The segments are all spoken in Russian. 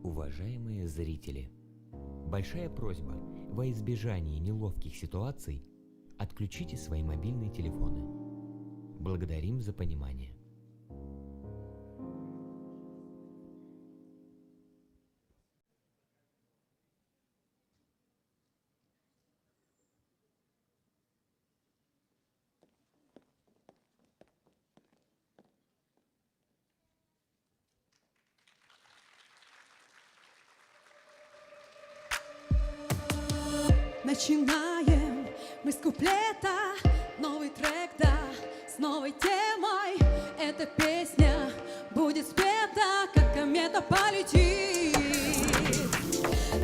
Уважаемые зрители, большая просьба во избежание неловких ситуаций отключите свои мобильные телефоны. Благодарим за понимание. Начинаем мы с куплета, новый трек, да, с новой темой. Эта песня будет спета, как комета полетит.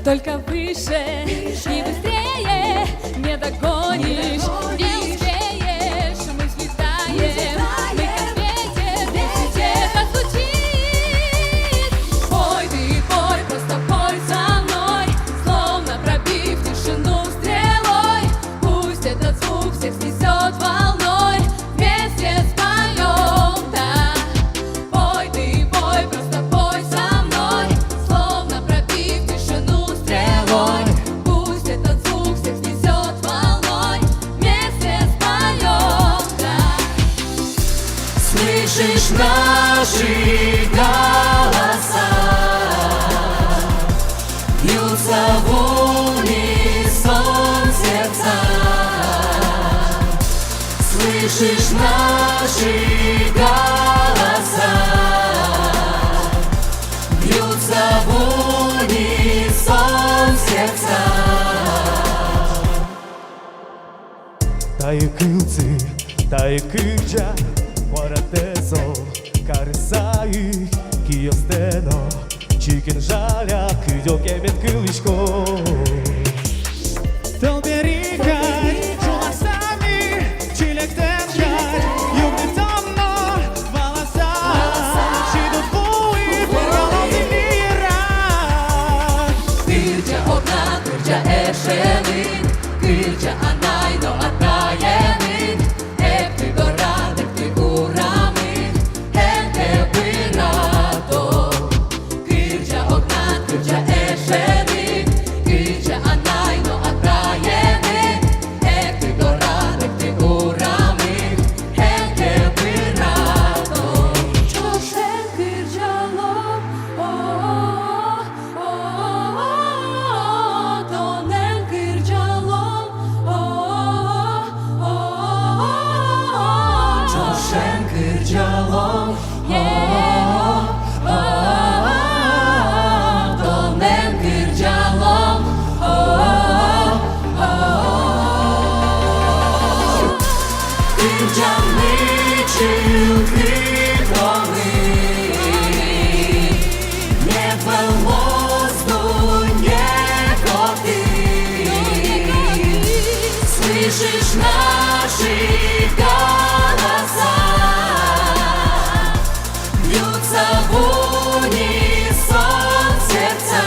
Только выше и быстрее, не догонишь, не успеешь. Мы взлетаем, мы как ветер, везде звучит. Пой ты, пой, просто пой со мной, словно пробив тишину стрелой. Пусть этот звук всех снесет волной, вместе споем, да. Пой ты, пой, просто пой со мной, словно пробив тишину стрелой. Пусть этот звук всех снесет волной, вместе споем, да. Слышишь наши голоса, бьются в унисон сердца. Слышишь наши голоса, бьются в унисон сердца. Тайкылцы, тайкылча, Хуаратесо, Карсаи, Киостено, Чикен жаля, Кыдёкемет кылышко. Толберикай, жоласами, Чилектенкай, Югны томно, волоса, Шидут буи, перголовный мира. Кырча одна, кырча эшелин, Кырча анайно атаемин, Эпты дорадек ты урамин, Энте пырато. Кырча одна, кырча эшелин, Кырча анайно атаемин, Эпты дорадек ты урамин, Энте пырато. Чошен кыржалом, тонен кыржалом, Чошен кыржалом, Тонен кыржалом, Кыржаны чылкы тоны, Не был воздух, не коты. Слышишь наши голоса, бьются в унисон сердца.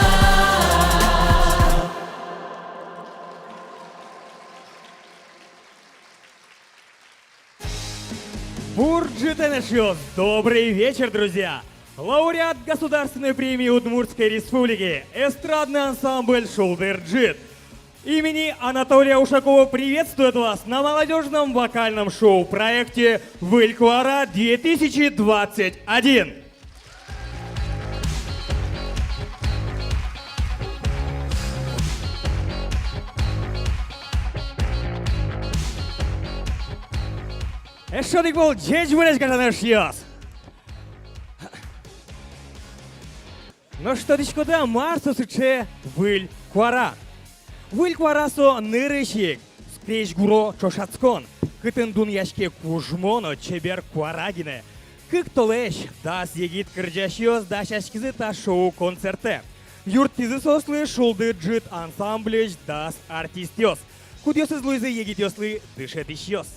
Бурджитенешьёс! Добрый вечер, друзья! Лауреат Государственной премии Удмуртской Республики, эстрадный ансамбль «Шулдыр-Джит» имени Анатолия Ушакова приветствует вас на молодежном вокальном шоу-проекте «Вылькуара-2021». Эшодик был джеджвелеш гатанешьёс! Ну что дичкода марсу сыче Вылькуара. Вылькуарасо нырыщик, скреч гуро чошацкон, кытын дуньяшке кужмоно чебер куарагине. Кык толеш, дас егит кырджашьёс да шашкизы та шоу концерте. Юрт тизы сослы Шулдыр-Джит ансамблеш дас артистёс. Кудьёсыз луйзы егитёслы дышетишьёс.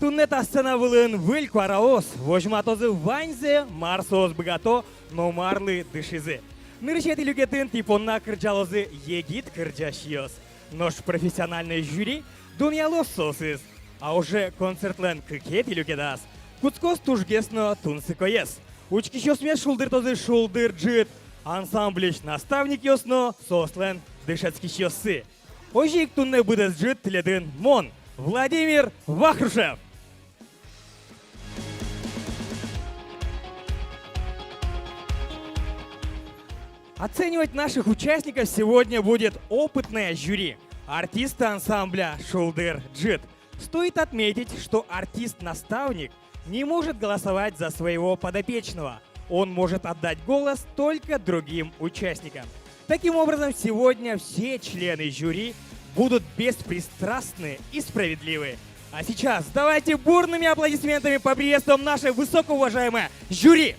Туннета сцена вылын Вылькуараос, вожматозы ваньзе, марсоос богато, но марлы дышизы. Нырыщет илюгетін типонна кырджалозы егит кырджашьёс. Нож профессиональный жюри дуньялос сосыз, а уже концертлен кыкет илюгедас. Куцкос тужгесно тунсыкоес. Учкищос мен Шулдыр-тозы Шулдыр-Джит Ансамбліч наставник йосно сослен дишецькі щоси. Ожік тунне буде зжит тлядин мон. Владимир Вахрушев. Оценивать наших участников сегодня будет опытное жюри, артисты ансамбля «Шулдыр Джит». Стоит отметить, что артист-наставник не может голосовать за своего подопечного. Он может отдать голос только другим участникам. Таким образом, сегодня все члены жюри будут беспристрастны и справедливы. А сейчас давайте бурными аплодисментами поприветствуем наше высокоуважаемое жюри!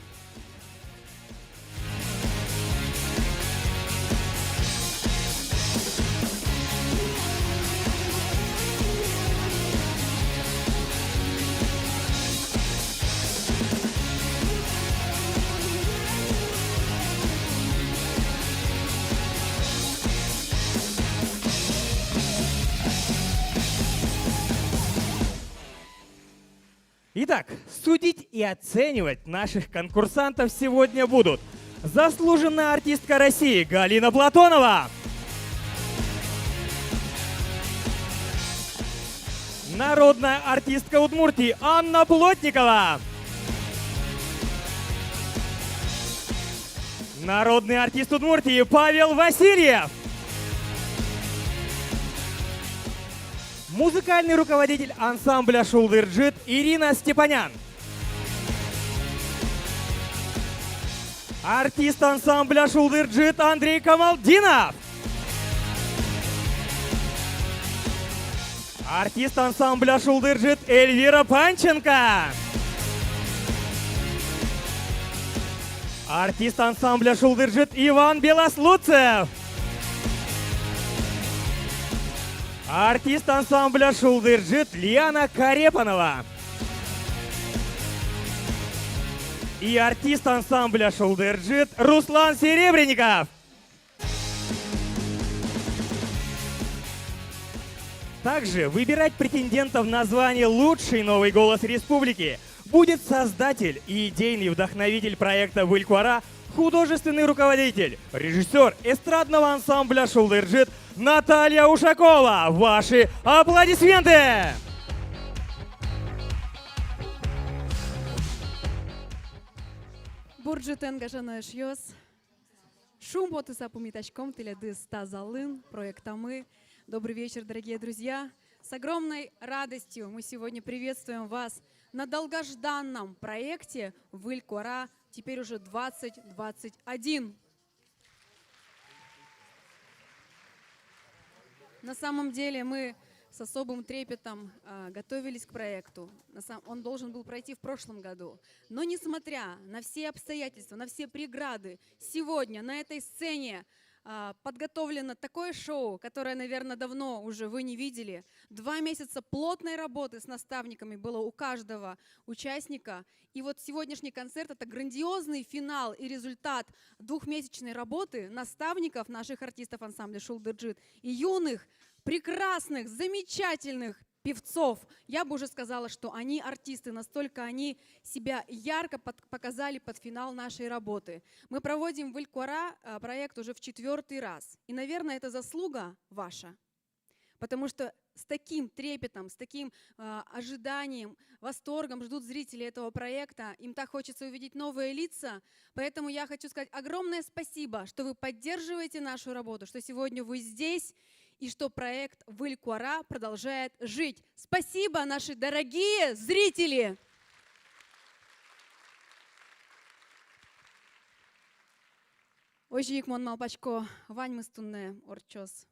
Итак, судить и оценивать наших конкурсантов сегодня будут заслуженная артистка России Галина Платонова, народная артистка Удмуртии Анна Плотникова, народный артист Удмуртии Павел Васильев, музыкальный руководитель ансамбля «Шулдыр Джит» Ирина Степанян. Артист ансамбля «Шулдыр Джит» Андрей Камалдинов. Артист ансамбля «Шулдыр Джит» Эльвира Панченко. Артист ансамбля «Шулдыр Джит» Иван Белослуцев. Артист ансамбля «Шулдыр Джит» Лиана Карепанова. И артист ансамбля «Шулдыр Джит» Руслан Серебренников. Также выбирать претендентов на звание «Лучший новый голос республики» будет создатель и идейный вдохновитель проекта «Выль Куара», художественный руководитель, режиссер эстрадного ансамбля «Шулдыр Джит» Наталья Ушакова. Ваши аплодисменты! Бурджитен гажаныш йос. Шум ботыса пумитачком теледыс тазалын, проекта «Мы». Добрый вечер, дорогие друзья. С огромной радостью мы сегодня приветствуем вас на долгожданном проекте «Выль Куара», теперь уже 2021. На самом деле мы с особым трепетом готовились к проекту. Он должен был пройти в прошлом году. Но несмотря на все обстоятельства, на все преграды, сегодня на этой сцене подготовлено такое шоу, которое, наверное, давно уже вы не видели. 2 месяца плотной работы с наставниками было у каждого участника. И вот сегодняшний концерт — это грандиозный финал и результат 2-месячной работы наставников, наших артистов ансамбля «Шулдыр Джит» и юных, прекрасных, замечательных певцов. Я бы уже сказала, что они артисты, настолько они себя ярко показали под финал нашей работы. Мы проводим «Выль Куара» проект уже в 4-й раз. И, наверное, это заслуга ваша. Потому что с таким трепетом, с таким ожиданием, восторгом ждут зрители этого проекта. Им так хочется увидеть новые лица. Поэтому я хочу сказать огромное спасибо, что вы поддерживаете нашу работу, что сегодня вы здесь, и что проект «Выль Куара» продолжает жить. Спасибо, наши дорогие зрители! Ожик мон малпачко вань мыстунне орчос.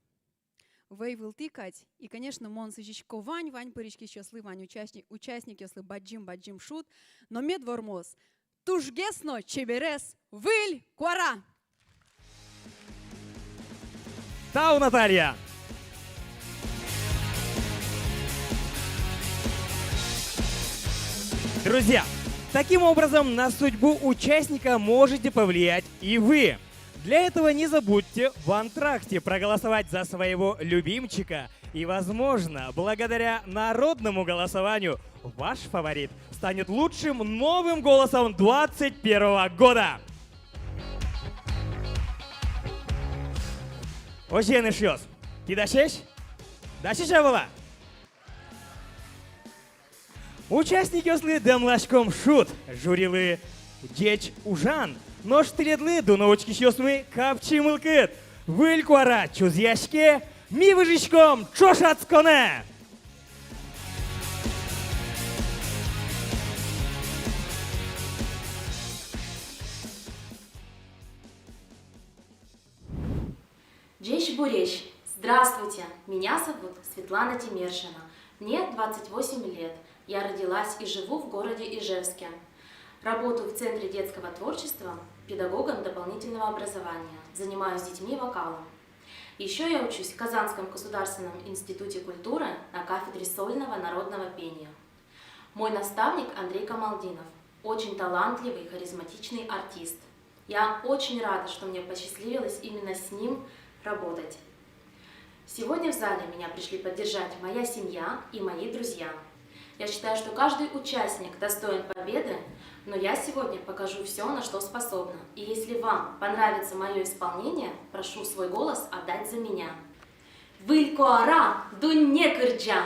Вейвил тикать. И, конечно, мон сыжичко вань пырички счастлы, вань участник если баджим шут. Но медвормоз. Тужгесно чеберес «Выль Куара». Тау, Наталья! Друзья, таким образом на судьбу участника можете повлиять и вы. Для этого не забудьте в антракте проголосовать за своего любимчика. И, возможно, благодаря народному голосованию ваш фаворит станет лучшим новым голосом 2021 года. Ojeniyoruz. Kidaşeş? Daşişe была? Участники осли дамлашком шут, журилы деч ужан, но штредли дуновочки щосмы капчи мылкыт, вылькуара чузяшке, ми выжичком чошацконе. Джейш-бурещ. Здравствуйте, меня зовут Светлана Темершина. Мне 28 лет. Я родилась и живу в городе Ижевске. Работаю в Центре детского творчества педагогом дополнительного образования. Занимаюсь с детьми вокалом. Еще я учусь в Казанском государственном институте культуры на кафедре сольного народного пения. Мой наставник Андрей Камалдинов. Очень талантливый, харизматичный артист. Я очень рада, что мне посчастливилось именно с ним работать. Сегодня в зале меня пришли поддержать моя семья и мои друзья. Я считаю, что каждый участник достоин победы, но я сегодня покажу все, на что способна. И если вам понравится мое исполнение, прошу свой голос отдать за меня. Вылькуара дунне кырджа.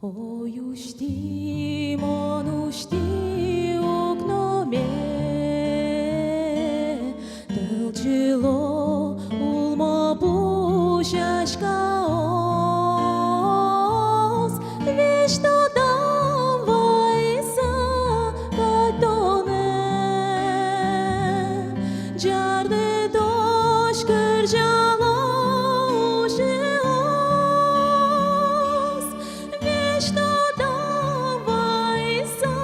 Оюшти, монушти, окноме, тылчыло, улмо пушашка оз, вечно давайса катоне, жарды дош кыржало уже оз, вечно давайса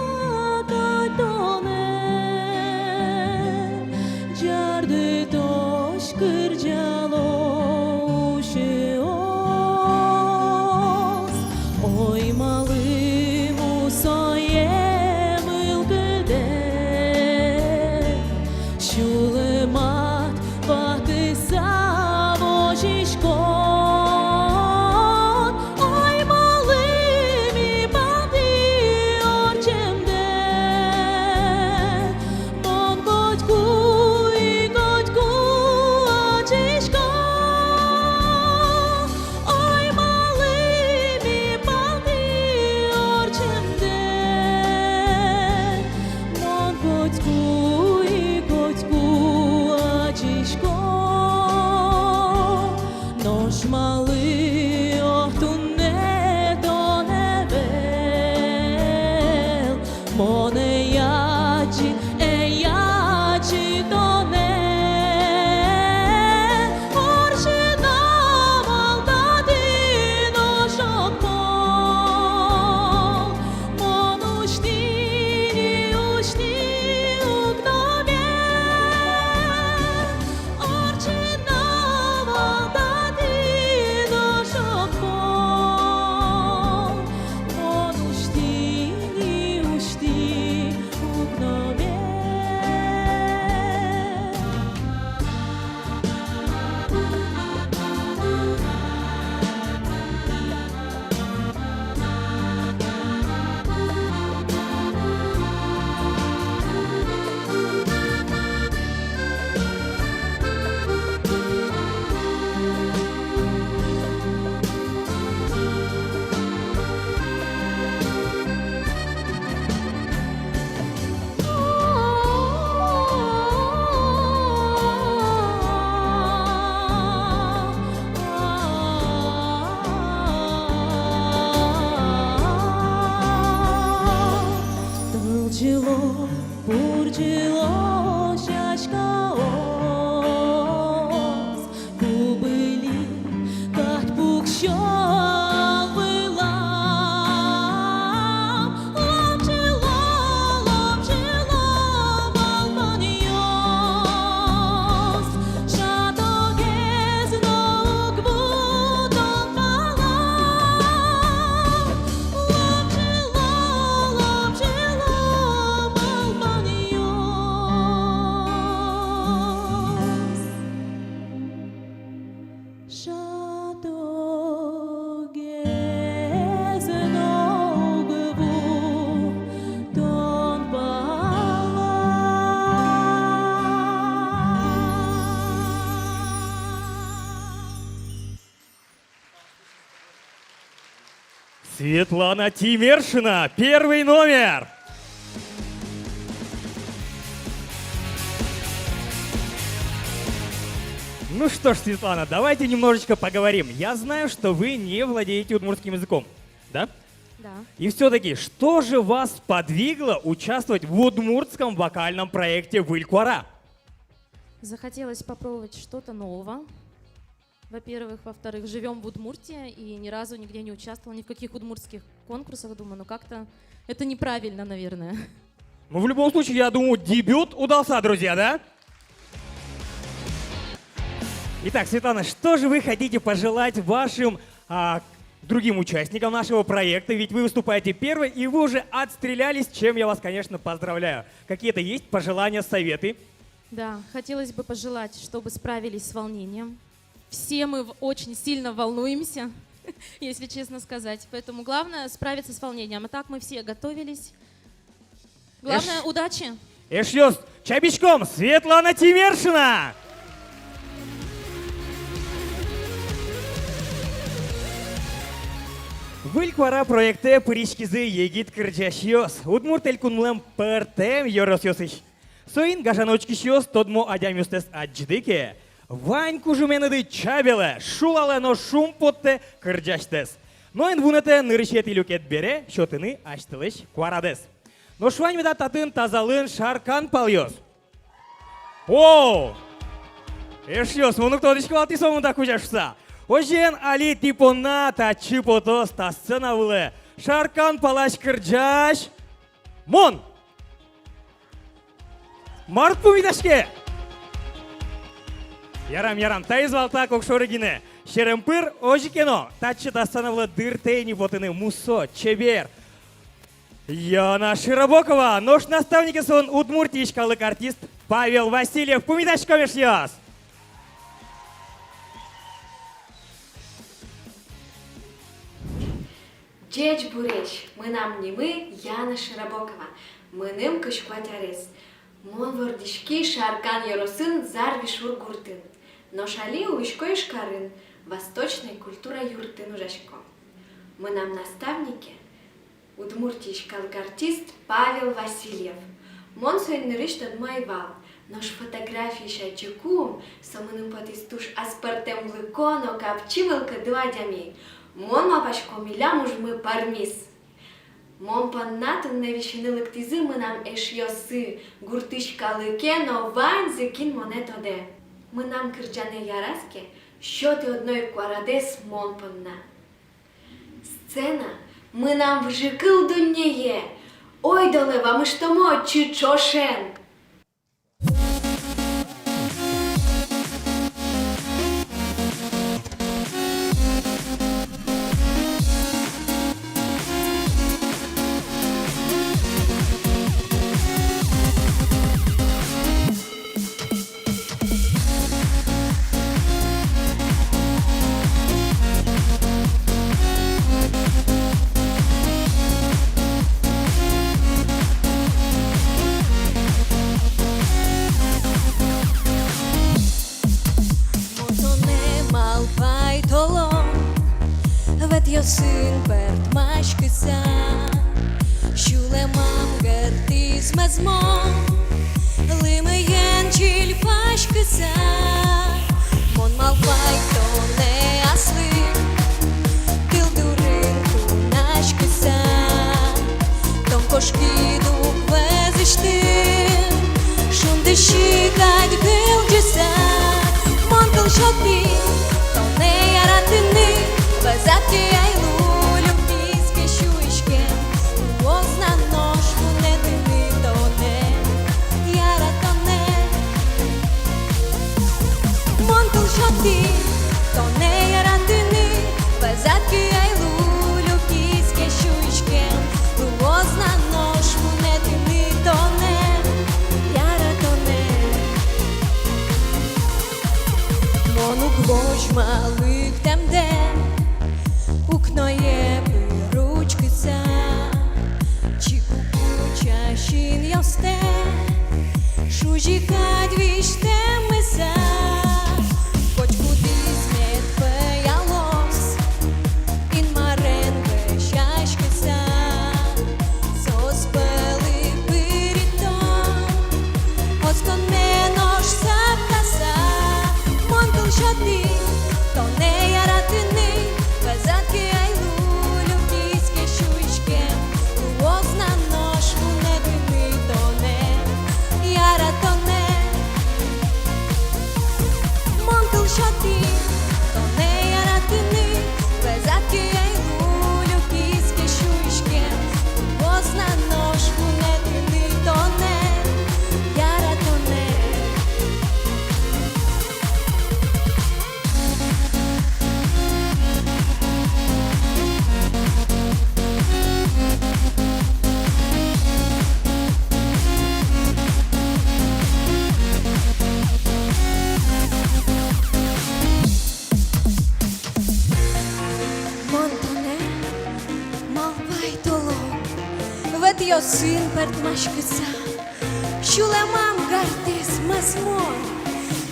Светлана Тимершина, первый номер. Ну что ж, Светлана, давайте немножечко поговорим. Я знаю, что вы не владеете удмуртским языком, да? Да. И все-таки, что же вас подвигло участвовать в удмуртском вокальном проекте «Выль Куара»? Захотелось попробовать что-то нового. Во-первых. Во-вторых, живем в Удмуртии и ни разу нигде не участвовала, ни в каких удмуртских конкурсах. Думаю, ну как-то это неправильно, наверное. Ну, в любом случае, я думаю, дебют удался, друзья, да? Итак, Светлана, что же вы хотите пожелать вашим другим участникам нашего проекта? Ведь вы выступаете первой, и вы уже отстрелялись, чем я вас, конечно, поздравляю. Какие-то есть пожелания, советы? Да, хотелось бы пожелать, чтобы справились с волнением. Все мы очень сильно волнуемся, если честно сказать. Поэтому главное справиться с волнением. А так мы все готовились. Главное, удачи! Эшлёс, чабичком, Светлана Тимершина! Выль Куара проекте пыришкизы егит кырчашиос. Удмурт элькунлем пертем йоросьосыш. Соин гажаночкишиос тодмо адямюстес адждыке. Вань кужуменыды чабеле, шулалено шумпотте кырджаштес. Ноин вунете нырышет илюкет бере, шотыны аштылыш куарадес. Но швань меда татын тазалын шаркан палйос. О! Эшлёс, муну кто дышки валти сомунда кужашса. Ожен али типона тачи потос тасцена выле. Шаркан палаш кырджаш. Мон! Март пумидашке! Ярам, таизвалта кокшорыгине. Шеремпыр ожикено. Тачи тасцена дыртейни ботыны мусо, чебер. Яна Широбокова, нож наставники сон Удмуртии шкалык артист Павел Васильев. Пумидашко мешьяс! Джеч буреч, мы нам не мы, Яна Широбокова. Мы ним кышкватярес. Мон вордишки шаркан яросын зарви шур гуртын. Но шали увишко и шкарын, восточной культура юртын ужашко. Мы нам наставники, Удмуртии шкалык артист Павел Васильев. Мон сын рыштан майвал, нож фотографии шайчекум, самыным потистуш аспартем лыконо капчивалка дуадями. Мон мапашко миля мужмы пармис. Мон паннатын невишины лыктизы мы нам эшьосы, гуртышкалыке, но вань зыкин монетоде. Мы нам кырджане яраске, счеты одной куарадес мон панна. Сцена мы нам вжикыл дуннее, ой долева мы что мо чичошен. Syn pert maškisa, šule mam gertis mazmon, limejen čil paškisa, mon malpai to ne asli, pildurin tu naškisa, tom koškidu vezishtin, šundeši kad gilģisa, mon kalšokti, to ne jaratini, Вазати айлу любійське щуйшке, Возна ножку не тини тоне, яра тоне. Монтул шоти, тоне яра тини, Вазати айлу любійське щуйшке, Возна ножку не тини тоне, яра тоне. Мону гвоч малих темде, Укноє ручкися, чіку чашин ясте, шужіка двічте миса, хоч куди смет пеялос, ін марен веща tio syn për të ma shkësa Shule mam gartis mas mor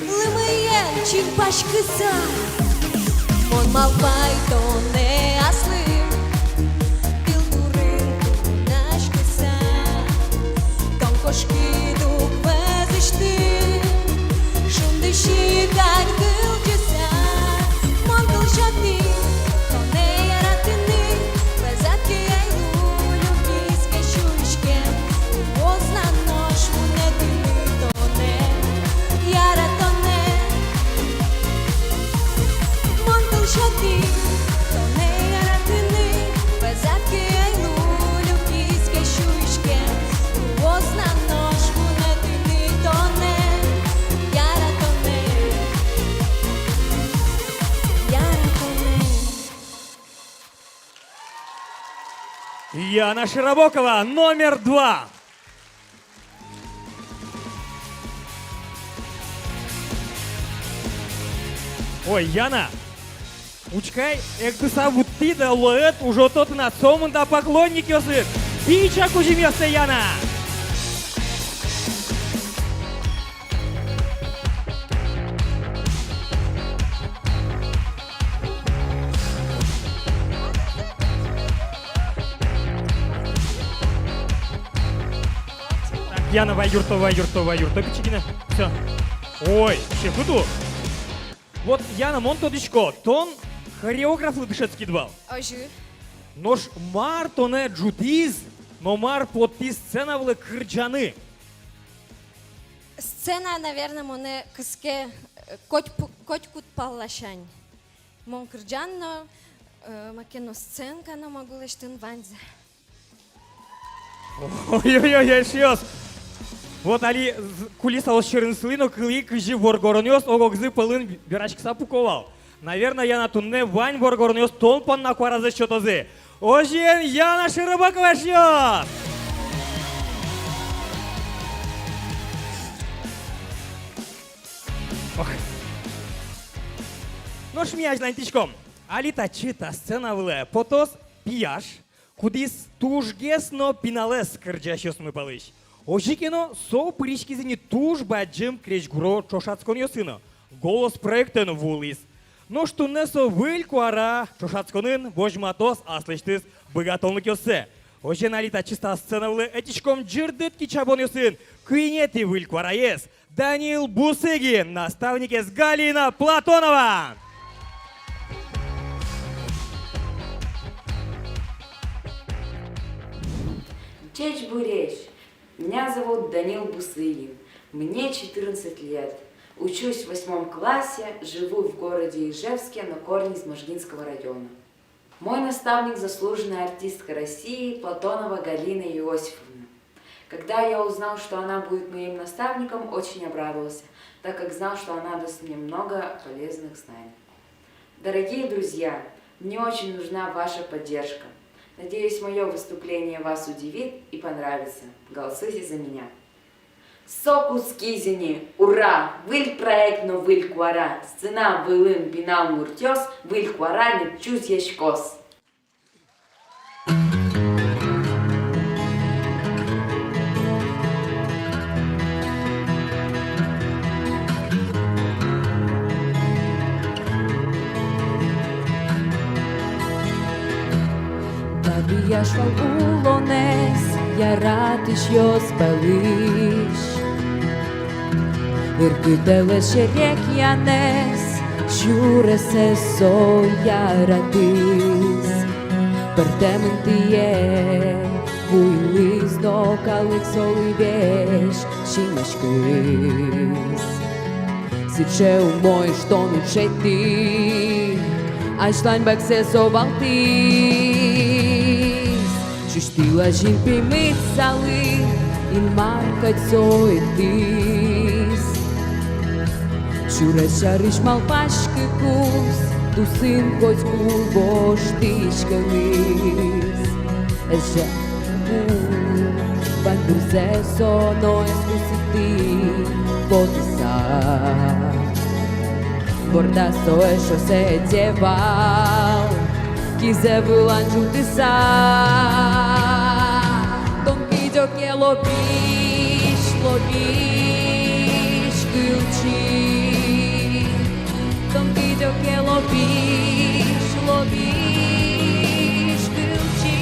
Lëmë jenë që në pashkësa Mon ma vajton e aslim Til të rrinë në shkësa Ton koshkidu këzishtim Shumë dëshi kak tëll gjësa Mon tëll shatim Ton e jaratini Bezat ke e lullu Kiske shushkem Pozna nosh Mune tini tone Jaratone Mon tëll shatim Ton e jaratini Bezat ke e lullu Kiske shushkem Pozna nosh Mune tini tone Jaratone Jaratone Яна Широбокова, номер 2. Ой, Яна, учкай, ектыса вутти да лоет уже тот на сомын да поклонник ёсыт. Бича кужимёсы, Яна. Яна, вайюрто, пичигина. Все. Ой, шефуду. Вот Яна Монтодичко, тон хореограф лыдышецкий двал. Ожи Нож мар тоне джутиз, но мар подпис сценавлы кырджаны. Сцена, наверное, моне кыске котькут паллашань. Мон кырджанно, макено сценка на могу лештын ванзе. Ой-ой-ой, шиос. Вот али кулиса ошчырынсылы, но кылы кыжи воргоронёс, огогзы пылын бирачки сапуковал. Наверное, Яна тунне вань воргоронёс тонпан на кваразы счетозы. Ожен Яна Широбокова шиос. Ну шмияж лантичком. Алита чита сцена вле, потос пияж, кудис тужгесно пиналес кырджащос мы палыш. Ожикино со пыричкизини туж баджим кречгуро чошацкон ёсыно. Голос проектен вулис. Но что несо выль куара чошацконын божматос аслыштыз богатонлык ёсы. Ожен алита чиста сцена вле этичком джирдытки чабон ёсын. Куинети выль куара ес. Даниил Бусыгин, наставник из Галина Платонова. Чеч Буречь. Меня зовут Даниил Бусыгин. Мне 14 лет. Учусь в 8 классе, живу в городе Ижевске, на корне из Можгинского района. Мой наставник – заслуженная артистка России Платонова Галина Иосифовна. Когда я узнал, что она будет моим наставником, очень обрадовался, так как знал, что она даст мне много полезных знаний. Дорогие друзья, мне очень нужна ваша поддержка. Надеюсь, мое выступление вас удивит и понравится. Голосуйте за меня. Сокус кизини, ура! Выль проект, но выль куара. Сцена вылын пинал муртёс, выль куара не чуз яшкос. Яшвал улонес, яратиш йос палиш. Иркиделes şerek yanes, şurese so yaratis. Pertemen tiye, vuilis no kalik solivesh, shimashkis. Siče u moj što mi četi, a Steinbeck se sovaltis. Чистила жимпи мицали, in markat soitis. Şurešariš mal paškikus, tu sinkoć kuboš tiškalis. Eže van proceso no escusiti potisar. Bordaso eso se lleval, quise volar juntisar. Don кидоке лобиш, лобиш, кылчи. Том кидоке лобиш, лобиш, кылчи.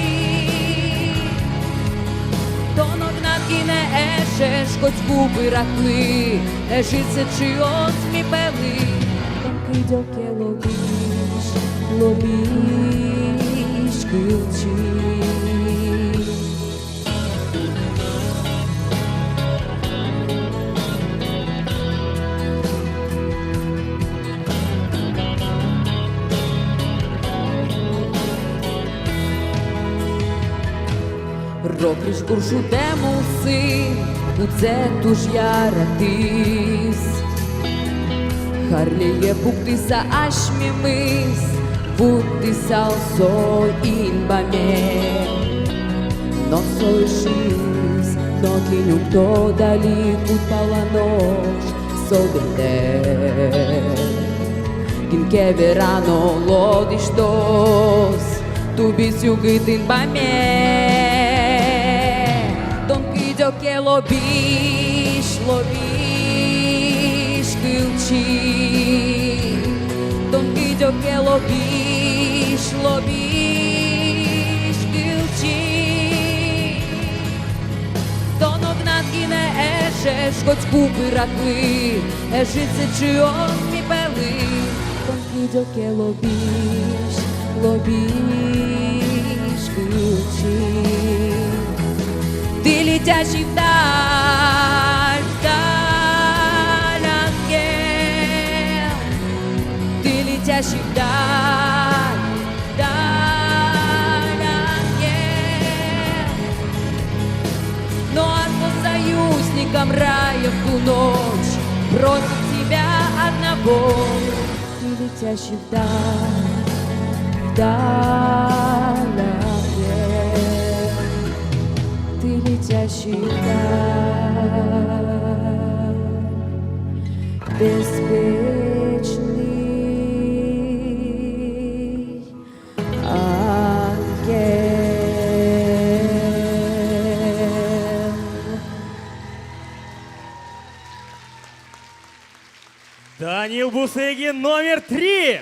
Тонок над і не ешеш, хоть губи ракли, ежиться чи осмі пели. Том кидоке лобиш, лобиш, кылчи. Робиш гуршу демуси, у це туж яратис. Harleye buktisa aşmimiz, buktisa olso inbame. No soişiz, no kinuk to dali kutpala noş, sodete. Kinke verano lodishtos, tu bisiugit inbame. Don kidoke lobish, lobish, kılçi. Don kidoke lobish, lobish, kılçi. Don ognat gine ешеш, хоть губи ракли, ежиться чи осмі пели. Don kidoke lobish, lobish, kılçi. Ты летящий вдаль, вдаль, ангел. Ты летящий вдаль, вдаль, ангел. Но кто союзником рая в ту ночь бросит тебя одного. Ты летящий вдаль, вдаль, ангел. Ты летящий вдаль, беспечный ангел. Данил Бусыгин номер 3.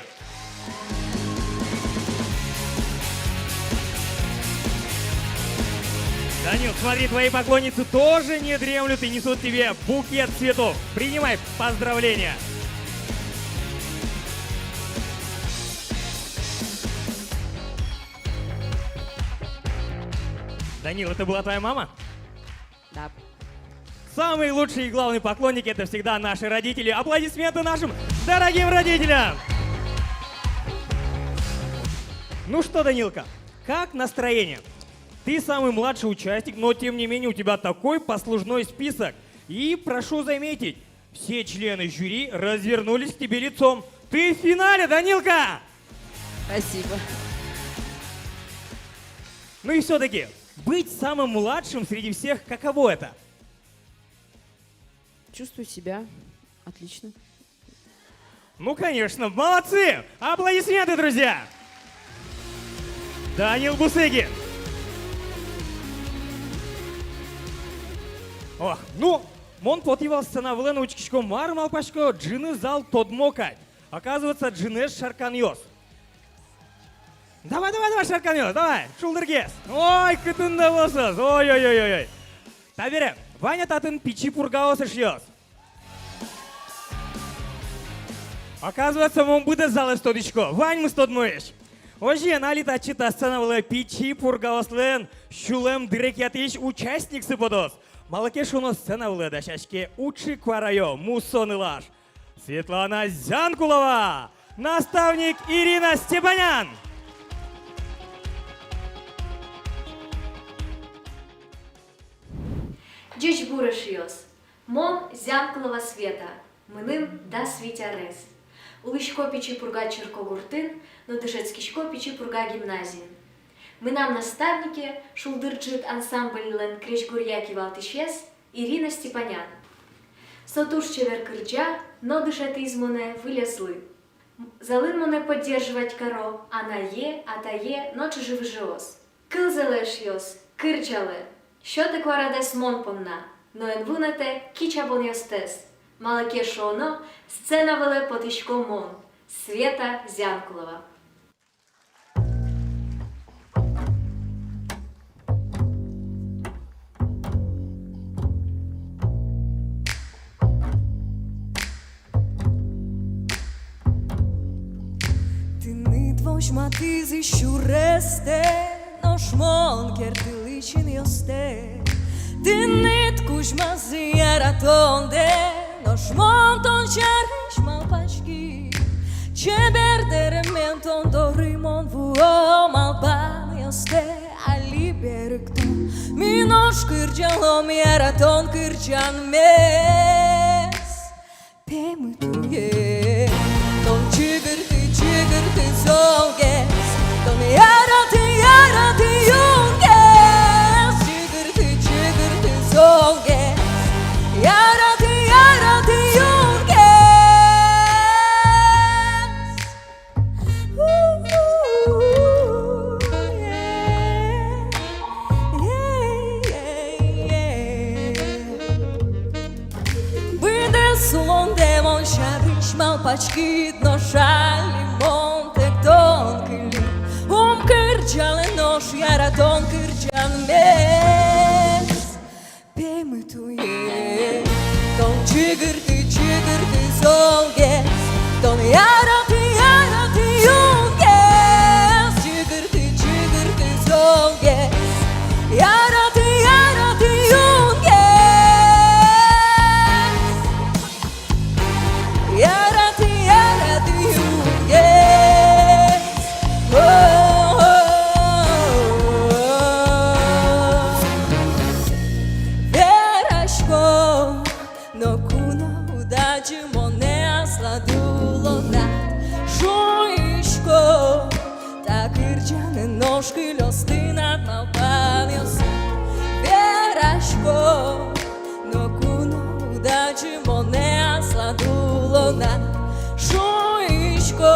Данил, смотри, твои поклонницы тоже не дремлют и несут тебе букет цветов. Принимай поздравления. Данил, это была твоя мама? Да. Самые лучшие и главные поклонники — это всегда наши родители. Аплодисменты нашим дорогим родителям! Ну что, Данилка, как настроение? Ты самый младший участник, но тем не менее у тебя такой послужной список. И прошу заметить, все члены жюри развернулись к тебе лицом. Ты в финале, Данилка! Спасибо. Ну и все-таки, быть самым младшим среди всех, каково это? Чувствую себя отлично. Ну, конечно, молодцы! Аплодисменты, друзья! Данил Бусыгин! Ох, ну, мон потивал сцена научкичко мармал пашко джины зал тодмокать. Оказывается, джинеш шарканьос. Давай, шарканьос, давай, шулдыргес. Ой, кытында болсыз, ой. Табере, Ваня татын пичи пургаосы шьёс. Оказывается, мон буде залы стодичко. Вань мы стодмоешь. Оже, налита чита сцена пичи пургаослен, шулем дырек ятыш участник сыподос. Малаке шуно сцена да шашке учи кварайо мусонылаш. Светлана Зянкулова, наставник Ирина Степанян. Джич бурашиос. Мон Зянкулова Света. Мынын да Свитя Рес. Улышко пичи пурга Черкогуртын, но дышецкишко пичи пурга гимназии. Мы нам наставники шулдырчит ансамбль лен Кречгурьяки Валтишес Ирина Степанян. Сотуш чевер кырча, но дышет из моне вылезлы. Залын моне поддерживать коро, а на е, но чужи выжиос. Кылзелеш йос, кырчале. Що ти кварадес мон понна, но ен вунете кичабон ястес. Малаке шоно, сцена веле потишко мон. Света Зянкулова. Tine voci matizi sciureste, no șmon chiar te licin ioste. Tine tkush mazi aratonde, no șmon ton cerrish mal pașki. Ce berdere menton dorimon vuo mal ban ioste, ali bergtu. Minoș cârgealom araton cârgean mes. Pe mâtuie, ton cigârti zonges, ton yarati yunges. Cigârti zonges, yarati yunges. Sulon demon sharish mal pachkit no shalimon tekton kili kırcan noş yaraton kırcan mes pe mıtuye ton çigırtı zonges ton yarati yunges çigırtı zonges yarati yunges. Yarati yunges. Oh, oh, oh. Verashko no kuno udачи моне асладуло над жуишко та кирчане ножки льости над малпаньоса. Verashko no kuno udачи моне асладуло над жуишко.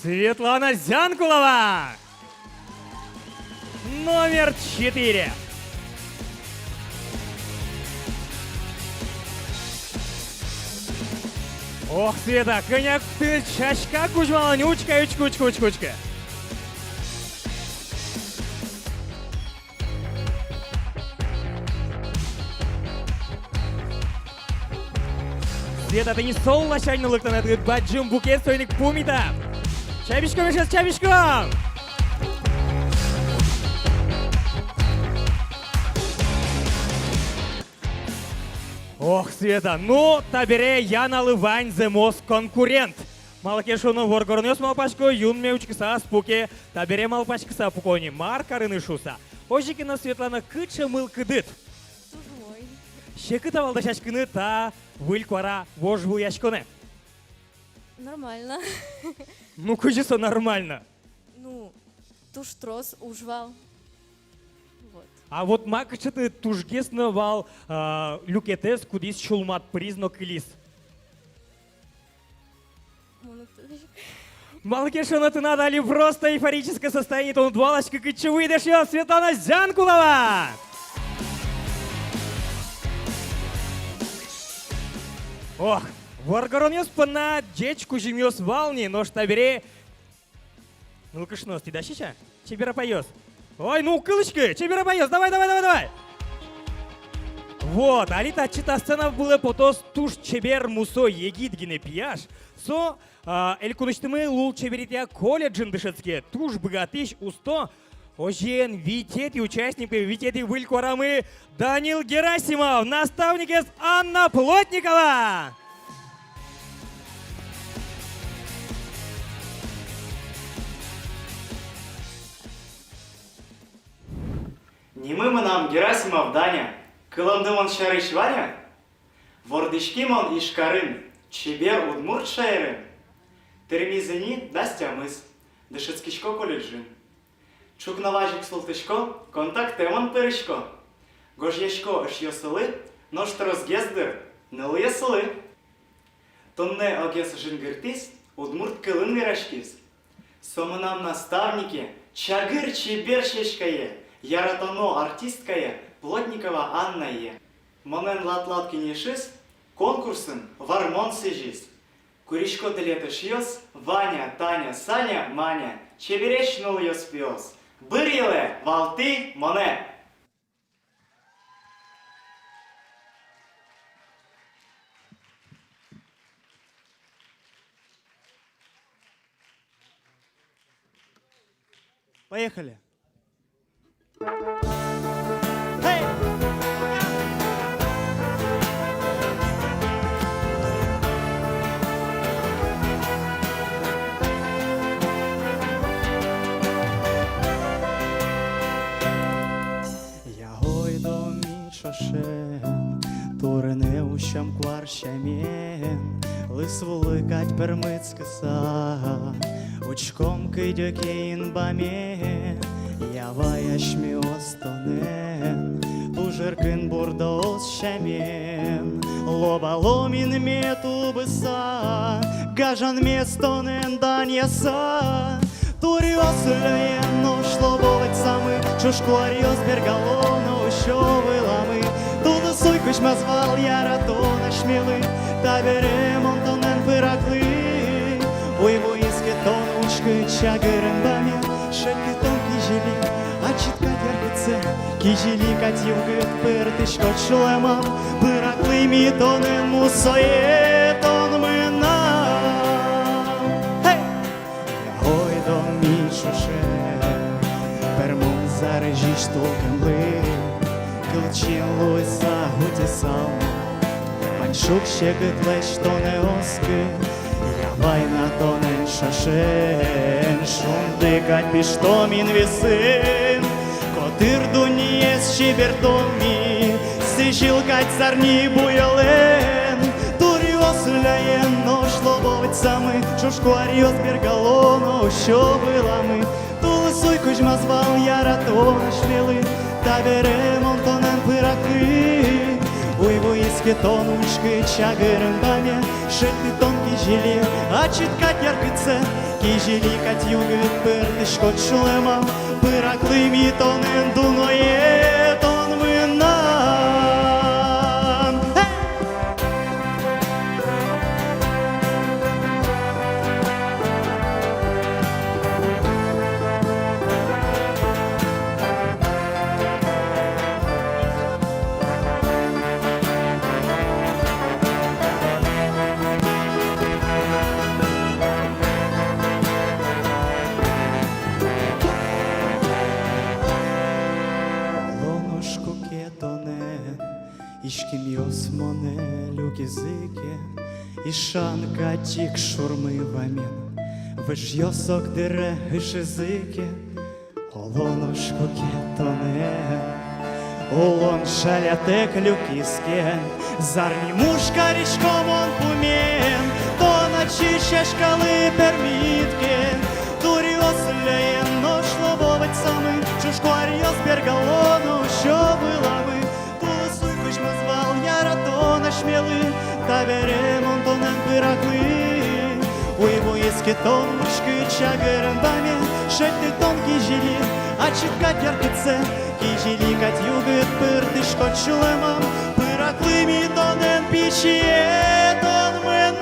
Светлана Зянкулова. Номер 4. Ох, Света, коньяк ты чашка кучмала, нючка, учка. Света, ты не солла чайный лыктан, это баджим букет стойник пумита. Чабишком сейчас, чабишком! Ох, Света, ну, табере я наливань зе мост конкурент. Малакешуну воргорнёс малпачко, юн меучкиса спуке, табере малпачкиса пукони, маркарыны шуса. Ожикина Светлана кыча мыл кыдыт. Щекыта валда шашкыны та выльквара вожву яшконе. Нормально. Ну, кычыса нормально. Ну, туш трос ужвал. Вот. А от макачати тужгесно вал люкетес кудись чулмат признак ліс. Малкешина, ты надали просто эйфорическое состояние, то он двалочка, как че выйдешь, я Светлана Зянкулова! Ох, варгаронес пана дечку жемёс вални, но штабере... Ну, кышнос, ты да щича? Чебера поёс. Ой, ну, кылычки, чебера поёс, давай! Вот, алита чита сцена была потос туш чебер мусо егидгине пияш, со элькуныштымы лул чеберитя колледжин дышецке, туш богатыш усто, ожен витети участники витети вылькорамы Данил Герасимов, наставник Анна Плотникова. Нимы нам Герасимов Даня, кылымдымын шарыш Ваня, вордышкимон ишкарын, чебер удмурт шайры, термизыни дастямыз, дышецкишко колледжин. Чукнаважик султышко, контактемон пырышко, гожьешко аш йосылы, ношт розгездыр, ныл ясылы. Тонне огес жингыртис, удмурт кылын мирашкис. Сомынам наставники, чагыр чебер шешкае, яратано артисткае, Плотникова Анна е. Монен лат-лат кенешис, конкурсын вармон сежис. Куришко телетыш йос, Ваня, Таня, Саня, Маня, чебереш нул йос пиос. Бір еле, валты, моне. Поехали. Турене ущам кварщамен, лис вуликать пермицкиса, учком кидьокін бамен, явая шміостонен, тужеркин бурдоос щамен, лобаломін мету биса, гажан местонен даньяса, туріос леєн ношлобовець сами, чушкуаріос бергалоно, що вилами, туду суйкуш мазвал яратона шміли, та берем онтонен пиракли, уйвуїски тонучки чагирен бамін, шеки тонкі жилі, а чітка дяркице, кіжілі катівгит пиртишко члема, пиракли мі тонен мусоє тон мина. Хей! Гойдон мій шуше, пермон зарежіш толком ли, Кылчин луйса гутисал, маньшук щекет лещ то не оски, явай на тонен шашен, шум дикать піштом інвісин, котир дунієс щебертомі, сижілкать царні буялен, туріос ляєн, нож лобовить сами, чушкуаріос бергалоно, що билами, тулисуй кужма звал яратона шміли, та берем онтонен пираки, уйвуїски тонучки чагирен бам'я, шити тонкі жилі, а чіткать яркице, кіжілі катюгит пиртишко члема, пиракли мі тонен дуноє тон минам. Ішкім'йос моне люкізике, ішанка тік шурми вамін, виж'йосок дире гишизике, олоношко кетоне, олон шалятек люкізке, зарні мушка річком он пумін, то начі шкали пермітки, туріос ляєн, нож лобовить сами, чушкуаріос бергалону, берем он тонен пыракли. Ой, мой ески тонушки чагырын баме, шетти тонкий жили, а читкать яркице, кижили кать югыт пыртыш кочулемам, пыракли ми тонен пичие тон мынам.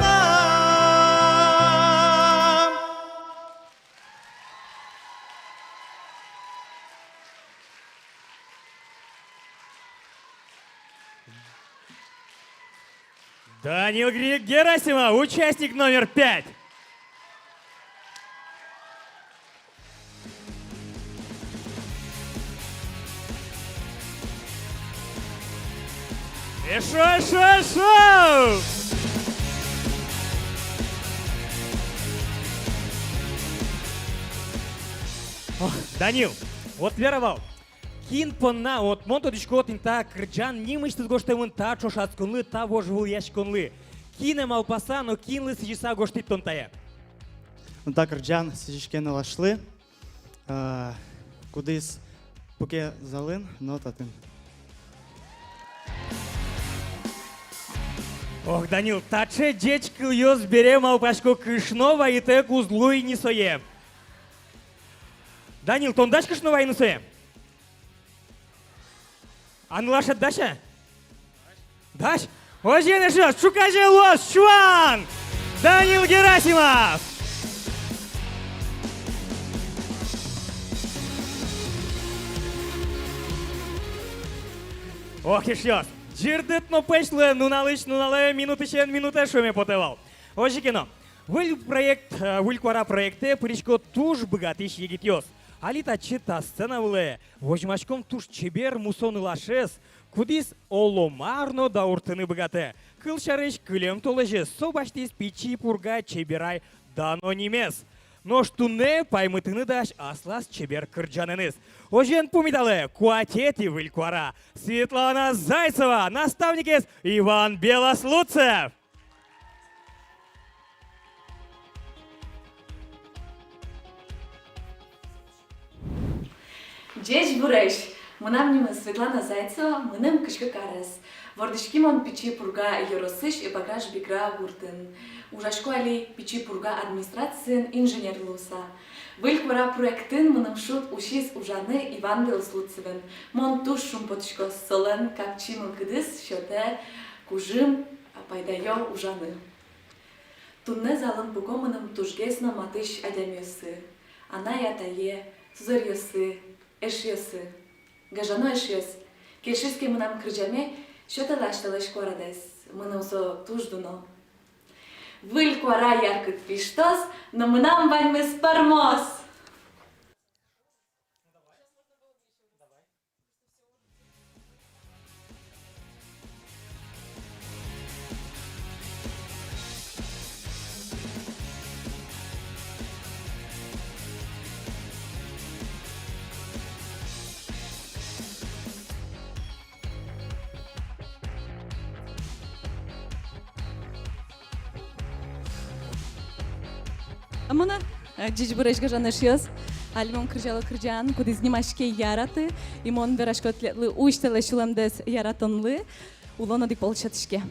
Данил Герасимов, участник номер 5. И шо! Данил, вот веровал. Кин понна, вот монтодичко от инта кырджан нимыштыз гоштемын та чошацконлы, та вожвыл яшконлы. Кинем алпаса, но кинлы сижиса гоштит тонтая. Ну так рджан сижишкені лашли, кудись поки залин, но татин. Ох, Данил, таче дечкыл йоз берем алпашко кышнова и те кузлуй не соем. Данил, тондаш кышнова и не соем? Анлаша Даша? Даш? Ожены шос, шукаже лос, чуан! Данил Герасимов! Ох, и шос! Джирдетно пешле, нунале, минута шуме потевал. Ожи кино. Выль проект, выль квара проекте, пыричко туж богатыш егит йос. Алита чита сцена вле, вожмачком туж чебер мусон лашес, кудис оломарно да уртыны богате. Кыл шарыш кылем толеже, собаштис пичи пурга чеберай дано немес. Но штуне паймытыны даш аслас чебер кырджаныныз. Ожен пумидале, куатети выль квара. Светлана Зайцева, наставникес Иван Белослуцев. Джеч Буреш, мынам Светлана Зайцева, мыным кышкы карес. Вордышкимон пичи пурга еросыш и багаж бигра гуртын. Ужашко али пичи пурга администрациян инженер луса. Выль квара проектын мыным шут ушиз ужаны Иван Белослуцевен. Мон туш шум потышко солен, как чимын кыдыс, шоте, кужым, пайдайо ужаны. Тунне залым буго мыным тужгесно матыш адямёсы. Ана ятае, сузорьёсы, эшьёсы. Гажано эшьёс. Кешиске мынам кырджаме, шоте лашталеш кварадес. Мыным со туждуно. Выль квара яркыт пиштос, но мынам ваньмес пармос. Амана, Джич Буреш гажанешьёс, альмон кыржалы кыржан, куди снимашке яраты, и мон верашко атлетлы уйштеле шуламдес яратонлы, улона дик получатышке.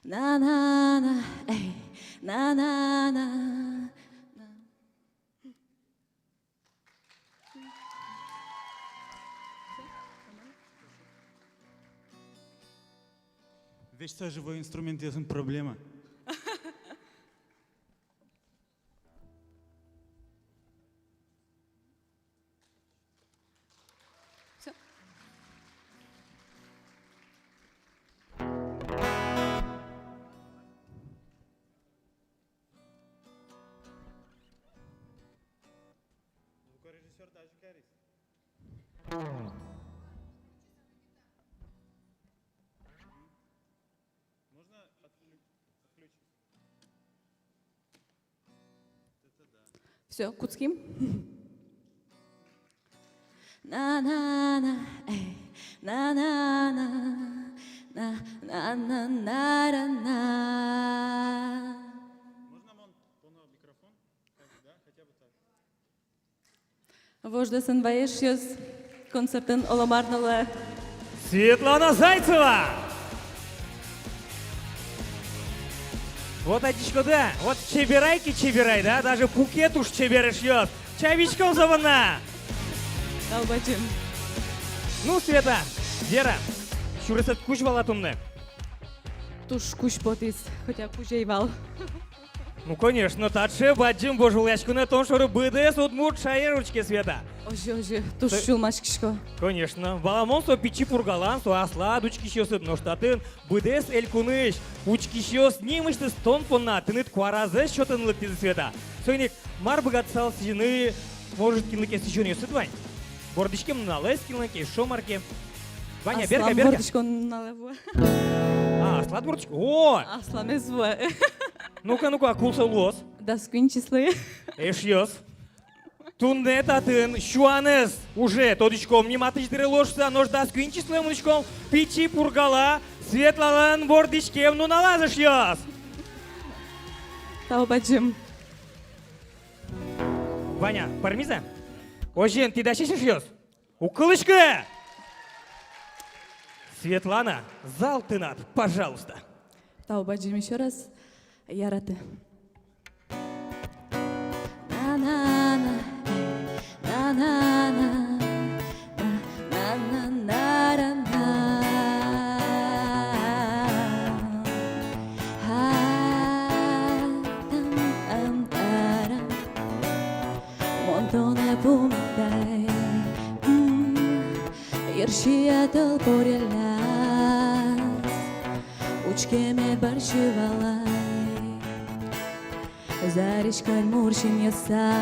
На-на-на, эй, на-на-на. Вещь что живой инструмент, это проблема. Все. Звукорежиссер даже Карис. Можно отключить? Это да. Все, Куцким. На-на-на, эй, на-на-на, на-на-на-на-на-на. Можно полный микрофон? Да, хотя бы так. Вождесен ваешьёс, концертын оламарнылы Светлана Зайцева. Вот атичко, да, вот чебирай, да, даже Пукет уж чеберыш ёс. Чайвичком завана. Талбачым. Ну, Света, Вера, шурысат куш балатумны. Туш куш потис, хотя кужейвал. Ну, конечно, татше баджим божулячкуны тон шуры БДС удмурт шайыручке, Света. Ожи, туш шулмашкишко. Конечно, баламон со пичи пургалан, со асла, дучки щёсыт, но штатын БДС элькуныш, учки щёс, нимышты стон понна, тыныт кваразы щётын лыктизы, Света. Сойник, мар богатсал сижины, может, кинлыке сижён ёсыт, Вань? Бордичкем налез кинлыке, шомарке. Ваня, берга. Бордичко налево. Асла бордичко, о! Аслан эзве. Ну-ка, акулса лос. Да сквинчислы. Эш ёс. Тунде татын, шуанес, уже тодичком, нематыштыры ложса, ножда сквинчислым удичком, пичи пургала, светлалан бордичкем, ну налазыш ёс. Талбачым. Ваня, пармиза? Ожен, ты дашишь ёс? Укылышка! Светлана, зал ты над, пожалуйста. Талбачым еще раз. Яраты. На-на-на, на-на-на, на-на-на-на-на. Монтоне пумтай, ершиятыл порелас, учкеме баршивалай. Зариш кальмур шин яса,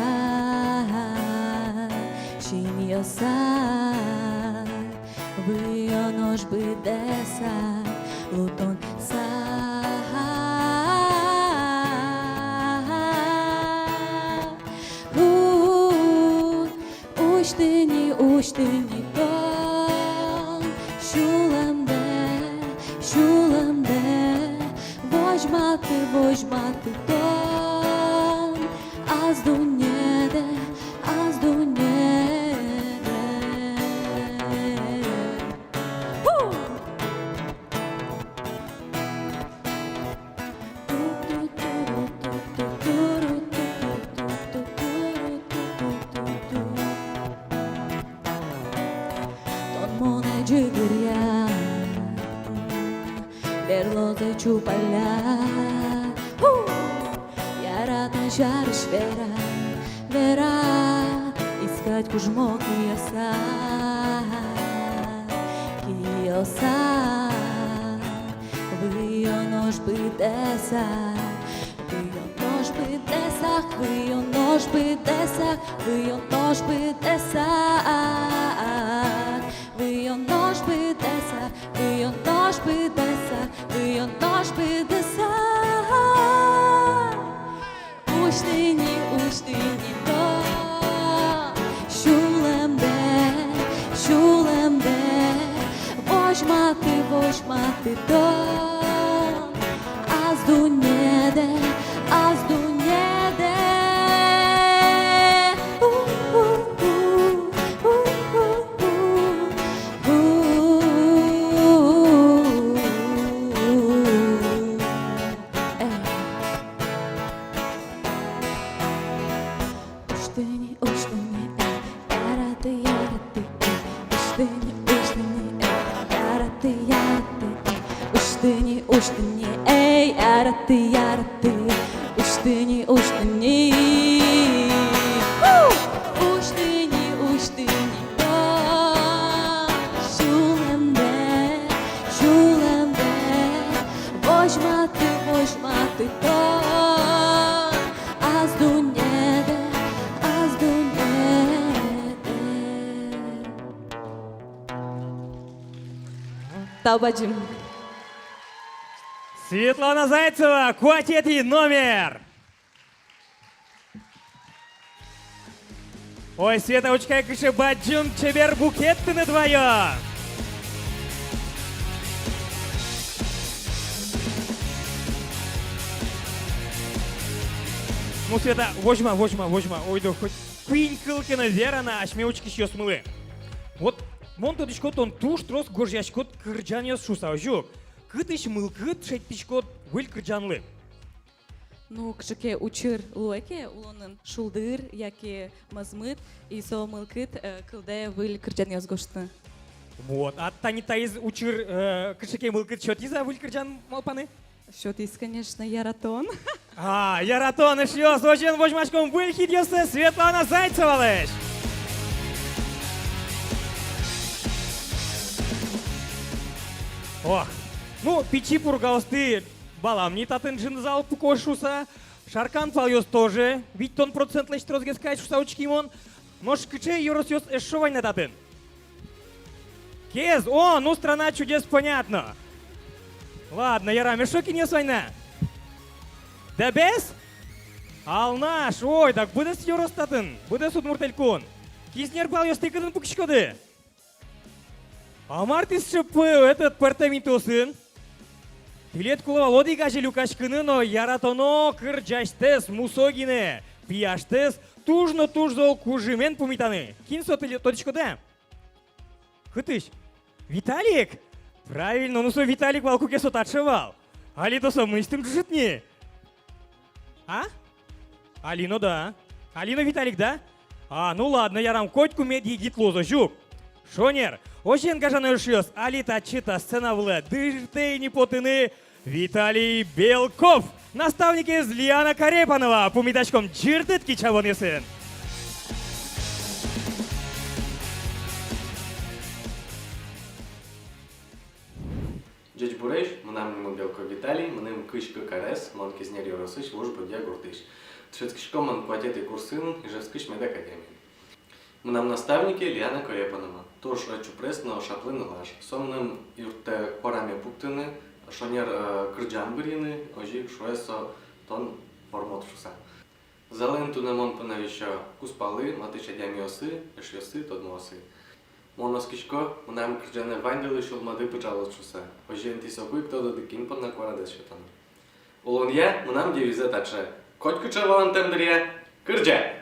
выёнош быдеса, лутон са. Уштыни тон, шуламде, вожматы тон, аз дунеде. Чупаля, ярatan жарыш вера, искать кужмок киоса, выёнош быдеса, Уштыни то, шуламде, вожматы то, аз дунеде. Уштыни, эй, яраты, уштыни. Уштыни, то, шуламде, вожматы то, аз дунеде. Талбачым. Светлана Зайцева, квартет номер. Ой, Света, учкай кышы баджун чебер букетты на двоё. Ну, Света, вожма. Ой, да хоть квинкылкина верана, ашмеучки еще смылы. Вот Мон тодичкот он туш трос горжяшкот кырджаниос шусау жук. Кытыш мылкыт шеттичкот выл кырджанлы. Ну, кшике учир луэке, улонын шулдыр, яки мазмыт, и со мылкыт кылде выл кырджан язгошты. Вот, а танита учир кышыке мылкыт шотиза выл кырджан малпаны? Шотиз, конечно, яратон. А, яратон иш ёс, очень вожмашком выл хидёсы Светлана Зайцева лыш. Ох, ну, печи пургаусты балам не татын жин зал пукошуса, шаркан палёс тоже, ведь тон процент лечь трозгескай шуса учкимон, но шкыче юрос ёс эшовай на татын. Кез, о, ну страна чудес понятно. Ладно, яра, мешоки не война. Да без? Алнаш, ой, так буде с юрос татын, буде с удмуртелькон. Киснер палёс тыкадын пукшкоды. А мартис шыпы этот партаментосын. Билет кулава лоди гажи люкашкыны, но яратоно кырджаштес мусогине, пияштес тужно тужзол кужимен пумитаны. Кинсо точку да? Хытыш, Виталик? Правильно, ну со Виталик валку кесот отшивал. Али то со мыстым житни. А? Алино да. Алино Виталик да? А, ну ладно, я рам котку меди гитлоза жук. Шонер, очень гажаный шьёс, алита чита сцена вле, дыжтей непотыны Виталий Белков, наставник из Лиана Карепанова, пумитачком чиртытки чавоны сын. Джеч Буреш, мнам Белко Виталий, мнам Кышка Карес, мон Кизнер Юросыч, служба дья Гуртыш. Тшецкишком мон кватеты курсын, и жевскыш медакадемии. Мнам наставники Лиана Карепанова. Тож чупресно шаплын лаш. Сомным юрте корами пуктыны, шонер кырджан бырины, ожик шуэсо тон формот шуса. Зален тунемон панавища куспалы, матыша дямиосы, эшьосы, тодмосы. Моноскишко, мнам кырджане вандилы шулмады пычалот шуса. Ожен тисокуй ктодо дыкин под накварадес шетан. Улон я, мнам девизе таче. Коть кыча валантем дырья, кырджа!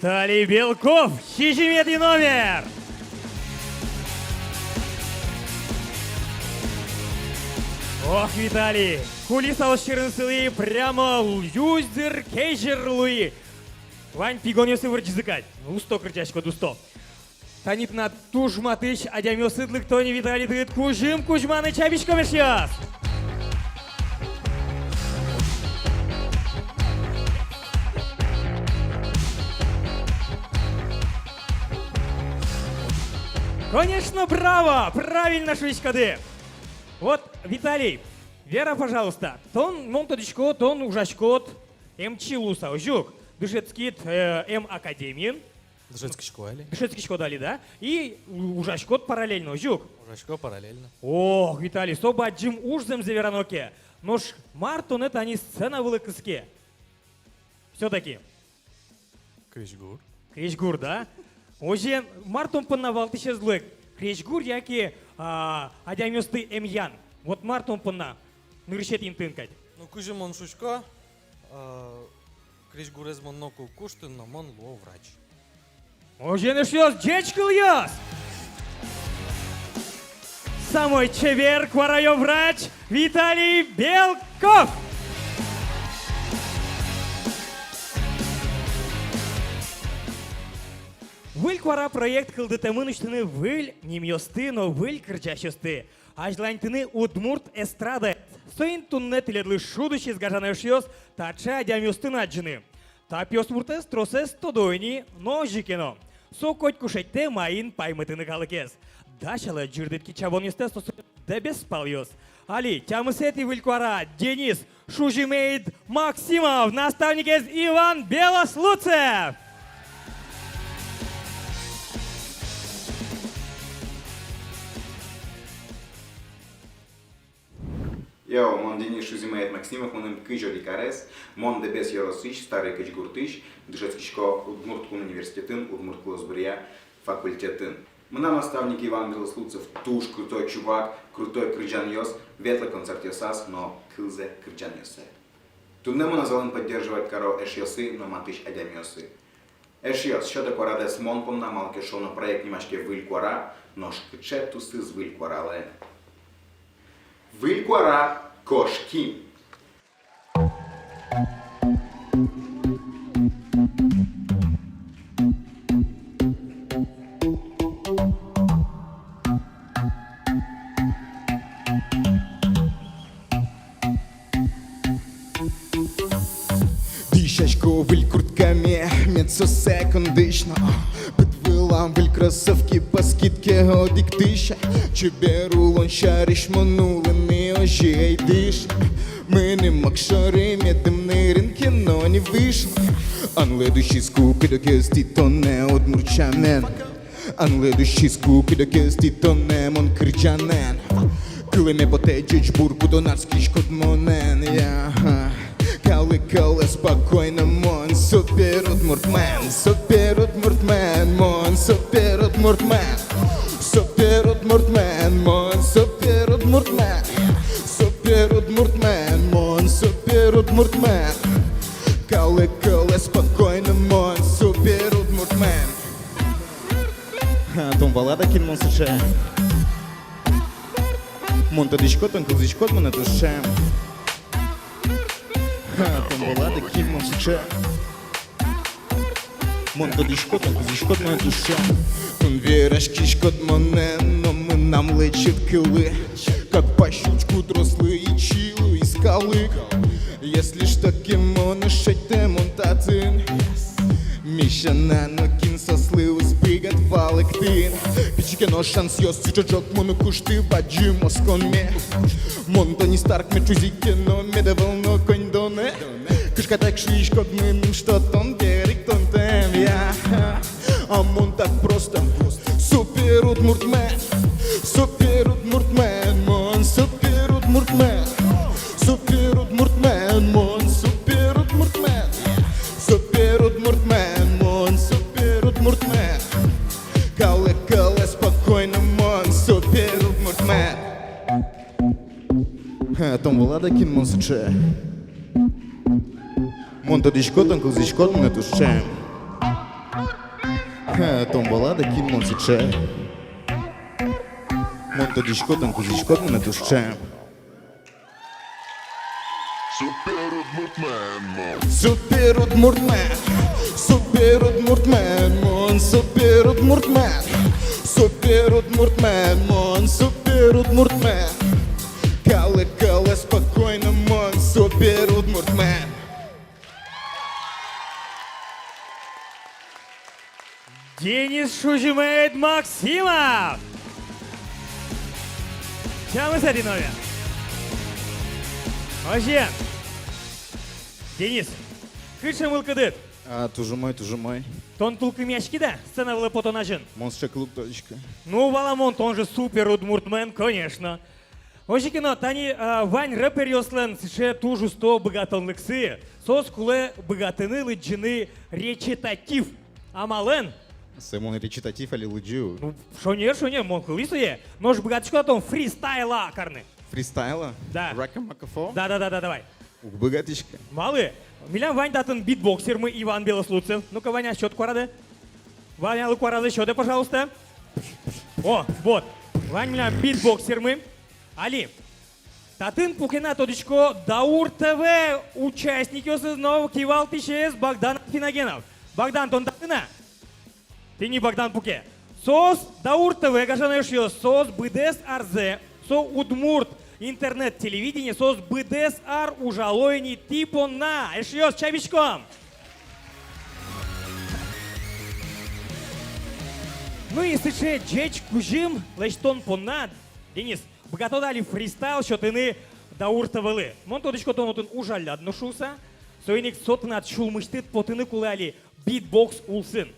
Виталий Белков, хижиметий номер. Ох, Виталий, кулиса ошчерынсылы прямо юздер кейжер луи. Вань пигонёсы вырчизыкать. Ну, 100 кричачко дусто. Танипна тужматыш, адямёсыдлык тони Виталий тыгыт кужым кужманы чабичко мешьяс. Конечно, браво! Правильно, швичкады! Вот, Виталий, Вера, пожалуйста, тон монтодичко, тон ужачкот, чилуса, ожук, дышецкит, академиен. Дышецкий школе. Дышецкий школе дали, да? И ужачкот параллельно, ожук. Ужачко параллельно. Ох, Виталий, соба джим ужзем за вераноке. Нож Мартон это они сцена вылыкыске. Все-таки. Кричгур. Кричгур, да? Оже Мартон паннавал тысяч злык. Кричгур яки адямёсты эмьян. Вот Мартон панна. Ныршет интынкать. Ну кужи мон шушко. Кричгур из монноку куштын, но мон ло врач. Оже нышёс джечкл ёс. Самой чевер кварайо врач Виталий Белков. Выль квара проект кылдытымыныштыны выль немьёсты, но выль кырчащысты. Ажлантыны удмурт эстрада. Сойн тунне теледлы шудыш изгажаны шьёс, тача адямёстын аджыны. Тапёс муртес тросес тодойни, но жикено. Со коть кушетте майын паймытыны калыкес. Дашалы жирдытки чабон естес, да беспал ёс. Али, тямысети выль квара, Денис Шужимейд Максимов, наставникес Иван Белослуцев. Eu, mon Denis Шузимеет Максимов, mon Кыжо Дикарес, mon Дебес Яросыч, старый Кыч Гуртыч, Дышецкишко Удмурткун университетын, Удмурткулосбрия факультетын. Мына наставник Иван Белослуцев, туш крутой чувак, крутой крыджан ёс, ветлый концерт ёсас, но кылзе крыджан ёсе. Тунне мы назван поддерживать каро эш ёсы, но матыш адям ёсы. Эш ёс, що тако радес мон помна малке шо на проект немашке выль куара, но шкче тусы з выль куарале. Выль куара кошки. Дышачку выль куртками, мецо секундично. Подвылам выль кроссовки по скидке годик тыща. Чебе рулон шариш монулыми ожей дыш. Мы не макшары медом на рынке, но не вышло. Анледущий скуки до кести тонне от мурчамен. Анледущий скуки до кести тонне мон кричанен. Кылыме потечеч бурку донарский шкот монен. Калы спокойно, мон супер удмуртмен, супер удмуртмен, мон супер удмуртмен, супер удмуртмен, мон супер удмуртмен, супер удмуртмен, мон супер удмуртмен. Калы спокойно, мон супер удмуртмен. Том балада кин мон суче. Мон тадичкот, он кузичкот, мон душе. Там была таким монсуче. Монта дишкот, он кузишкот на душе. Он верашки шкот монен, но мы нам лечит кылы. Как по щучку дрослые чилы и скалы. Если что кимоны шейте монтатын. Мишана нокин сослы спригат валык тын. Пичике но шанс ёс чучачок мону кушты баджи москоме. Монта не старк ме чузике, но медовал но конь доне. Кышка так шишкот мы что тон берег тон тем я. А мон так просто супер удмуртмен, супер удмуртмен, мон супер удмуртмен, супер удмуртмен, мон супер удмуртмен, супер удмуртмен, мон супер удмуртмен. Калы спокойно, мон супер удмуртмен. Том влада кин мон суче. Монта дишкот, он кузичкот, мы тушем. Tombolada que não se che. Monta discotan cu discotan na tusche. Super Udmurtman, Super Udmurtman, Super Udmurtman, Super Udmurtman, Super Udmurtman, Super Udmurtman. Калы, спокойно, мон, Super Udmurtman. Денис Шужимейт Максимов! Чамы Саринове. Вообще, Денис, кыша мылкыдыт. Тужу мой. Тон тулкы мячки да? Сцена была потонажен. Монстр клуб точка. Ну, Баламон, он же супер удмуртмен, конечно. Вообще кино, тани вань рэпер йослен, сише тужу 100 богатылныксы. Сос куле богатыны лыджины речитатив. Амален. Сэмон речитатив али лыджу. Ну, шонер, мон хылысуе. Нож богатычко том фристайла карны. Фристайла? Да. Рэка-макафо? Да, давай. Ух, богатышка. Малы, милян Вань датын битбоксер мы Иван Белослуцев. Ну-ка, Ваня, счет куарады. Ваня, лукуарады счеты, пожалуйста. О, вот. Вань, милян битбоксер мы. Али, татын пукена тодичко Даур ТВ участники осознал кивал тишес Богдан Финогенов. Богдан, тон татына? Ты не Богдан Пуке. Сос Даур ТВ, кажаныш ее, сос БДС АРЗ, со Удмурт. Интернет-телевидение сос БДС ар ужалойни типо на. Еще с чабичком. Ну и сыче джеч кужим лечтон понад. Денис, богато дали фристайл, что ты Даур ТВ. Мон тодичко тонутын ужаля одношуса. Сойник сотнат шулмыштыт потыны кулали битбокс улсын.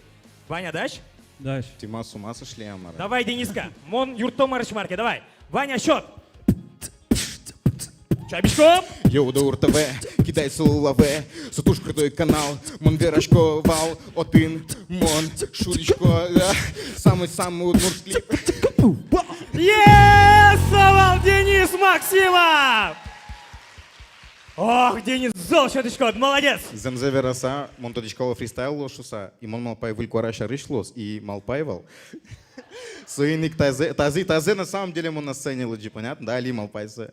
Ваня, дашь? Дашь. Ты массу шли, Амара. Давай, Дениска. Мон юрто маршмарке, давай. Ваня, счет. Чабичком! Йоу, Даур ТВ, кидай лаве, сатуш крутой канал, мон верашко вал, один, мон, шуричко, самый удмуртский. Есовал Денис Максимов! Ох, Денис, зол щеточко, молодец! Земзе вераса, мон тодичкова фристайл лошуса, и мон малпай вылькуараша рышлос, и малпайвал. Суиник тазе на самом деле мон на сцене лоджи, понятно? Да, али малпайсе.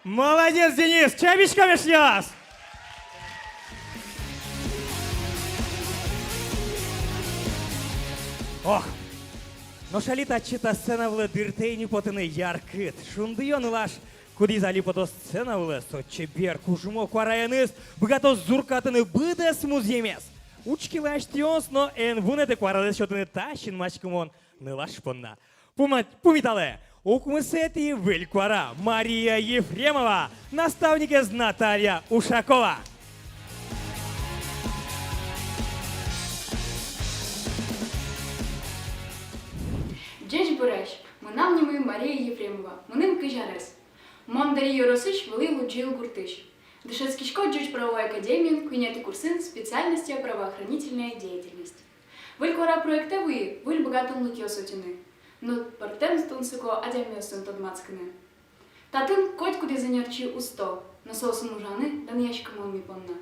Молодец, Денис! Чабичками шлёс! Ох! Но шалита чита сцена вла дыртейни потыны яркыт. Шундыён лаш, куди зали пото сцена вла, сочебер кужумо квараяныс, богато зуркатыны быдас муземес. Учки лаш тионс, но эн вунеты кварадес шотыны тащин мачкумон нылаш понна. Пумитале! Укмысети Выльквара, Мария Ефремова, наставникес Наталья Ушакова. Джеч Буреш, мынам немы Мария Ефремова, мыным кыжарес. Мондари Yorosыч вылы луджил гуртыш. Дышецкишко Джеч правовой академии, куйняты курсын специальности правоохранительная деятельность. Выльквара проектовые, выль богатым лукиосотины. Но партен стунсыко адямесын тодмацкыны. Татын коть куди занерчи усто, но соусын ужаны, дан ящиком он мипонна.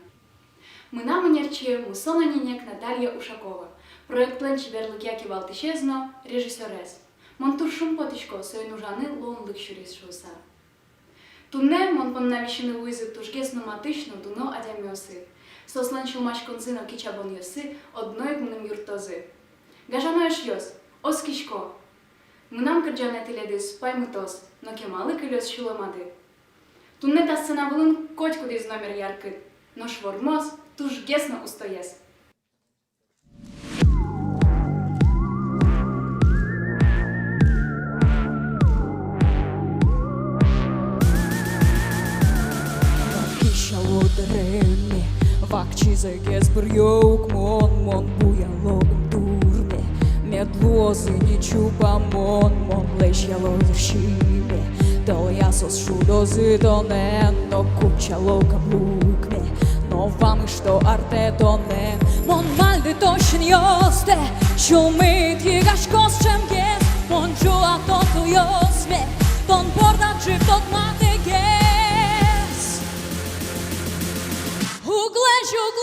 Мына манерчи мусона нинек Наталья Ушакова. Проект план чеберлык валтышезно, режиссерес. Монтуршум потичко, соин ужаны лон лыкшурис шуса. Тунне мон понна вишины вызык тужгесно матышно дуно адямесы. Сослан чулмаш концинов кичабон йосы, одной гмным юртозы. Гажано еш йос, оскишко. Мынам кырджан этиледис паймытос, но кемалы кылёс шуламады. Тунне тассына вылын коть кудиз номер яркыт, но швормоз туж гесно устоес. Кишало деревни, вакчизе гез брюк, мон буяло дурне. Медлозы не чупа мон лещало вершиме. Дал ясос шудозы донен, но купчало каблукне. Но вам и что арте донен, мон мальды точен йосте. Шумит егашкос чем гез, мон джуа тоту йосме. Тон бордан жив тот мате гез. Углеж, чупа.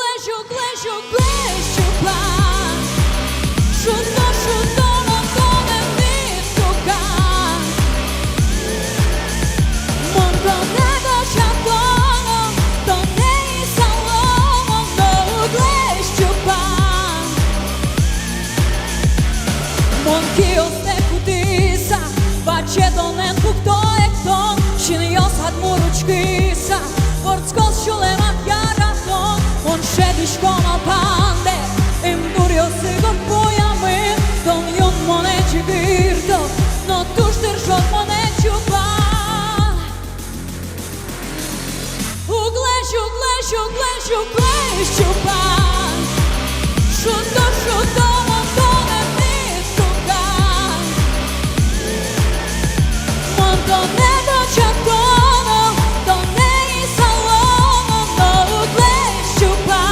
он киосте кутиса, бачетонен куктоектон, шиньос адмуручкиса, ворцкос шулемат яратон, он шедишком алпанде, им дурiosi горпуями, don yun moneci birdo, no tuștârșot moneciu pa. Ugleș, ugleș, ugleș, ugleșu pa, šuto, šuto, montone mistuka, montone dočatono, donne i salono, no ugleșu pa.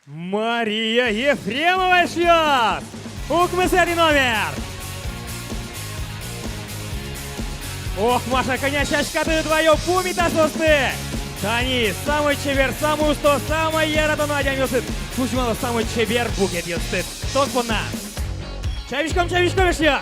Мария Ефремова шьет! Укмысери номер! Ох, Маша, коня чашкаты твою пумита состы! Тани, самый чевер, самый усто, самый ератон адям юсыт! Кушмало самый чевер букет юсыт! Тот пона! Чавичком шьет!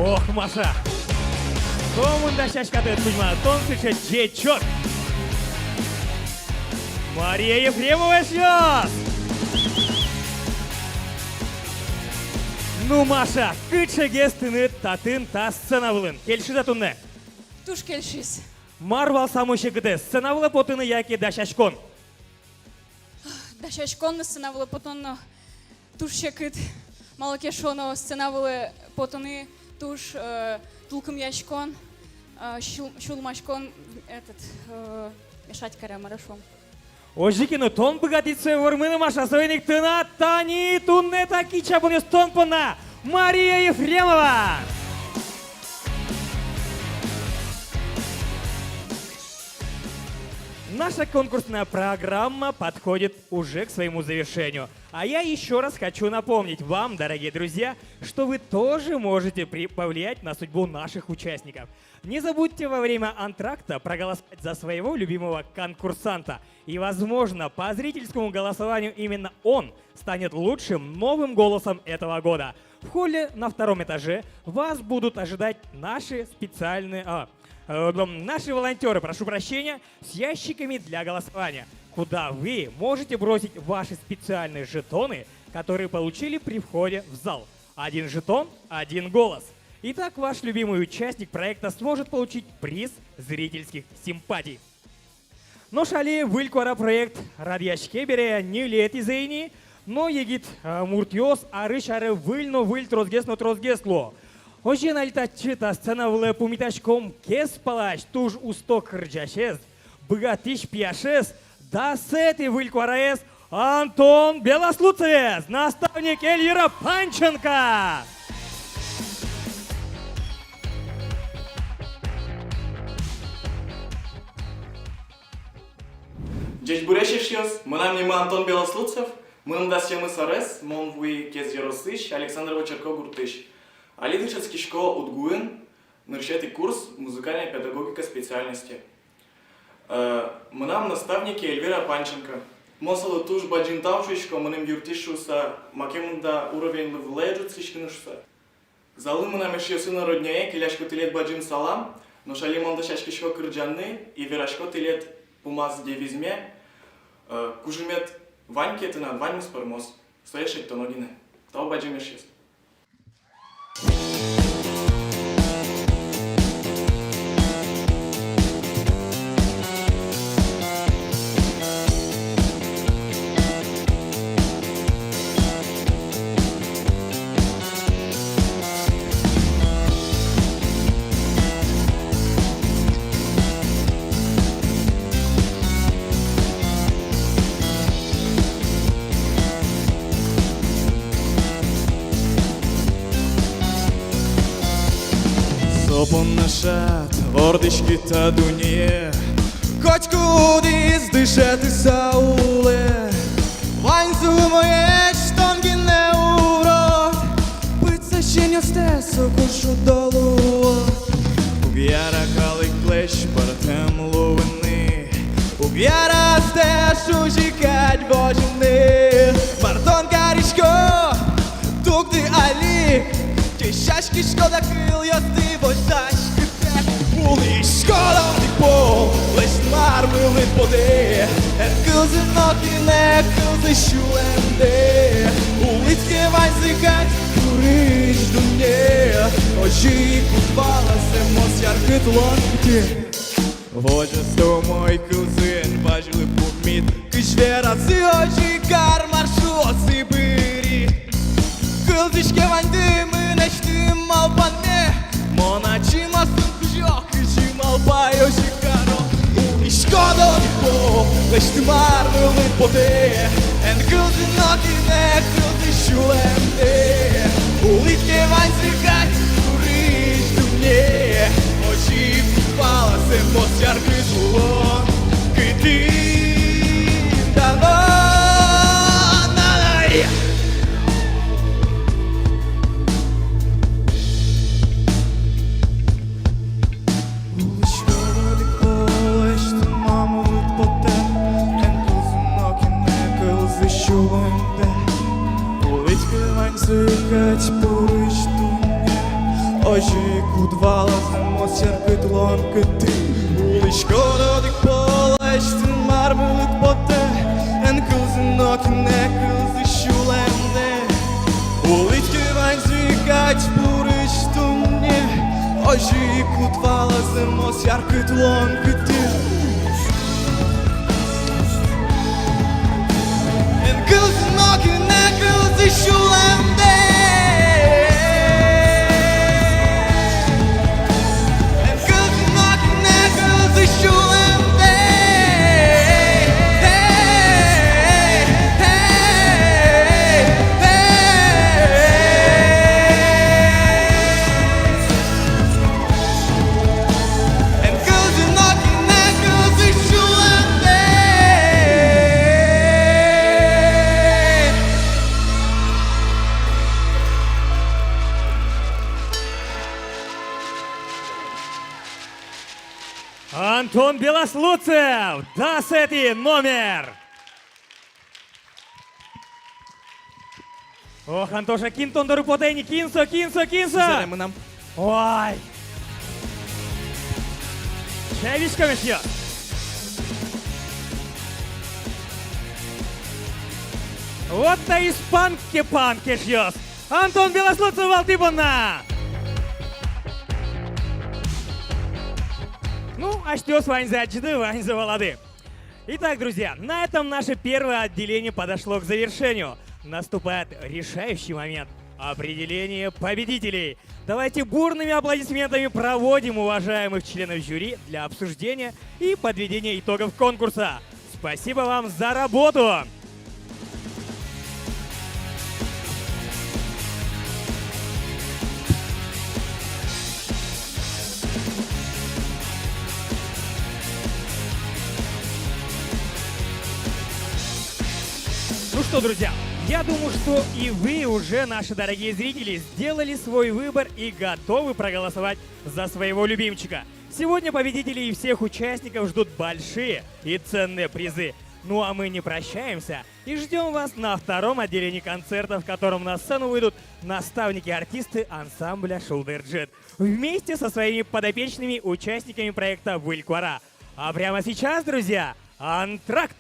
Ох, Маша! Томында шашкаты кузьма, тон сыча жечет! Мария Ефремова шьет! Ну, Маша, кыча гестыны татын та сценавылын. Келші затунны? Туш келшіс. Марвал самышы гыды, сценавылы потыны яки дашашкон. Дашашконны сценавылы потонны туш шекыт. Малакешоно сценавылы потыны туш тулкым яшкон, шулмашкон этот мешать карам хорошо. Ожикину тон богатицы вормыны Маша сойник тына тани тунне таки чабунес тон пона Мария Ефремова. Наша конкурсная программа подходит уже к своему завершению. А я еще раз хочу напомнить вам, дорогие друзья, что вы тоже можете повлиять на судьбу наших участников. Не забудьте во время антракта проголосовать за своего любимого конкурсанта. И, возможно, по зрительскому голосованию именно он станет лучшим новым голосом этого года. В холле на втором этаже вас будут ожидать наши наши волонтеры, прошу прощения, с ящиками для голосования, куда вы можете бросить ваши специальные жетоны, которые получили при входе в зал. Один жетон, один голос. Итак, ваш любимый участник проекта сможет получить приз зрительских симпатий. Но шали выльквара проект радиашке бере не лет изейни, но егит муртьос арышары выльно выль трозгесло. Ожен альтачыта сценавлы пумитачком кес палач туж усток рджашез, богатыш пьяшез, да сети выльквараез Антон Белослуцез, наставник Эльвира Панченко. Dzieci Bureșeșios, mânam nima Anton Белослуцев, mânam dasjemы Сарес, мон вуи Кез Яросыш, Александр Вачарко Гуртыш. Алидышецкий школа Удгуин, наршетый курс музыкальная педагогика специальности. Мынам наставники Эльвира Панченко, Мосало туж баджин таушишко, мынем юртишуса, макемунда уровень левледжу цишкинушса. Залы мынам ешесы народняе, киляшко тилет баджин салам, но шали монда шашкишко кырджанны, и верашко тилет пумаз девизме, кужимет ваньке тына, ваньмус пармос, стояшек тоногине. Тау баджин ешес. Сопон нашат, ордички та дуnie, Котьку діз дишати сауле, Ваньзу моє штонги не урод, Пице ще не стесо кушу долу. Угяра халик плеч партем ловини, Угяра стешу жікать божини, Мартон карічко, тук ти алік, Ті шашки шкода крил, я ти божашки те. Були шкода в них пол, лиш мармили поди, Килзинок і не килзи щуленди. Улицьки ваньзи гать, куриш дуне, Очі купала семос ярки тлонки. Водясто мой килзин, бачили пуміт, Кишвера ці очі кар маршу Сибирі. Кылдышке ванды мы начнем алпане, Моначи масын кужок, кычим алпай оши каро. Ишкодо нико, лишь ты мармылы поте, Эн кылды ноги не кылды шулемде. Улитке ваньзы гать, куриш дуне, Очи купала семос яркый злон, Кытым дано надай. Зыкать порыш туне, Очи кудвала замос яркый тлонка ты. Уличко додик полаш ты мармылык поте, Эн кылзынок и не кылзы шуленде. Уличке вань зыкать порыш туне, Очи кудвала замос яркый тлонка ты. Эн кылзынок и не кылзы шуленде. Антон Белослуцев, десятый номер. Ох, Антоша, кинтон до рупотени, кинсо. Зеле мы нам. Ой. Чайвичка еще. Вот на испанке панке шьёс. Антон Белослуцев, Валтыбона. Ну, а что с вами за отчеты, Вань за володы. Итак, друзья, на этом наше первое отделение подошло к завершению. Наступает решающий момент – определение победителей. Давайте бурными аплодисментами проводим уважаемых членов жюри для обсуждения и подведения итогов конкурса. Спасибо вам за работу! Ну что, друзья, я думаю, что и вы уже, наши дорогие зрители, сделали свой выбор и готовы проголосовать за своего любимчика. Сегодня победителей и всех участников ждут большие и ценные призы. Ну а мы не прощаемся и ждем вас на втором отделении концертов, в котором на сцену выйдут наставники-артисты ансамбля Shoulder Jet вместе со своими подопечными участниками проекта «Выль Куара». А прямо сейчас, друзья, антракт!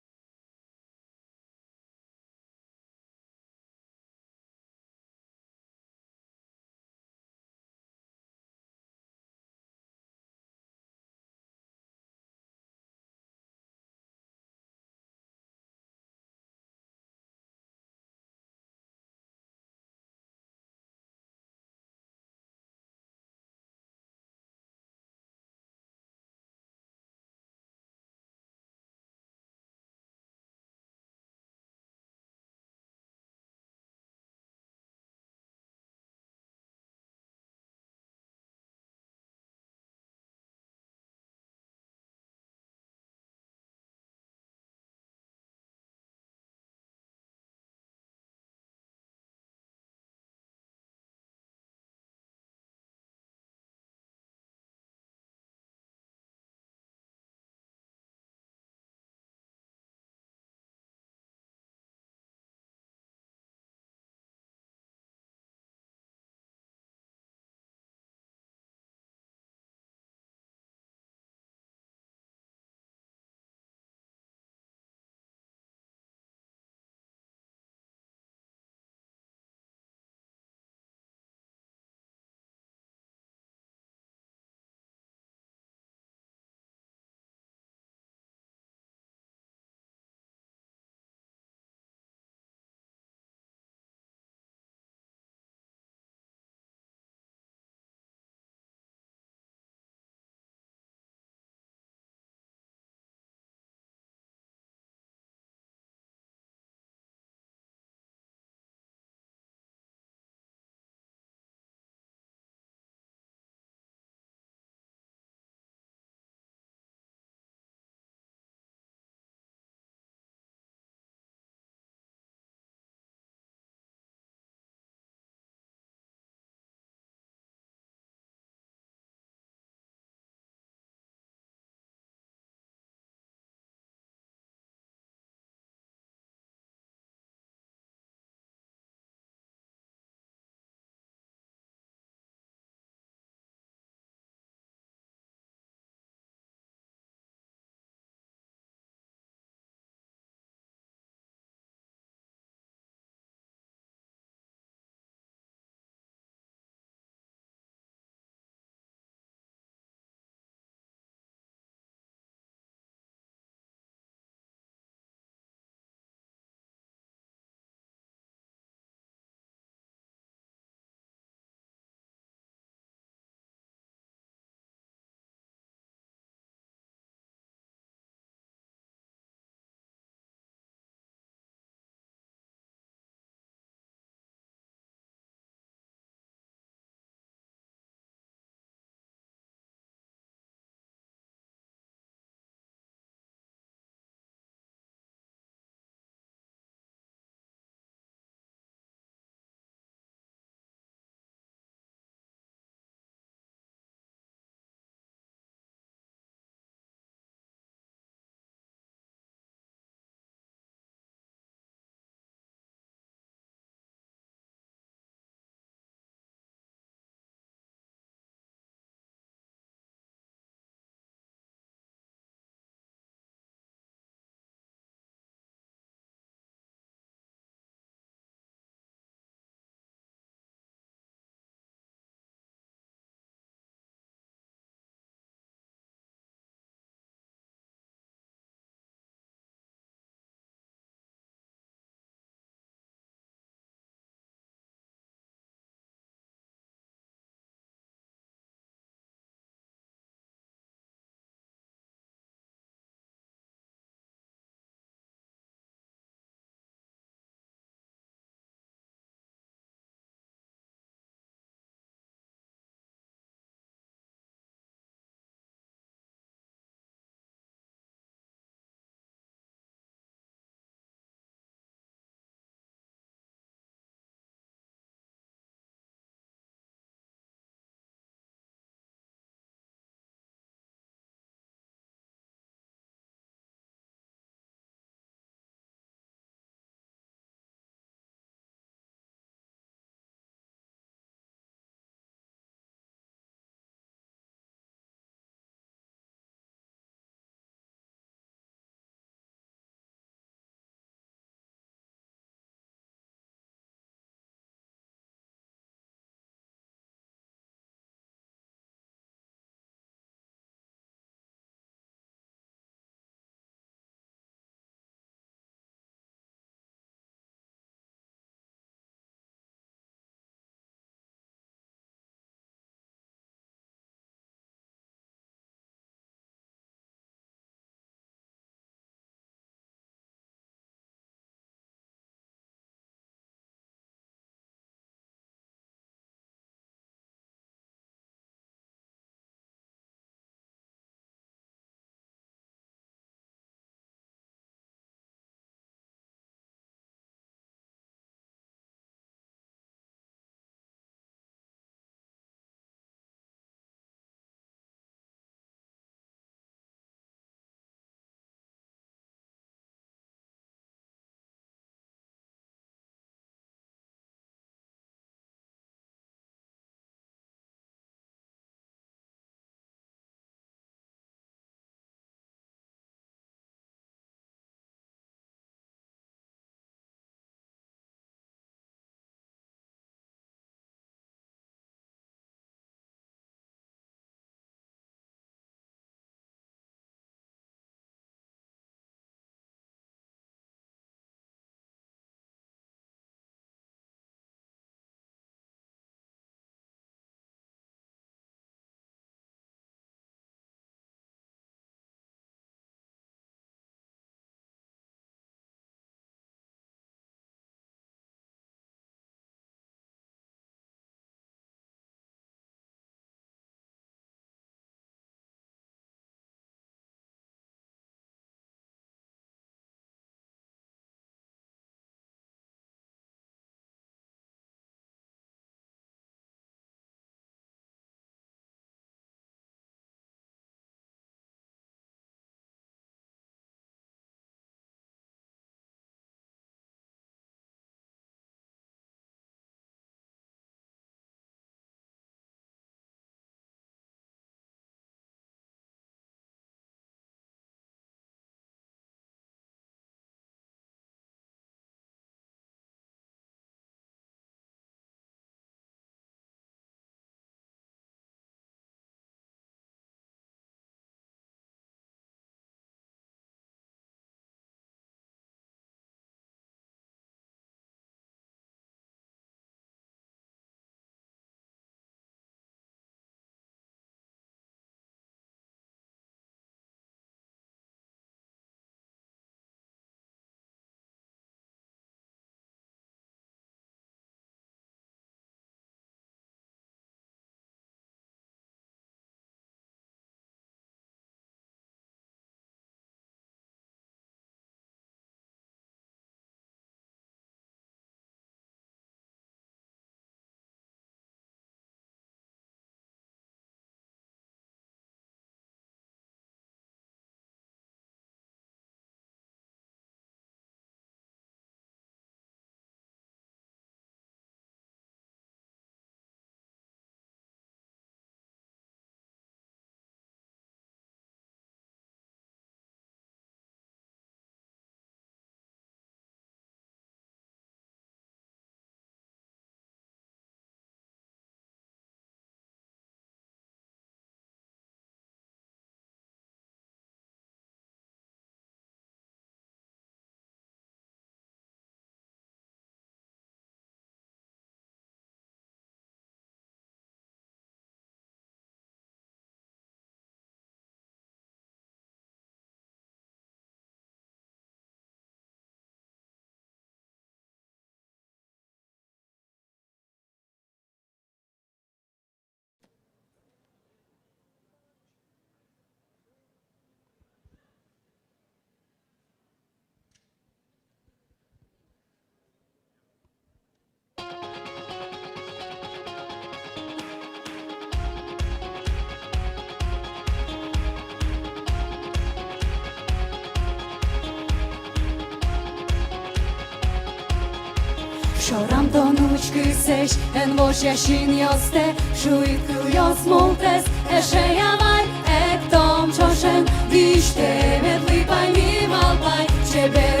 Շորանտոն ուչկսեշ, են ոչ yashin yoste, շույթ կլյոս մոլտես, էշե ямայ, էկտոմ չոշեն, դիշտե մետ լիպայ մի մալպայ, չեբեր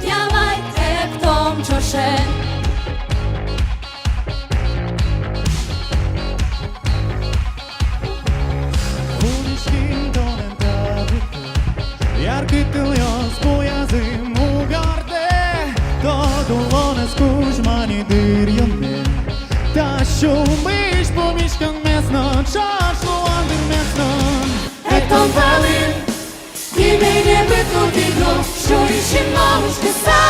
ямայ, էկտոմ չոշեն. Яркий кильос поязим у гарде, то долоне скужмані дир'яне. Та що миш помішкан месно, чашу андир месно. Ектон палин, імені битну відно, що іші мамушки са.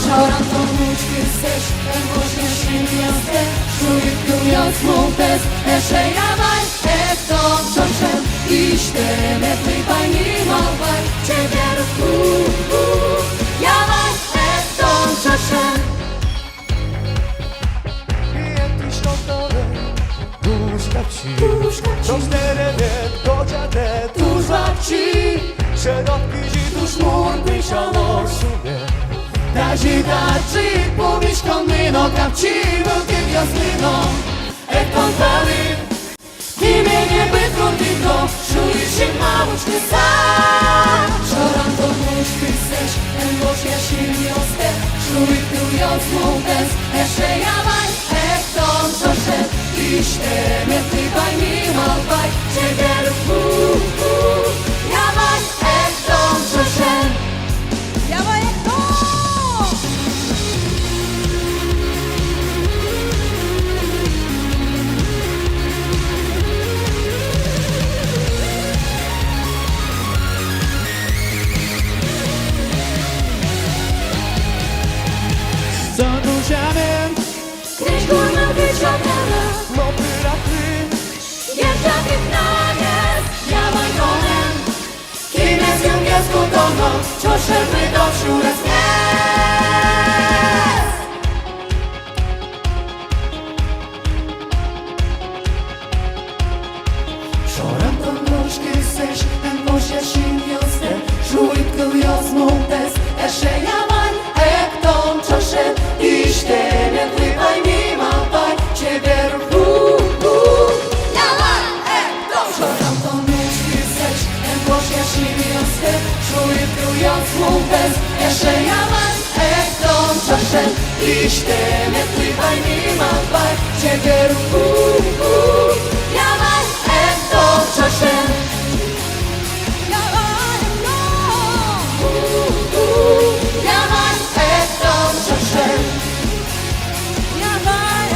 Шорантон ручки сеш, емошня шин'ясте, що відкуляс молтес, еше ямай, ектон чошен, іште метли пані малбай, чебер ямай, ектон чошен. Tuż babci, szeroki tuż murny szalosuje. Daži dači, pomiškom mino, kapči, velkim jaslinom. Ekon palim, imienje bytką widno, szujszy mamuczny sam. Шорантон ручки сеш, емош яшин йосте, шуйкуяс молтес, эше ямай, ектон чошен, иште метли байми малбай, чебер ямай, ектон чошен. Ямай ектон! Zadłużamy, Krzyż górną wyciągamy, mokry rapy. Jeżdża piętnages, jamaj konem, Kim jest ją jest gotowa, ciosze wydoszył raz Шорантон ручки сеш, емош яшин йосте, шуйт кыльос молтес, эше ямай, эктон чошен, иште метли пайми малпай, чебер ямай, ектон! Шорантон ручки сеш, емош яшин йосте, шуйt kılьos молтес, эше ямай, эктон чошен, иште метли пайми малпай, чебер Ямай, ектон чошен. Ямай, Ямай, эктон чошен. ямай,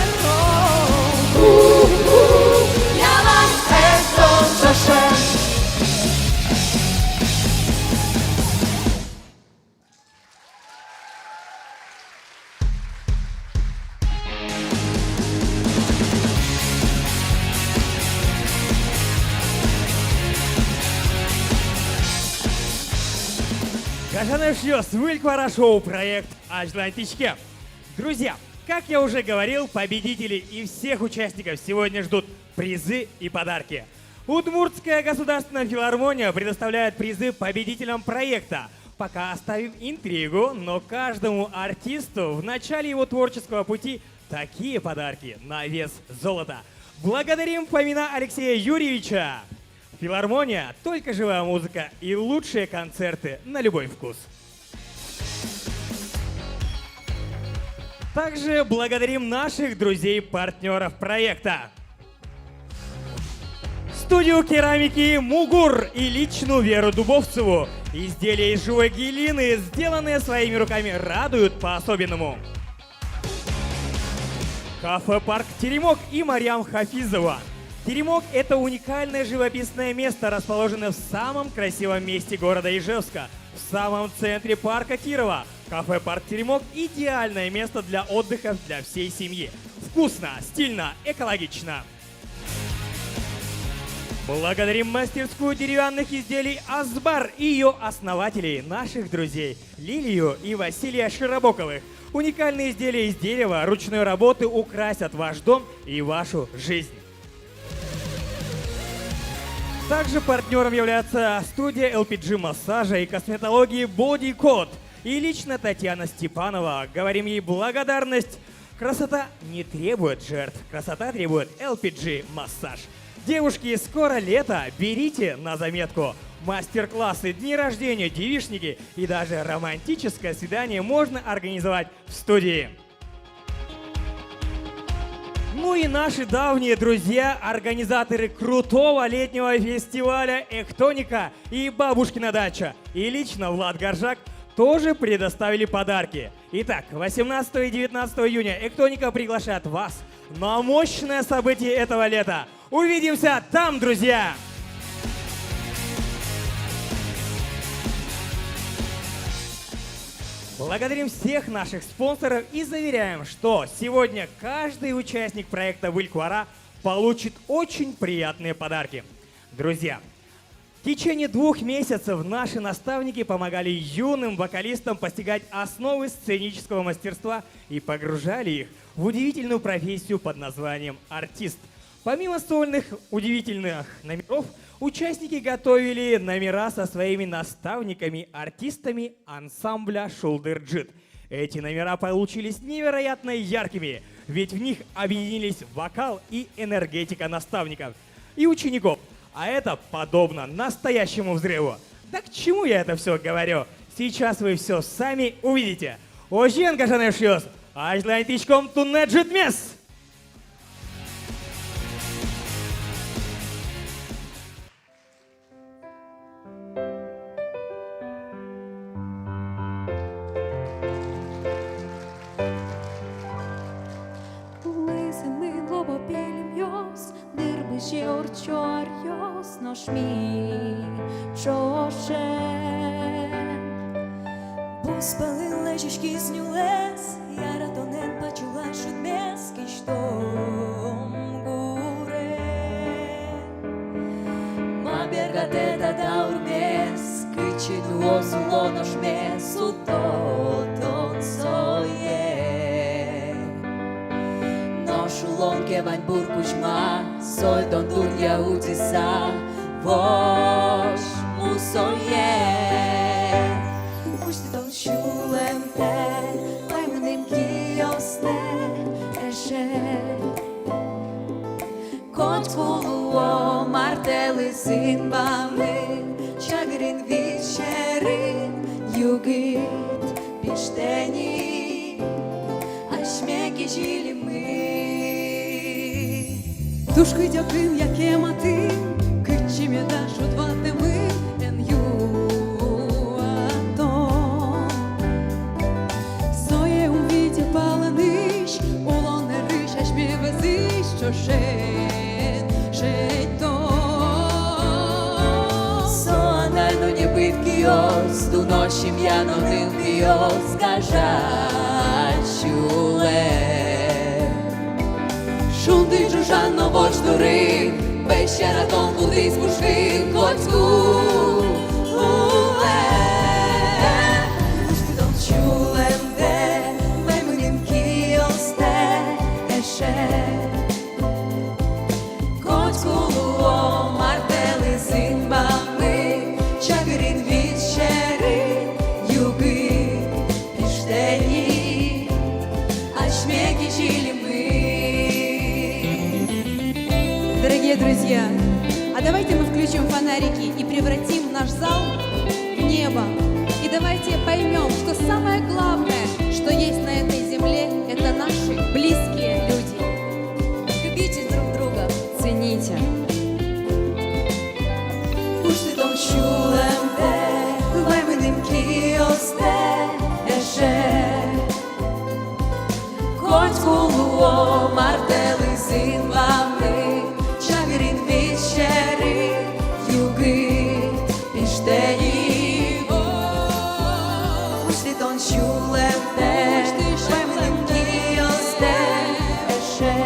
Ямай, эктон чошен. Кажанешьёс, Выльквара шоу проект Ачлантичке. Друзья, как я уже говорил, победителей и всех участников сегодня ждут призы и подарки. Удмуртская государственная филармония предоставляет призы победителям проекта. Пока оставим интригу, но каждому артисту в начале его творческого пути такие подарки на вес золота. Благодарим Фомина Алексея Юрьевича. Филармония – только живая музыка и лучшие концерты на любой вкус. Также благодарим наших друзей-партнеров проекта. Студию керамики «Мугур» и личную Веру Дубовцеву. Изделия из живой глины, сделанные своими руками, радуют по-особенному. Кафе-парк «Теремок» и Марьям Хафизова. Теремок – это уникальное живописное место, расположенное в самом красивом месте города Ижевска, в самом центре парка Кирова. Кафе-парк «Теремок» – идеальное место для отдыха для всей семьи. Вкусно, стильно, экологично. Благодарим мастерскую деревянных изделий «Асбар» и ее основателей, наших друзей Лилию и Василия Широбоковых. Уникальные изделия из дерева, ручной работы украсят ваш дом и вашу жизнь. Также партнером является студия LPG массажа и косметологии Body Code. и лично Татьяна Степанова. Говорим ей благодарность. Красота не требует жертв, красота требует LPG-массаж. Девушки, скоро лето, берите на заметку. Мастер-классы, дни рождения, девичники и даже романтическое свидание можно организовать в студии. Ну и наши давние друзья, организаторы крутого летнего фестиваля «Эктоника» и «Бабушкина дача», и лично Влад Горжак тоже предоставили подарки. Итак, 18 и 19 июня «Эктоника» приглашает вас на мощное событие этого лета. Увидимся там, друзья! Благодарим всех наших спонсоров и заверяем, что сегодня каждый участник проекта «Выль Куара» получит очень приятные подарки. Друзья, в течение 2 месяцев наши наставники помогали юным вокалистам постигать основы сценического мастерства и погружали их в удивительную профессию под названием артист. Помимо сольных удивительных номеров, участники готовили номера со своими наставниками-артистами ансамбля Шулдырджит. Эти номера получились невероятно яркими, ведь в них объединились вокал и энергетика наставников и учеников. А это подобно настоящему взрыву. Да к чему я это все говорю? Сейчас вы все сами увидите. Ожен кажанешьёс, ажлайтичком туннеджитмес! Nos mi чошен Поспали лежиш киснюлес Яратонен пачулаш удмес Киштом гуре Ма бергатета даурмес Кичину озуло наш мес Утотон сое Noșulon kevan burkușma Soldon dunia utisa Voş musoye Uști don șulemte Mai mânim kioste Eșe Conci kuluo Marteli zimbami Çagrin vișerin Yugit Pișteni Aşmeki jilimi Душкой дяким, яке мати, кичі м'я дашу два теми, ен юато. Соє увіді палениш, улоне риш, аж мі везиш, що шейто. Соанально не бив кіос, ту ноші м'яно ним кіос, кажачуле. Шунди жужано воштори, Бещаратон кудись пушки, Коцьку уле. Пушти дон чуленде, Маймунім кіосте, Еше. Коцьку луо, Мартели зимбами, Чагирин вічери, Юги, Піштені, Ашмеки жили мы. Дорогие друзья, а давайте мы включим фонарики и превратим наш зал в небо. И давайте поймем, что самое главное, что есть на этой земле, это наши близкие люди. Любите друг друга, цените. Пусть ты дом чулемте, ваймыным киосте, эше. Хоть кулуо, мартели зимбами, Чагрин вечери, юги, пиштени. Пушти тон чулемте, ваймыным киосте, эше.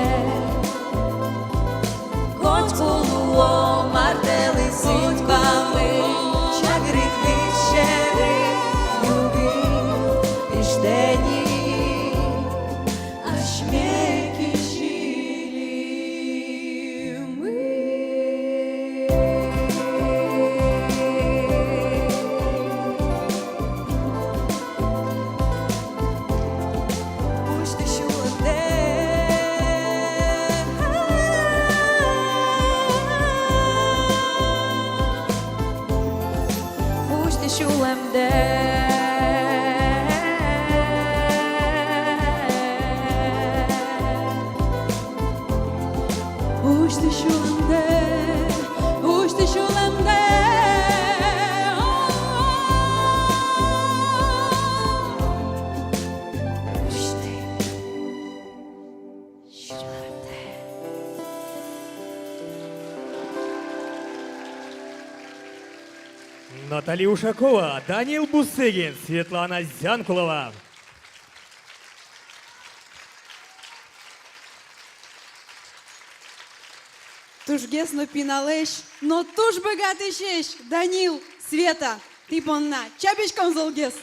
Хоть кулуо, мартели зимбами, Чагрин вечери, юги, пиштени. Uçtu şulemde, uçtu şulemde. Наталья Ушакова, Данил Бусыгин, Светлана Зянкулова. Тужгесно пиналеш, но туж богатый шеш. Данил, Света, ты понна, чапечком золгес.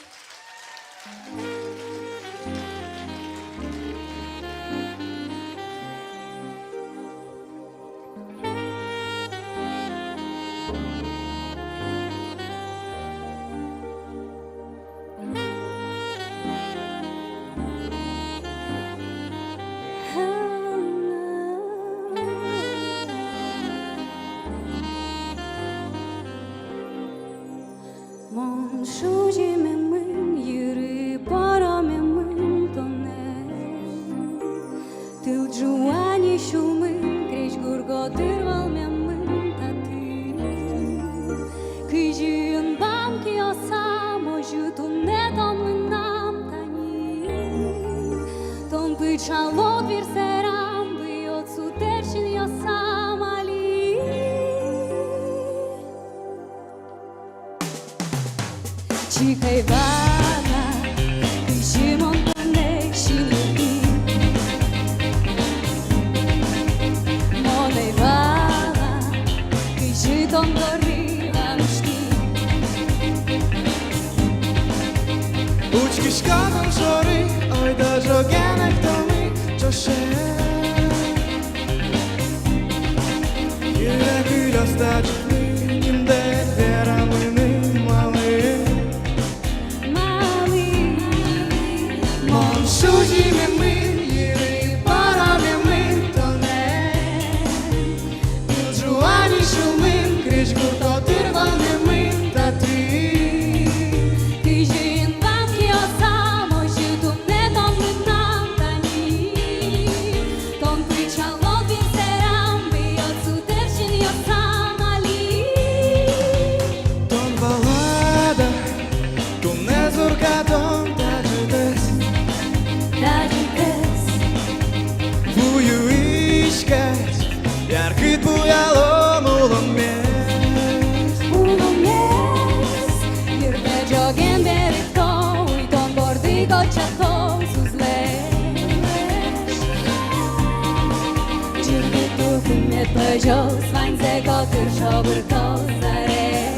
Mon şucime min yürü parame min tone Til juani şumin kreş gurgo tırval me min tati Kıjın bam ki osam o jutun ne ton nam tani Ton pıçalot bir seram bıyot su terşin yosam ali Chica Ivana, Digimon Connect, Shinobi Mona Ivana, Digiton Doriva Mishti Uçkiş kanım şori, oyda jogenek tomi, coşe Yürek ülostacık minimde, veramını malı Mon şucime min yürü parame min tone Til juani şumin kreş gurgo tırval me min tati Kıjın bam ki osam o jutum ne ton nam tani Ton pıçalot bir seram bıyot su terşin yosam ali Ton balada, ton ne zurga ton tacides Tacides Buju iškać, яркий буялом улом mes Улом yes Yürde jogen berito Uiton bordi gochato Suzleş Jirdi tu kumet pajos Vainze kotir şobur kozareş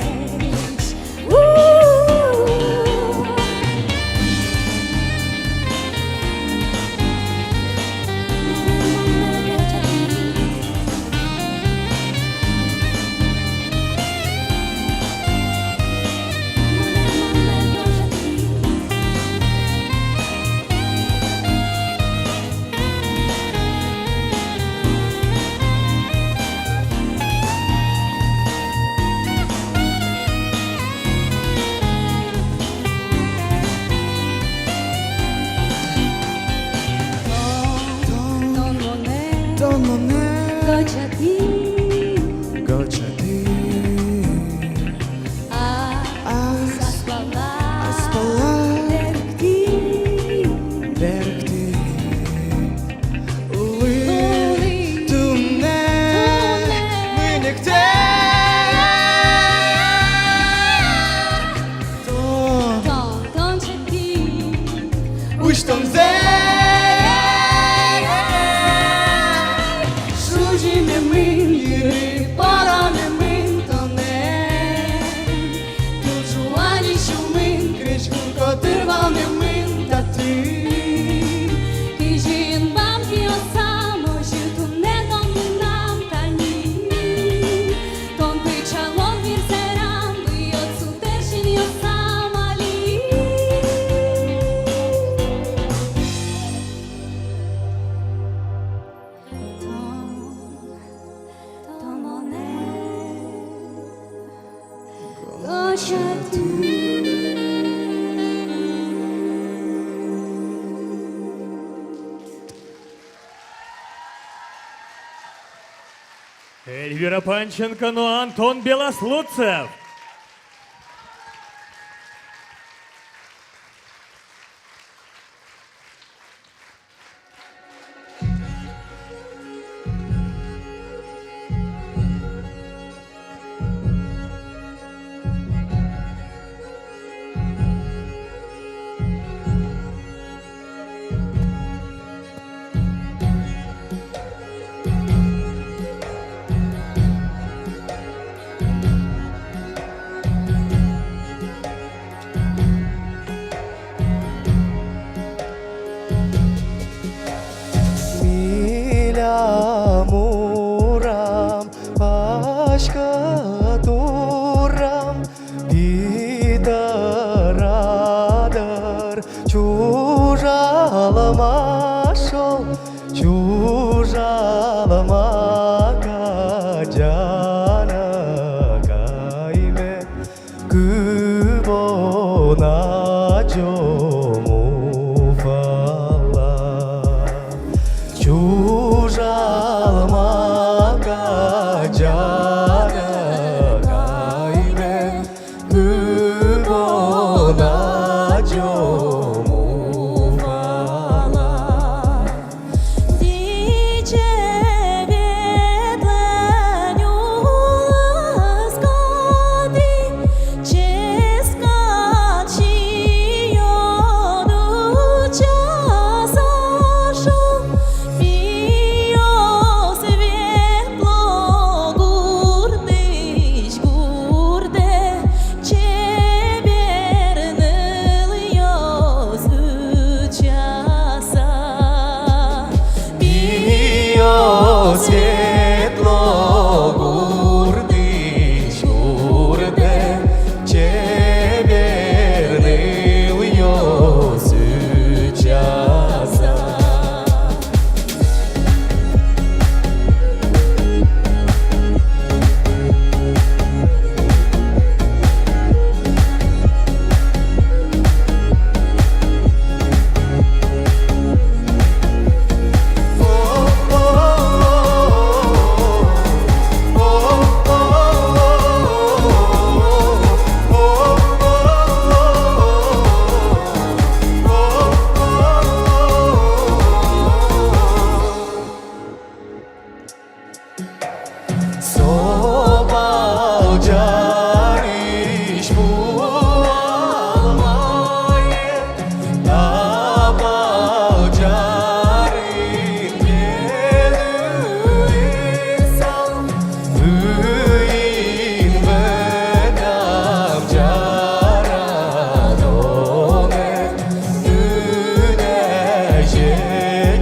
Ton monet, Gochati gochati Aspala Aspala Derkti Berkti Uли Tuне Minikte Ton çeti Uçtum ze Şucime min yürü parame min tone Til juani şumin kreş gurgo tırval me min tati Kıjın bam ki osam o jutum ne ton nam tani Ton pıçalot bir seram bıyot su terşin yosam ali Ton monet Gochati Эльвира Панченко, но Антон Белослудцев. Милямурам, пашкатурам, питарадыр, чужалама шол, чужалама каджана кайме, күбона жомуфала. Чужалма каджана кайме, күбона жомуфала. Светло гурдыш гурде, чеберныл ёсу часа. Собал жариш буалмае, табал жарин келуисал, үйин бедам жарадоне, дүне жекелуисал.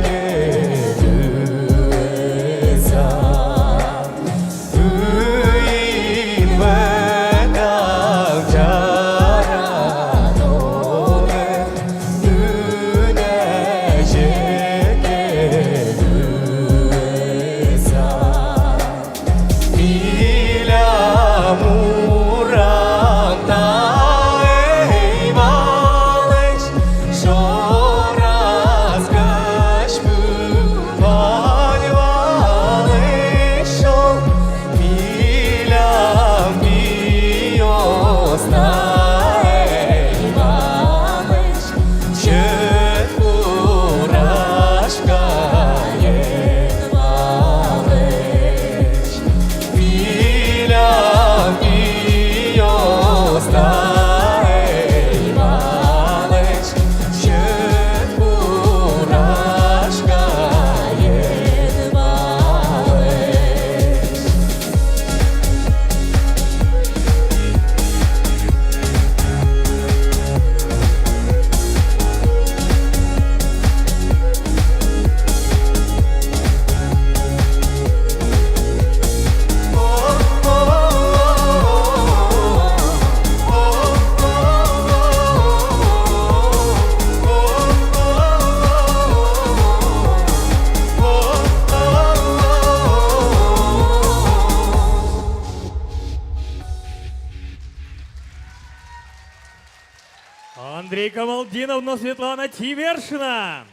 Үйін бәдам жарадоне, дүне жекелуисал. Милямурам таэйвалеш, шоразгаш пүпаньвалешон, Милям биос таэйвалеш, чет урашка едвалеш. Милям биос таэйвалеш, чет урашка едвалеш. Андрей Камалдинов, но Светлана Тивершина.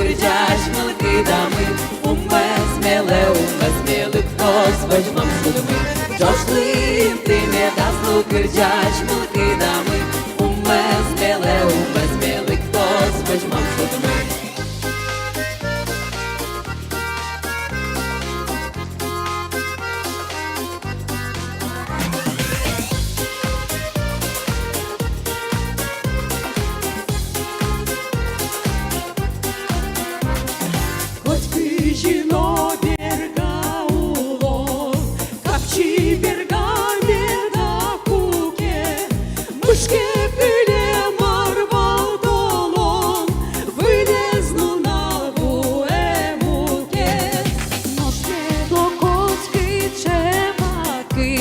кирдяч, милки дами, уме смеле, хтось возьмем судьми. Джошли, ти не даст кирдяч, милки дами, уме смеле, хтось возьмем судьми. Жино берга улон, капчи берга куке, мышке пыле марвал долон, вылезну на буэмуке. Ножке до коцки чемаки,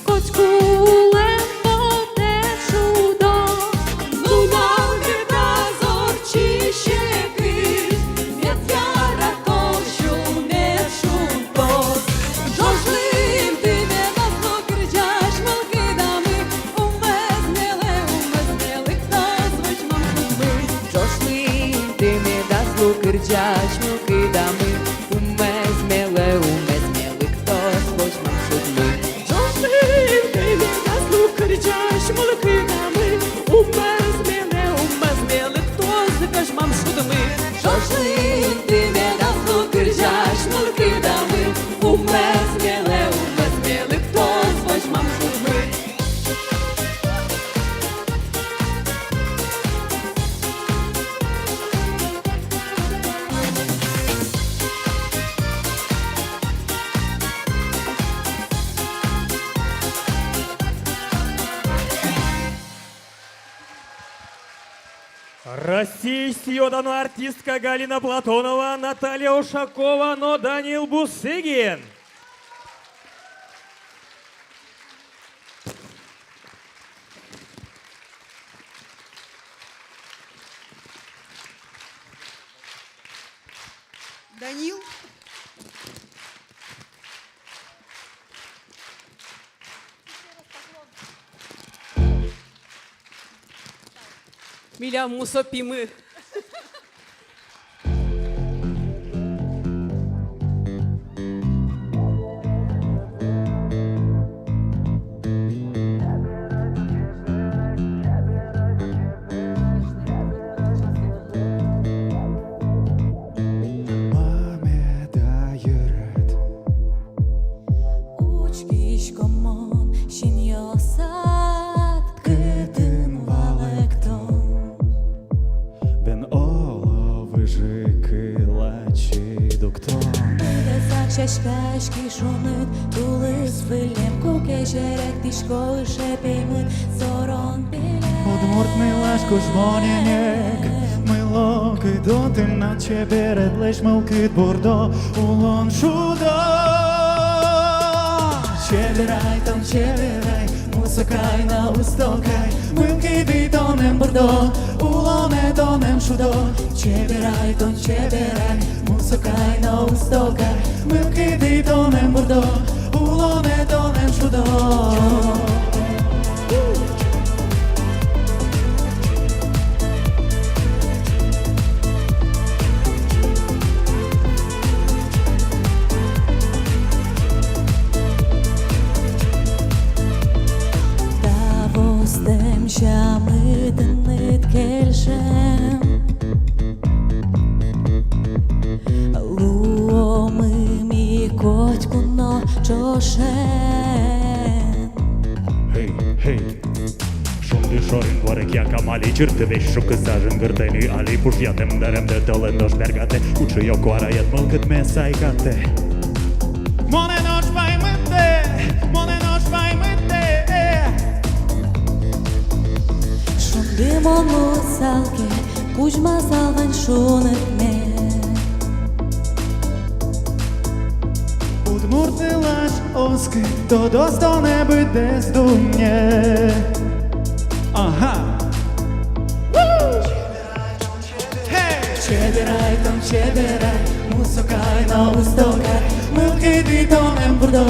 коцку лембо те чудо, ну нам беда зорчи щеки, ветя. Кирдяч, милки дами, уме смеле, хтось возьмем судьми. Джошли, ти не дасть кирдяч, милки дами, уме смеле, хтось возьмем судьми. Джошли, ти не дасть кирдяч, милки дами, уме смеле, хтось возьмем судьми. Россия дана артистка Галина Платонова, Наталья Ушакова, но Данил Бусыгин. Данил. Миля мусопимы. Şaşkaşki şonut, tulis filem, kuke şerek tişko şepemut, zoron bile. Udmurt милашко жмоненек, мило кидотим на чеберет, лиш милкит бурдо, улон шудо. Чеберай там чеберай, мусакай на устокай, милки битонем бурдо, улоне тонем шудо. Чеберай там чеберай, мусакай на устокай, милки битонем бурдо, улоне тонем шудо. Şamıdınıt kelşem Luomimi kotkuno çoşen Hey, hey Shumë shorin varek ja kam ali qërtë vesh shumë kësajën gërdeni Ali push jatem dërem dhe të lëndosh bergate U që jo kuara jetë më këtë me sa I kate Mone nosh pa I mëte Mone nosh pa I mëte Dimonu salke, kuźma salvan shunet me Udmurt lash oske, to dostone bëdes du mnie Aha Çebiraj tam çebiraj, musokaj na ustokaj Mylki ditonem burdo,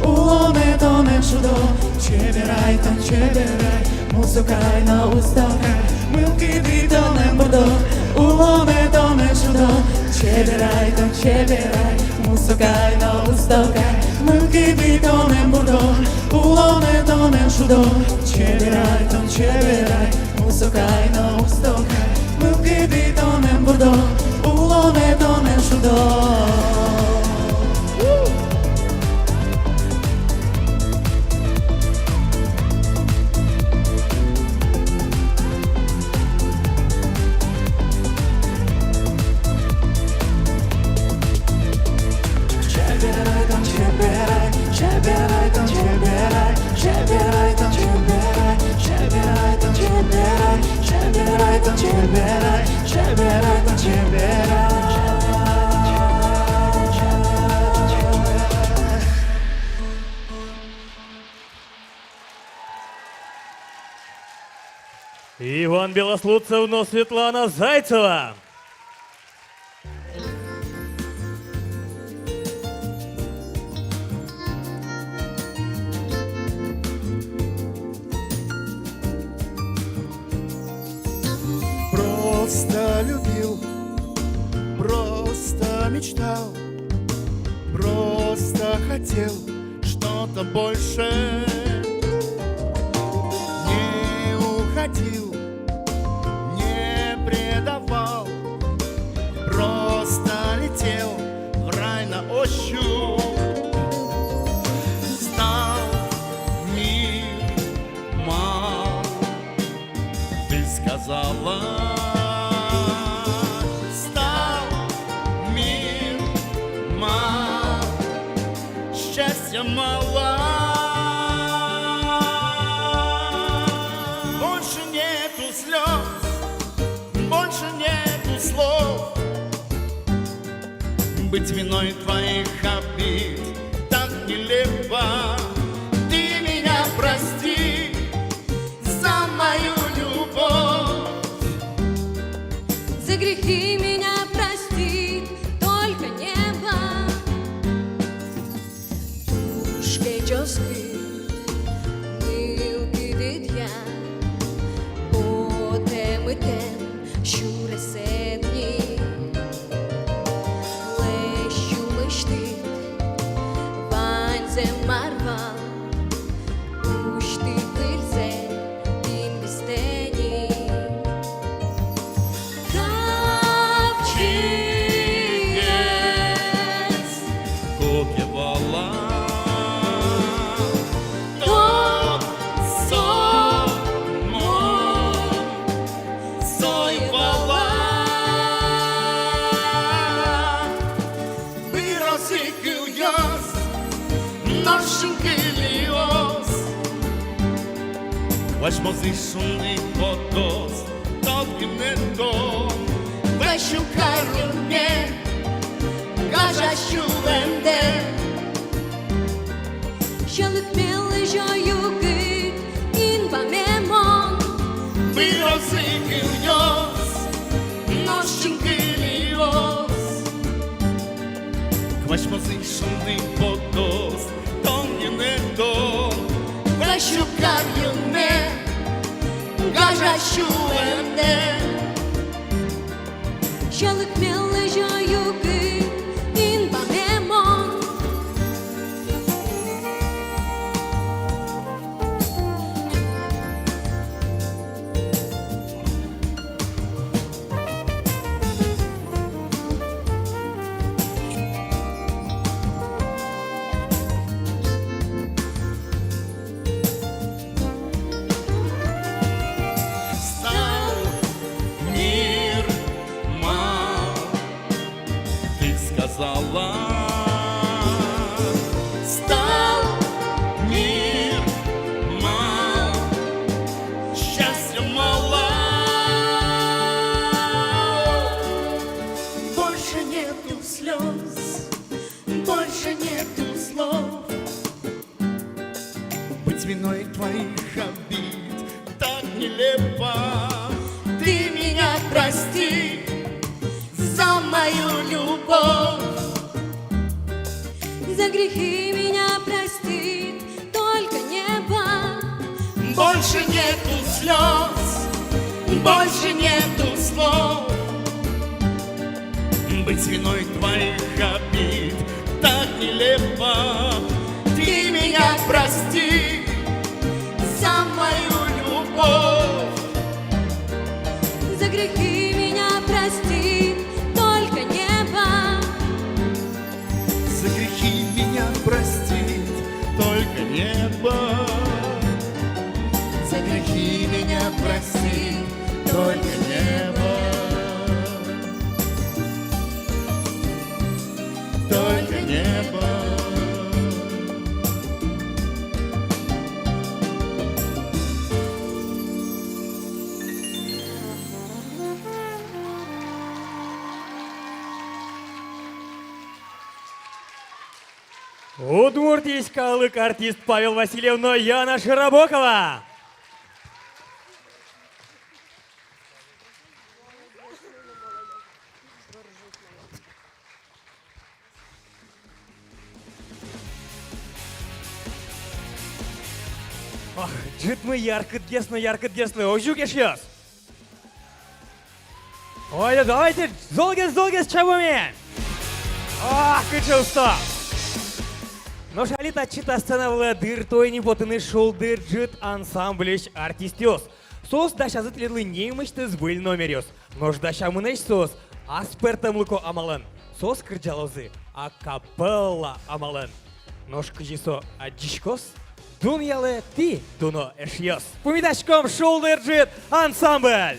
ulone tonem shudo Çebiraj tam çebiraj, musokaj na ustokaj Mylki ditonem burdo, ulone tonem чудо, чебирай, мусокай на устокай, мылки битонем бурдо, улоне тонем шудо, чебирай, мусокай на устокай, мылки битонем бурдо, улоне тонем шудо. Иван Белослудцев, но Светлана Зайцева. Просто любил, просто мечтал, просто хотел что-то больше. Не уходил, не предавал, просто летел в рай на ощупь. Стал мир мал, ты сказала. Мало. Больше нету слез, больше нету слов. Быть виной твоих обид так нелепо. Ты меня прости за мою любовь. За грехи меня простит только небо. Милки дитя, потемитем, щуре седні, лещу лиштит, ванзе марвал, ушти пильзе, дім бістені. Капчиєць, коп'явала. Başmozişunni potos, topkinendo, veşukarunne, gajaşuvende. Şalık melejoyu git, inva memon. Virozikilios, noşinkilios. Başmozişunni potos, topkinendo, veşukarunne. Gajaşuvende. Şalık melejoyu git, inva memon. Стал мир мал, счастья мало. Больше нету слез, больше нету слов. Быть виной твоих обид так нелепо. Ты меня прости за мою любовь. За грехи меня простит только небо. Больше нету слез, больше нету слов. ценой твоих обид так нелепо. Ты меня прости за мою любовь. За грехи меня прости, только небо. За грехи меня простит только небо. За грехи меня простит только небо. Только небо. Удмуртийскалык артист Павел Васильевна Яна Широбокова. Ах, джитмы яркыт-гесно, ожугеш яс. Ой, давайте, золгес, чабумен. Ах, кычылста. Но шалита чита сцена дыр тойни ботыны шолдыр джит ансамблеш артистёс. Сос дашазыт ледлы немышты звыль номерёс. Нож дашамынеш сос аспертамлыко амалын. Сос кырджалозы акапелла амалын. Нож кыжисо аджишкос. Дуньялы ти дуно эшьёс. Пумидашком шолдыр джит ансамбль.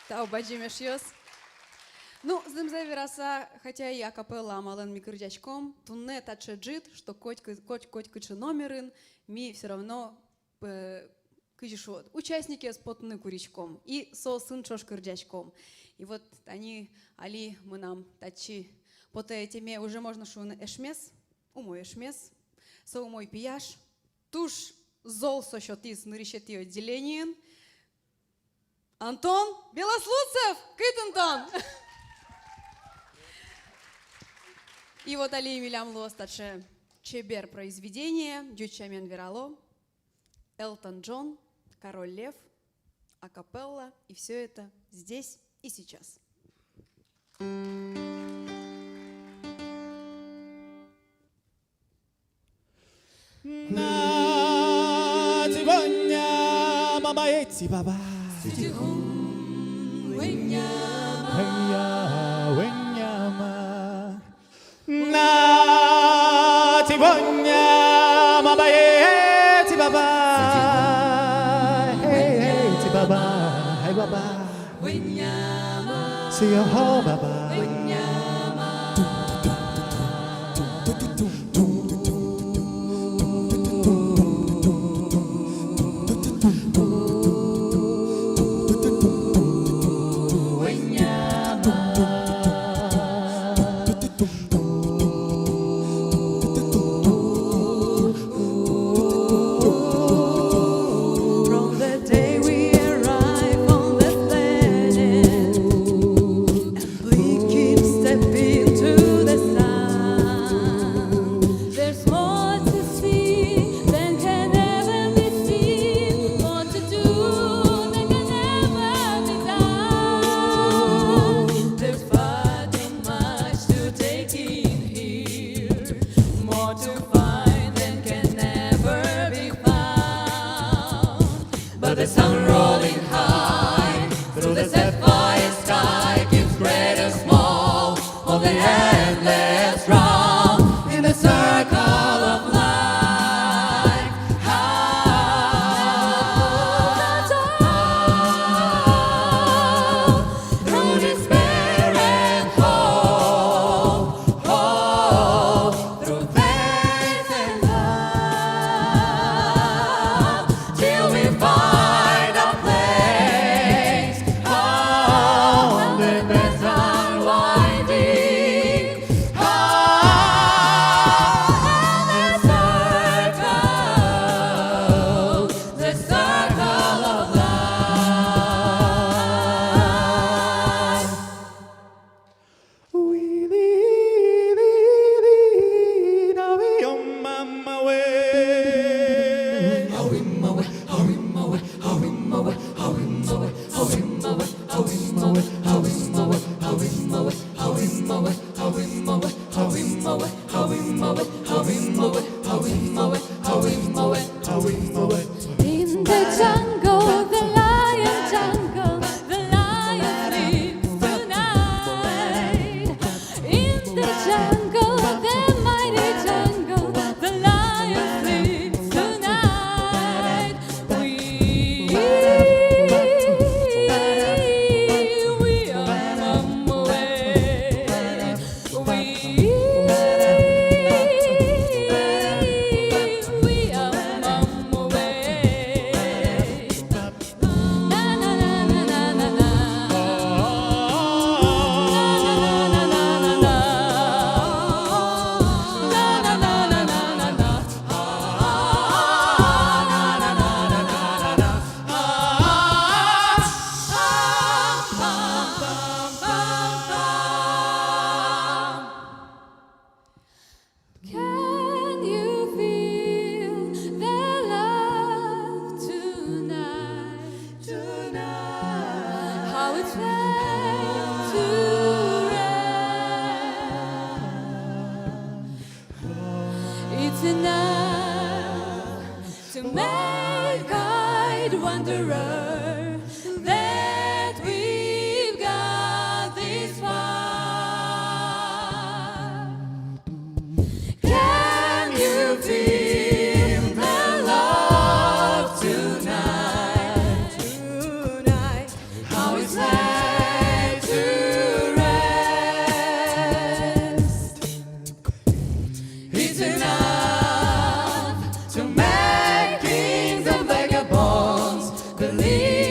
Таубаджим эшьёс. Ну, зымза вераса, хотя и акапелла амален микрдячком, тунне тачеджит, что коть кычы номерын, ми все равно кыжишот. Участники спотны куричком и со сын чош кырдячком. И вот они, али, мы нам тачи, по теме уже можно шун эшмес, умой эшмес, со умой пияш, туш зол сощотис нарищети отделением. Антон Белослудцев, кыт Антон! И вот али милям лостаче чебер произведение, дючамен верало, Элтон Джон, Король Лев, акапелла, и все это здесь и сейчас. На тибоня, мама эти баба. На тибоня, мама эти баба. Эти баба, эй баба. See your home, baba. From the day we arrive on the planet, we keep stepping to the sun. There's more to see than can ever be seen, more to do than can ever be done. There's far too much to take in here, more to find than can never be found. But the sun rolling high through the sapphire sky keeps great and small on the endless round in the circle of life. Through despair and hope, through faith and love, till we find a place on the best unwinding, the circle of life. In the jungle, the lion jungle, the lion sleeps tonight. In the jungle, the mighty jungle, the lion sleeps tonight. We are on the way. We are on the way. Na na na na na na na. Na na na na na na. Na na na na na na na. Can you feel the love tonight? Tonight, how it's meant to rest. It's enough to make guide wanderer that we've got this far. Can you feel the love tonight? Tonight, how it's meant to rest. It's enough to make kings and vagabonds believe.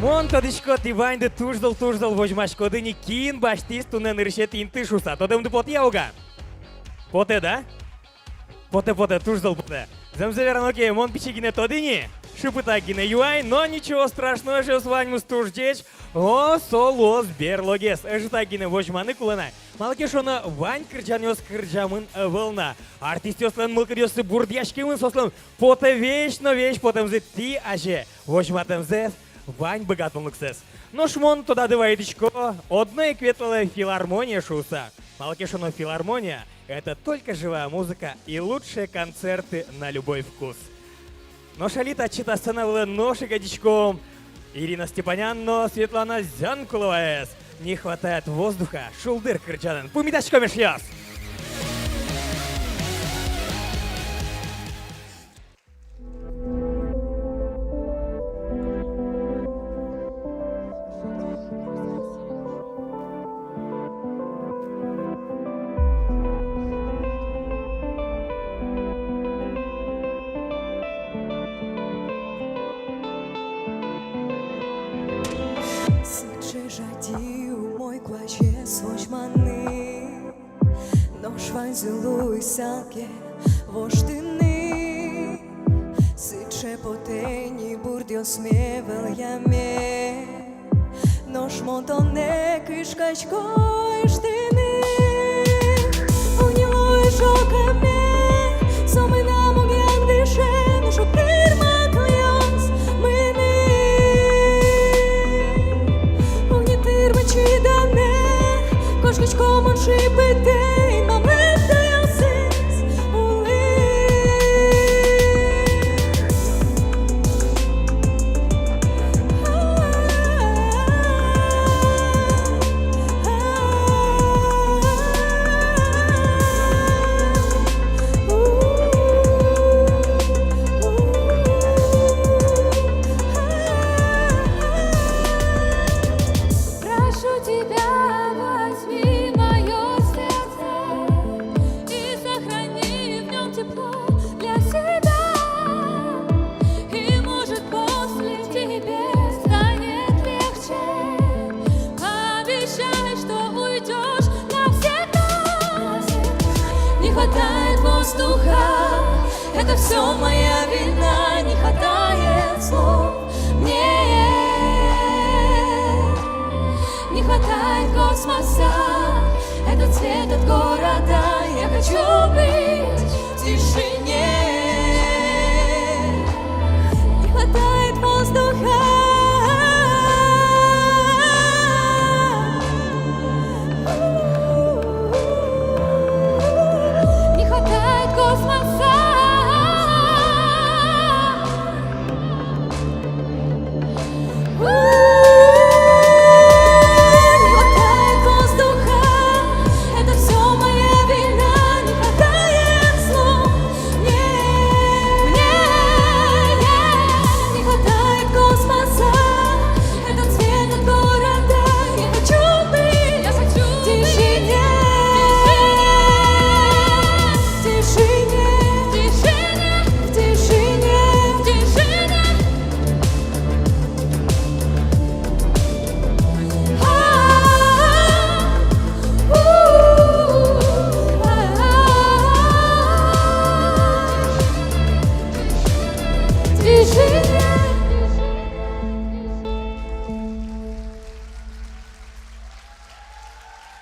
Мон тодичко тивайнды туждал вожмашкодыни кин баштис тунен иршет инты шуса. Тодемды пот яуга. Поте, да? Поте, туждал поте. Замзаверан окей, мон пичигине тодыни. Шипытагине юай, но ничего страшного, что с вами стуждеч. О, солос берлогес. Эжитагине вожманы кулана. Малкешона вань кырджанёс кырджамын волна. Артистёслан мылкырёсы бурдяшкимын сослан. Поте вечно потемзе ти аже. Вожматемзе вань богатунлыксес. Но шмон туда дываетичко. Одной кветлая филармония шуса. Малкешона филармония — это только живая музыка и лучшие концерты на любой вкус. Но шалита чита становила ноши годичком. Ирина Степанянно, Светлана Зянкулова. Не хватает воздуха, шулдыр кырджанын. Пумидачком шлёс. Зилуй салке воштини Сиче потени бурдио смевел яме Noš montone kышкачкой штини Унилой шокаме Сомена моген дише Ношо кырмак льёс мыни Огнитыр мачидане Кышкачком он шипыте Это все моя вина, не хватает слов мне. Не хватает космоса, это цвет от города. Я хочу быть в тишине. Не хватает воздуха. Не хватает космоса.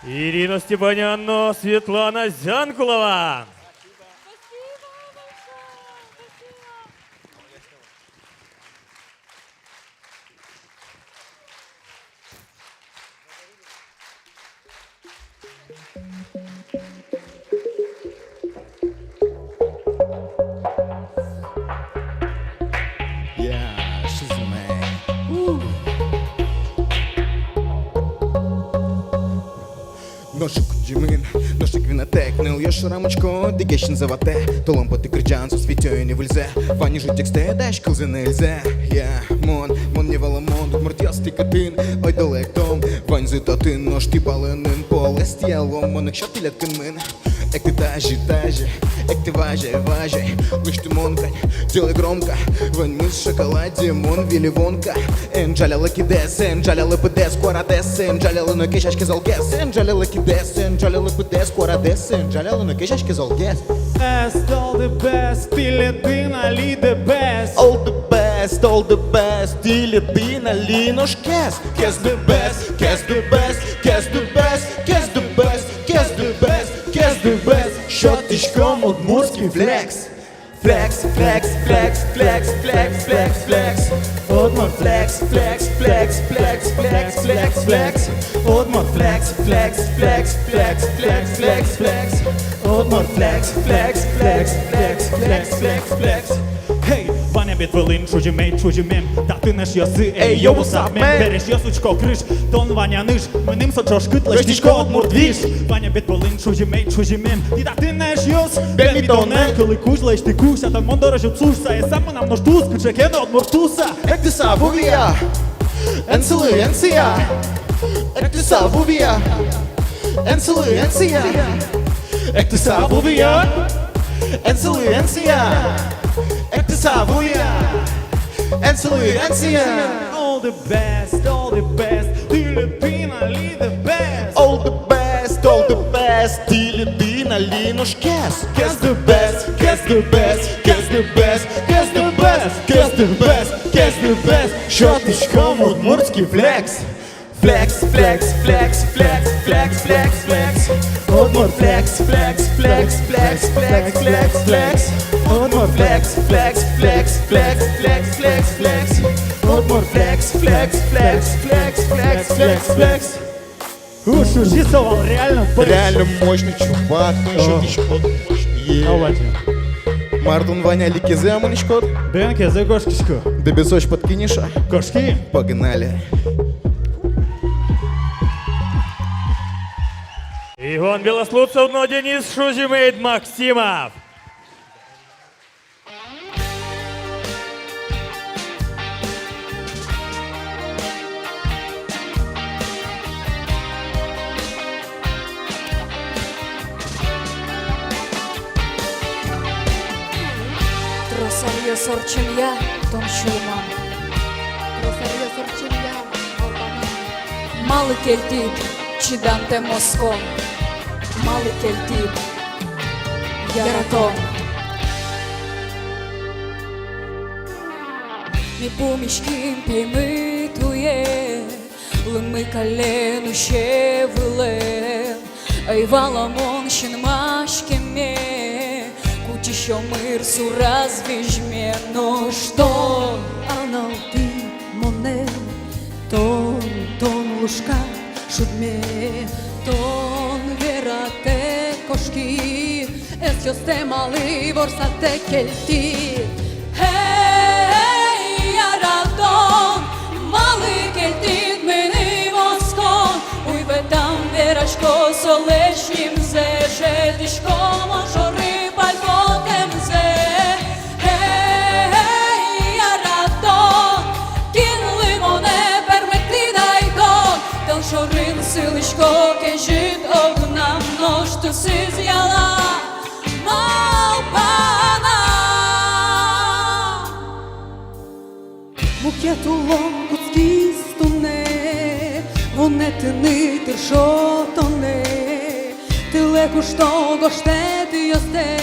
Ирина Степанянно, Светлана Зянкулова. Ношик джимин, ношик винотек, ныл ёш рамочко, дегещин завате, толом поты кырджан, сосветёй не выльзе, вани жу тексте, даш кылзы нельзе. Я, мон не валамон, муртяс тикатын, ой далек том, вань зытатын, нож ти балынын, пол эстиялом, монок шатилет кынмын. эк ты та же, эк ты важа. Лишь ты монка, делай громко. Вань мы в шоколаде, мон Вилли Вонка. Энджаля лакидес, энджаля лапидес, куарадес, энджаля луна кешашки залгес. Энджаля лакидес, энджаля лапидес, куарадес, энджаля луна кешашки залгес. Best, all the best, till it been Ali the best. All the best, till it been Ali наш кес. Кес the best, кес the best, кес the best, кес the best, кес the best, кес the best. Щоточком удмуртский флекс. Flex, flex, flex, flex, flex, flex, flex. Udmurt flex, flex, flex, flex, flex, flex, flex. Udmurt flex, flex, flex, flex, flex, flex, flex. Udmurt flex, flex, flex, flex, flex, flex, flex. Hey, Ваня бедвелин, чужімем, та ти наш йоси, ей, йо, what's up, man? Береш йосочко криш, тон Ваня ниш, миним со чошкит, лештічко одмурдвіш. Ваня бедвелин, чужімем, і та ти наш йос, бен мітонен, коли куш, леш ти куш, а там мон дорожу цушса, і сам нам нож туз, кучеке на одмуртуса. Ек ти савувія, енцелуєнція. Ек ти савувія, енцелуєнція. Ек ти савувія, енцелуєнція. Ек ти савувія, енцелуєнція. All the best, till it been Ali the best. All the best, till it been Ali наш кес. Кес the best, кес the best, кес the best, кес the best, кес the best, кес the best. Щоточком удмуртский флекс. Flex, flex, flex, flex, flex, flex, flex. Udmurt flex, flex, flex, flex, flex, flex, flex. Udmurt flex, flex, flex, flex, flex, flex, flex. Udmurt flex, flex, flex, flex, flex, flex, flex. Ушу, рисовал, реально Реально мощный чувак, ну еще ничкот мощный. Мартун Ваня Ликизе Аманичкот. Бен кезе кошкишко. Да бесоч подкинеша. Кошки. Погнали. Иван Белослудцев, но Денис Шузимейд Максимов. Тросарье сорчим я, том шулман. Тросарье сорчим я, албанан. Малы кельтип, чиданте Моско. Малы кельтип, яратон. Ми помішким пеймитує, лими колену ще вилем. Ай валамон щенмашкеме, кучи що мирсу развіжме. Ну що, аналти моне, тон лужка шудме, тон верате кошки, ес сте мали ворсате кельти. Хей, яратон, мали кельтит мені воскон, уй бетам верашко солешнім зе, жедишко мажори пальпотем зе. Хей, яратон, кинули моне пермекти дайдон, тел шорин силишко кенжит огнам, нож ту си з'яла малпана. Букетулон куцкі стуне, вонетини тиршотоне, тиле що гоштети йосте,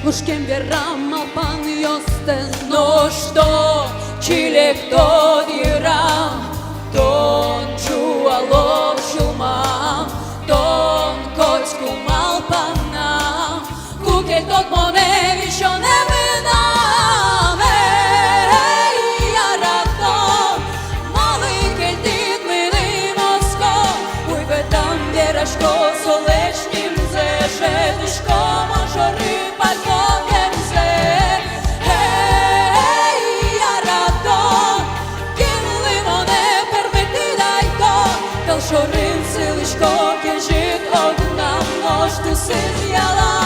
лужкем вірам малпан йосте. Ну що, чиле хто дірам, тон чуалов шумам, тон коцьку малпанам, кукель тот моне віщо не минам. Ей, яратон, малий кельтит мини Моско, уй бетам вірашко солешнім зе, жедишко мажори пальпотем зе. Ей, яратон, кинули моне пермекти дайдон, тел шорин силишко кенжит огнам, нож ту си з'яла.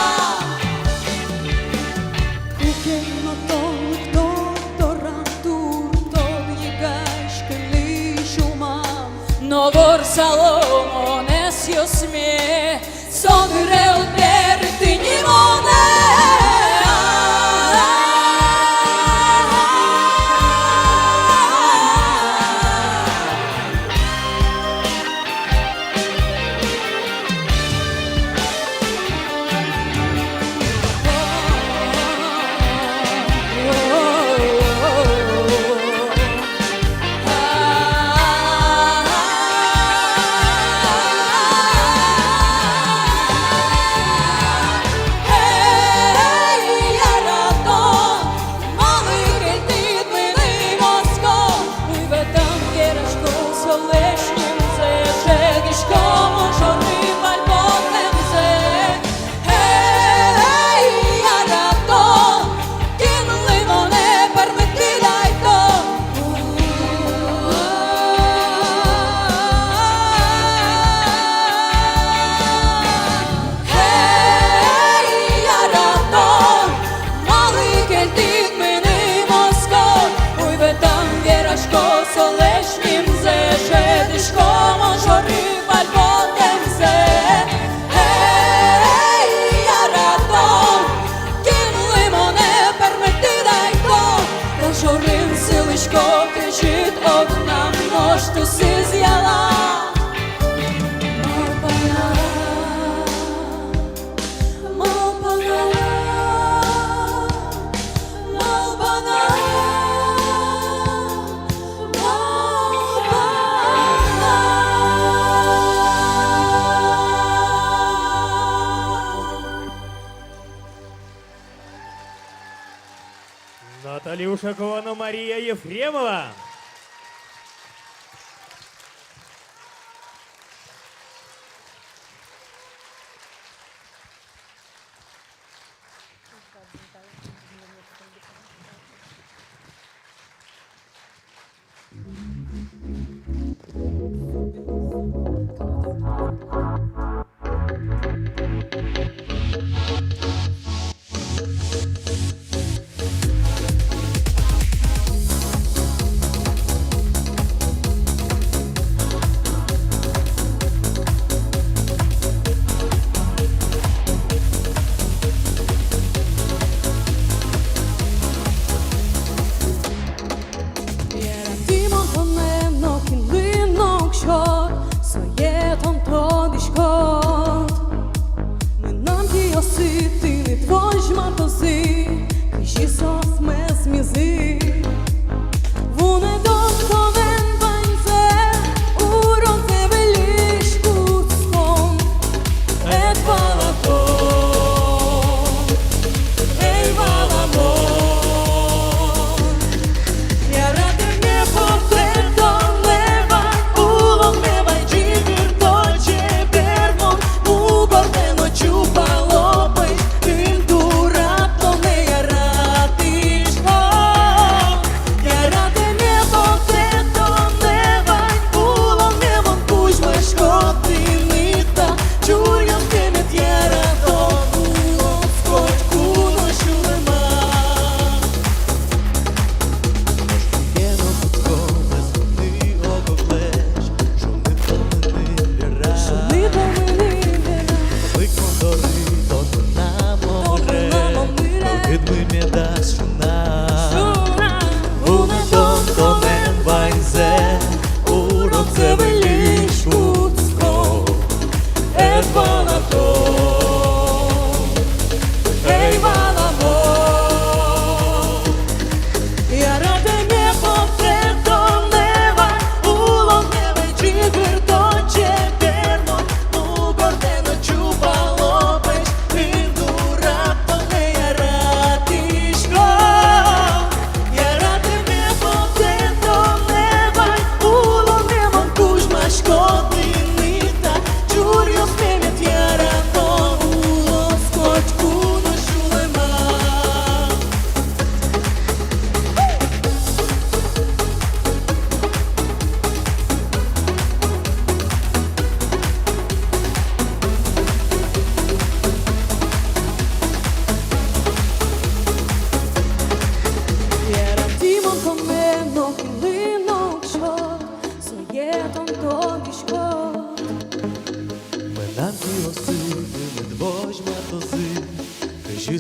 Кукельно толик докторантур, тон єгаш кели шумам, но вор саломон ес йосме, Собере от берег ти ні моне. Наталья Ушакова, но Мария Ефремова.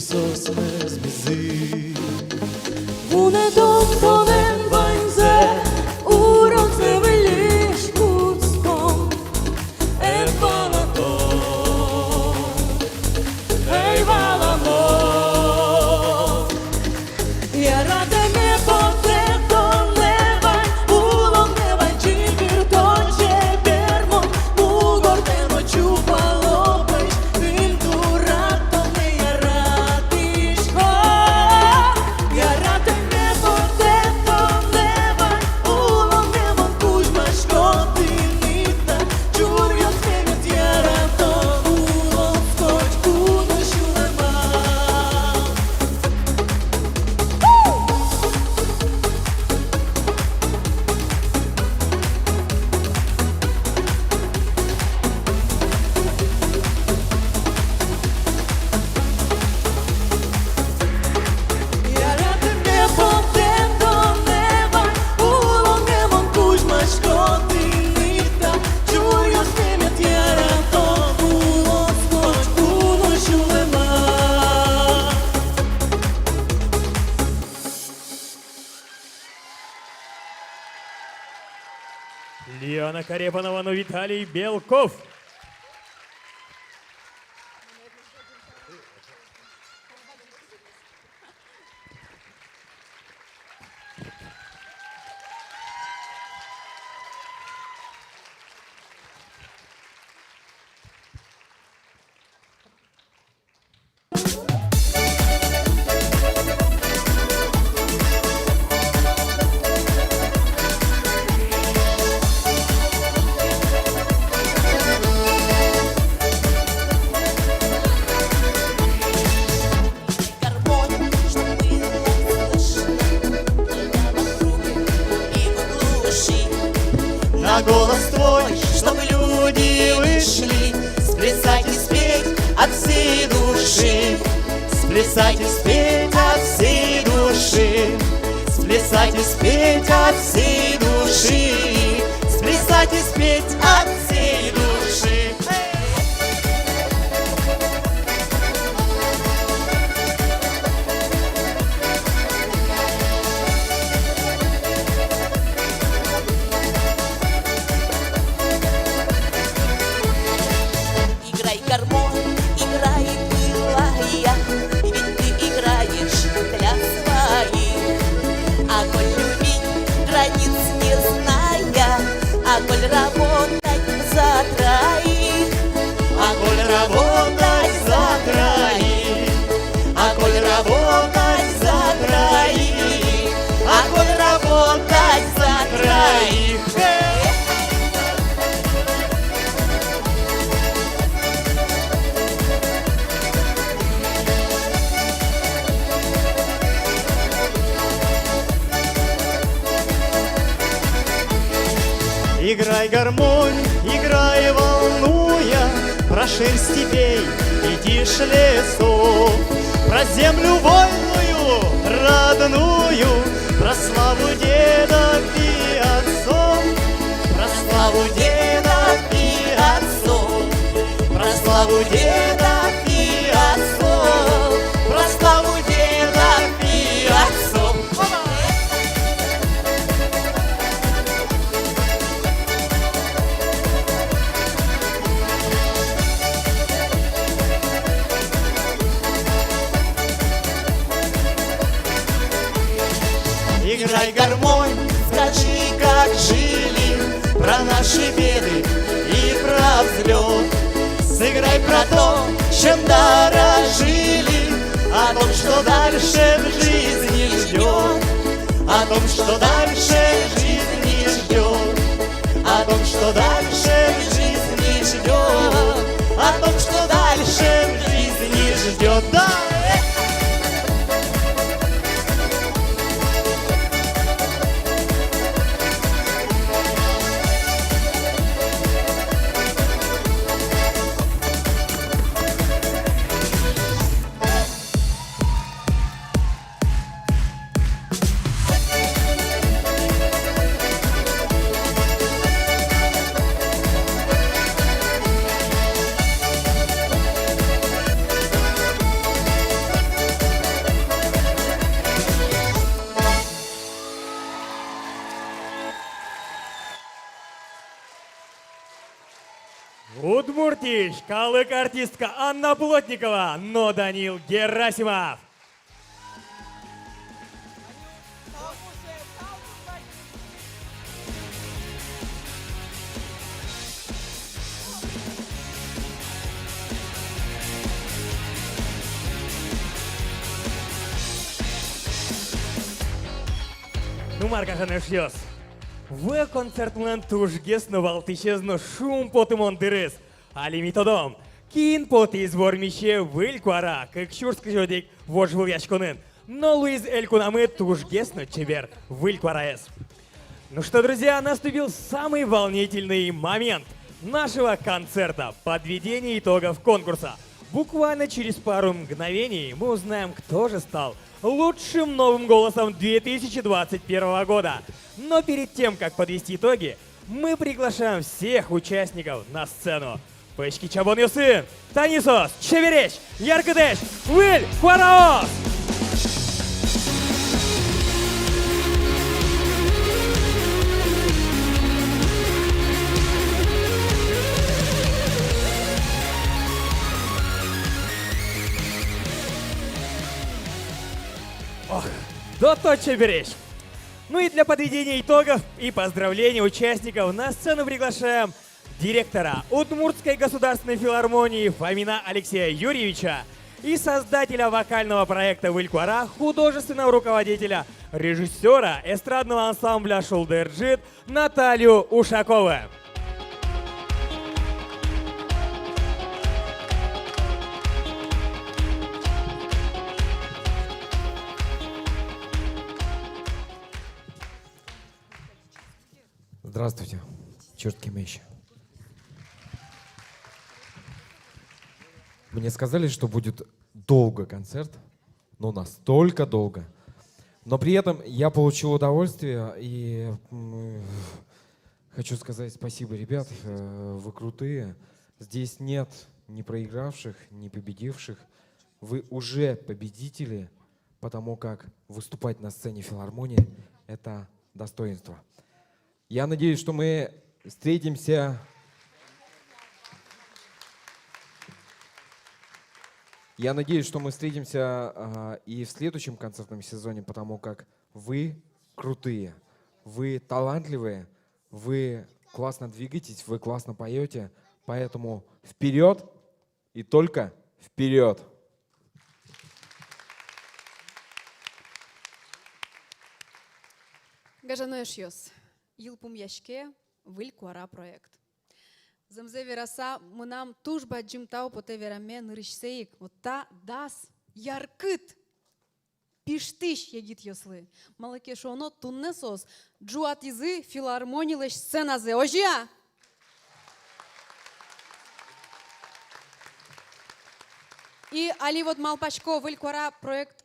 Iisos mes bizi Unedom tonen vainze Uron se veliš kuckom Vala to Ej vala mo Ja rade me pote to nevaj Ulom nevaj čipir to čebermo Ugor te noću palopeš Tim tu rato me ja radiš ho Ja rade me pote to nevaj Ulom nemam kužmaš godinita Čurio se me tjera to Ulom skoč kuno šulema Ja rade me pote to nevaj Ulom nemam kužmaš godinita Čurio se me tjera to Ulom skoč kuno šulema Лиана Карепанова, но Виталий Белков. На голос твой, чтобы люди вышли Сплясать и спеть от всей души Сплясать и спеть от всей души Сплясать и спеть от всей души Сплясать и спеть от всей души Играй, гармонь, играй, милая, ведь ты играешь для своих. А коль любить границ не зная, а коль работать за троих, А коль работать за троих А коль работать за троих А коль работать за троих Играй, гармонь, играй, волнуя Про шерсть степей и тишь лесов Про землю вольную, родную Про славу дедов и отцов Про славу дедов и отцов Про славу дедов и отцов Про славу дедов и отцов Играй, гармонь, скажи, как жили Про наши беды и про взлет Сыграй про то, чем дорожили О том, что дальше в жизни ждет О том, что дальше в жизни ждет О том, что дальше в жизни ждет О том, что дальше в жизни ждет Да! Удмуртич, калык артистка Анна Плотникова, но Данил Герасимов. Ну, Марка Ханешьос. В концертмен тужгесно валтычезно шум потымон дырыс. Али методом. Кин поты избормище выль куара, как чурск жодик вожвыл яшконын. Но Луиз Элькунамы тужгесно чебер выль куараэс. Ну что, друзья, наступил самый волнительный момент нашего концерта. Подведение итогов конкурса. Буквально через пару мгновений мы узнаем, кто же стал лучшим новым голосом 2021 года. Но перед тем, как подвести итоги, мы приглашаем всех участников на сцену. Пышки Чабон Юсын, Танисос, Чевереч, Яркадеш, Выль Куараос! Ох, да точно беречь! Ну и для подведения итогов и поздравления участников на сцену приглашаем директора Удмуртской государственной филармонии Фомина Алексея Юрьевича и создателя вокального проекта «Выль Куара», художественного руководителя, режиссера эстрадного ансамбля «Шулдерджит» Наталью Ушакову. Здравствуйте, чертки мещи. Мне сказали, что будет долго концерт, но настолько долго. Но при этом я получил удовольствие и хочу сказать спасибо, ребят, вы крутые. Здесь нет ни проигравших, ни победивших. Вы уже победители, потому как выступать на сцене филармонии — это достоинство. Я надеюсь, что мы встретимся. Я надеюсь, что мы встретимся и в следующем концертном сезоне, потому как вы крутые, вы талантливые, вы классно двигаетесь, вы классно поете, поэтому вперед и только вперед! Гажаноешьос. Йылпум яшке Выль Куара проект. Замзе вераса мынам тужба джимтау поте вераме нырышсеик. Вот та дас яркыт. Пиштыш егит йослы. Малаке шоно туннесос. Джуатизы филармонилыш сценазе. Ожия! И али вот малпачко Выль Куара проект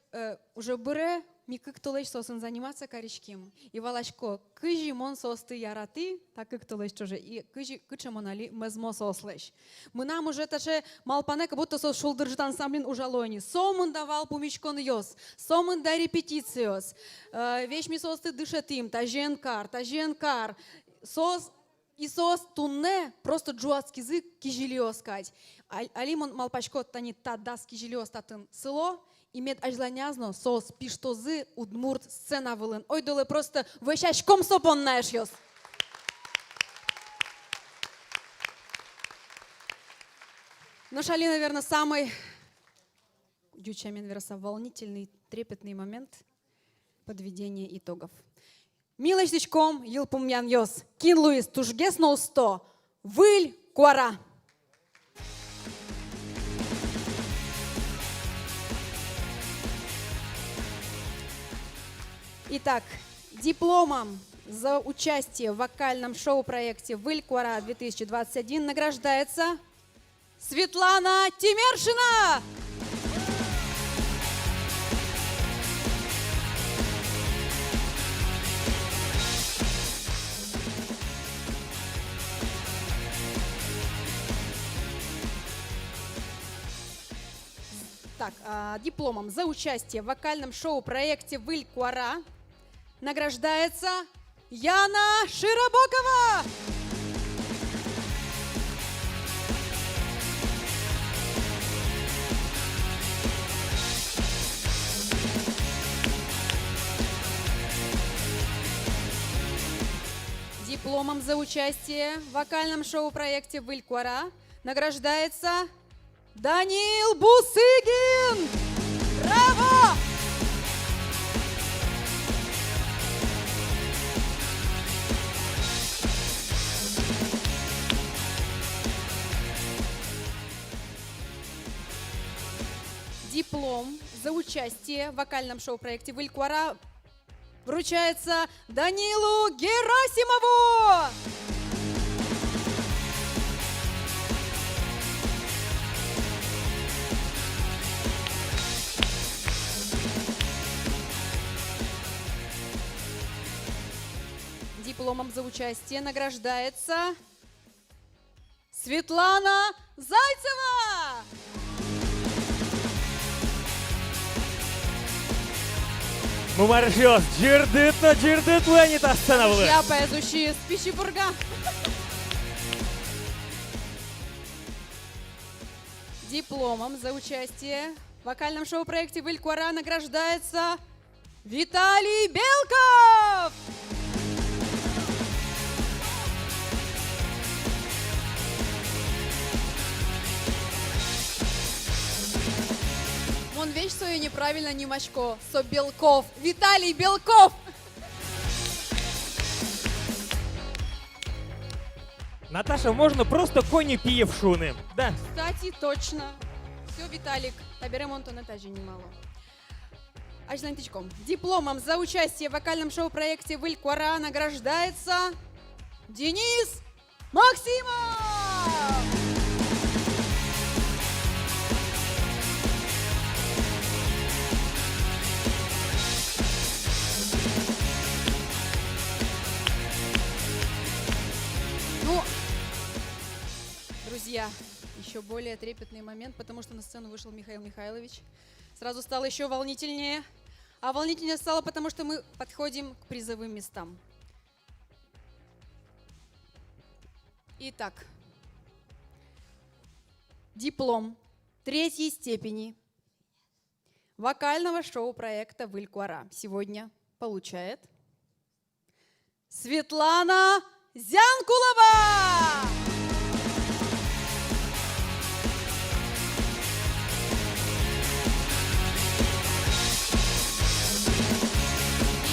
уже быре. Ми кыктылыш сосын заниматься коричким. И валашко, кыжи мон состы яраты, так кыктылыш тоже, и кыжи кычамон али мезмо сослыш. Мы нам уже таше малпане, как будто сос шулдыржит ансамблин ужалони. Сомын давал пумичкон йос, сомын да репетициос. Вещь ми состы дышатим, таженкар. Сос и сос тунне просто джуатский язык кижильоскать. Али мон малпачко тани та дас кижильос татын село, имеет ажланязно сос пиштозы удмурт сцена вылын. Ой, долы просто вещачком сопон знаешь ёс. Но шали, наверное, самый дючамен верса волнительный, трепетный момент подведения итогов. Милостичком Йылпум ян ёс. Кин Луис тужгес но 100. Выль Куара. Итак, дипломом за участие в вокальном шоу-проекте «Выль Куара 2021» награждается Светлана Тимершина! Так, дипломом за участие в вокальном шоу-проекте «Выль Куара» награждается Яна Широбокова! Дипломом за участие в вокальном шоу-проекте «Выль Куара» награждается Даниил Бусыгин! Браво! Диплом за участие в вокальном шоу-проекте «Выль Куара» вручается Данилу Герасимову! Дипломом за участие награждается Светлана Зайцева! Мы маршиос, джирдыт ленит остановили. Я поэзущий из Пичипурга. Дипломом за участие в вокальном шоу-проекте «Выль Куара» награждается Виталий Белков! Он вещь свою неправильно не мачко, со Белков. Виталий Белков! Наташа, можно просто кони пиевшуны. Да. Кстати, точно. Все, Виталик, тебе ремонту на этаже немало. Ажнантичком. Дипломом за участие в вокальном шоу-проекте «Выль Куара» награждается Денис Максимов! Ну, друзья, еще более трепетный момент, потому что на сцену вышел Михаил Михайлович. Сразу стало еще волнительнее. А волнительнее стало, потому что мы подходим к призовым местам. Итак, диплом 3-й степени вокального шоу-проекта «Выль Куара» сегодня получает Светлана Зянкулова!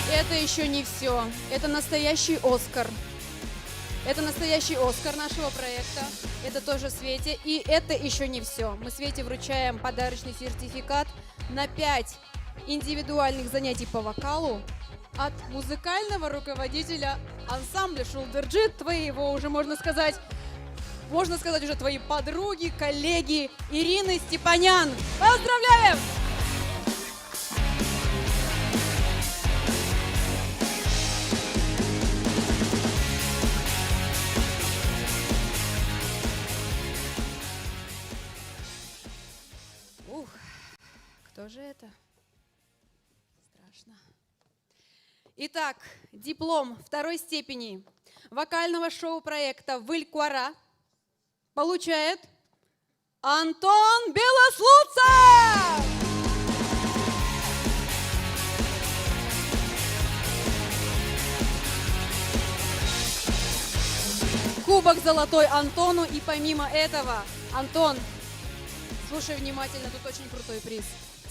И это еще не все. Это настоящий Оскар. Это настоящий Оскар нашего проекта. Это тоже Свете. И это еще не все. Мы Свете вручаем подарочный сертификат на 5 индивидуальных занятий по вокалу от музыкального руководителя ансамбля «Шулдерджит», твоего уже, можно сказать уже твоей подруги, коллеги Ирины Степанян. Поздравляем! Ух, кто же это? Страшно. Итак, диплом 2-й степени вокального шоу-проекта «Выль Куара» получает Антон Белослудцев! Кубок золотой Антону. И помимо этого, Антон, слушай внимательно, тут очень крутой приз.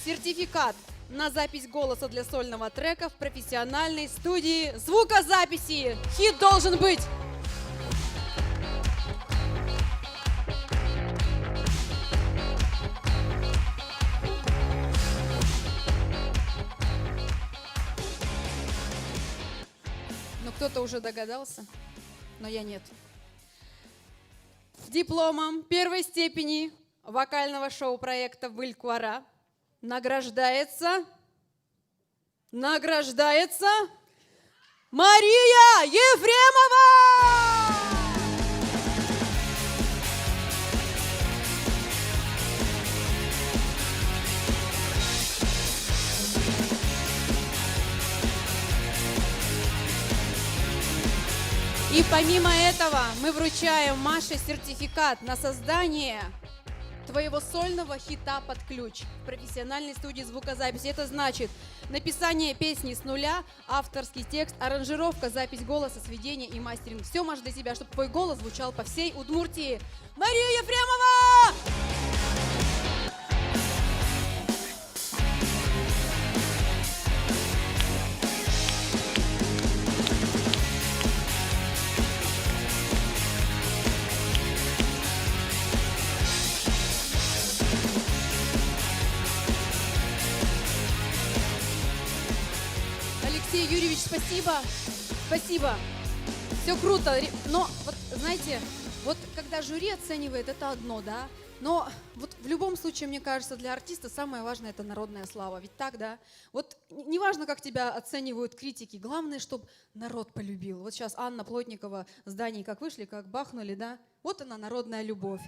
Сертификат на запись голоса для сольного трека в профессиональной студии звукозаписи. Хит должен быть! Ну, кто-то уже догадался, но я нет. Дипломом 1-й степени вокального шоу-проекта «Выль Куара» награждается Мария Ефремова! И помимо этого мы вручаем Маше сертификат на создание твоего сольного хита под ключ в профессиональной студии звукозаписи. Это значит написание песни с нуля, авторский текст, аранжировка, запись голоса, сведение и мастеринг. Все может для тебя, чтобы твой голос звучал по всей Удмуртии. Мария Ефремова! Алексей Юрьевич, спасибо. Спасибо. Все круто. Но вот знаете, вот когда жюри оценивает, это одно, да? Но вот в любом случае, мне кажется, для артиста самое важное — это народная слава. Ведь так, да? Вот неважно, как тебя оценивают критики, главное, чтобы народ полюбил. Вот сейчас Анна Плотникова с Даней как вышли, как бахнули, да? Вот она, народная любовь.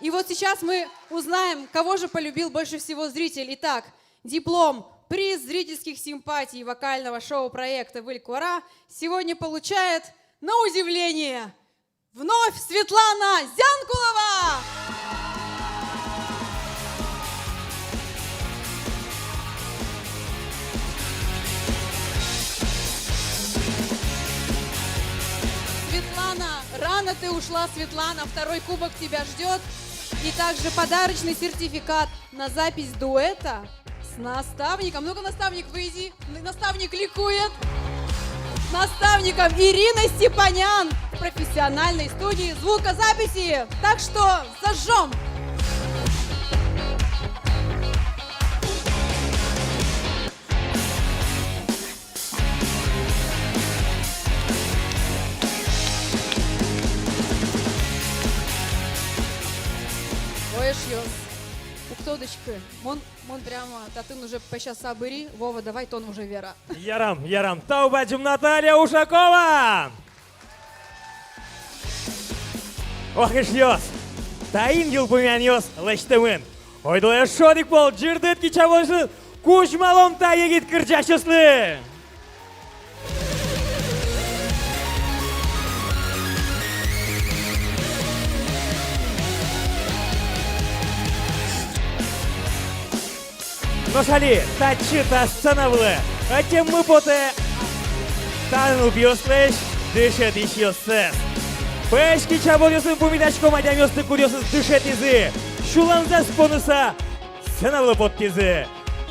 И вот сейчас мы узнаем, кого же полюбил больше всего зритель. Итак, диплом, приз зрительских симпатий вокального шоу-проекта «Выль Куара» сегодня получает, на удивление, вновь Светлана Зянкулова! Светлана, рано ты ушла, Светлана, второй кубок тебя ждет. И также подарочный сертификат на запись дуэта с наставником. Ну-ка, наставник, выйди. Наставник ликует. С наставником Ириной Степанян в профессиональной студии звукозаписи. Так что зажжем! Уктодочка, мон прямо, татын уже пощас сабыри, Вова, давай тон уже вера. Ярам, таубаджим Наталья Ушакова! Ох иш йос, таин юлпумен йос, лыштымын. Ойдылы шодик бол, жирдыт кичавойсы, куш малом та егит кырчашыслы. Ношали, тачи та сценавлы, а тем мы поте тану бьёслэш, дышет еще сэс. Пэшки чаболёсын пумидачком адямёсты курёсыз дышет изы, шуланза спонуса сценавлы подтизы.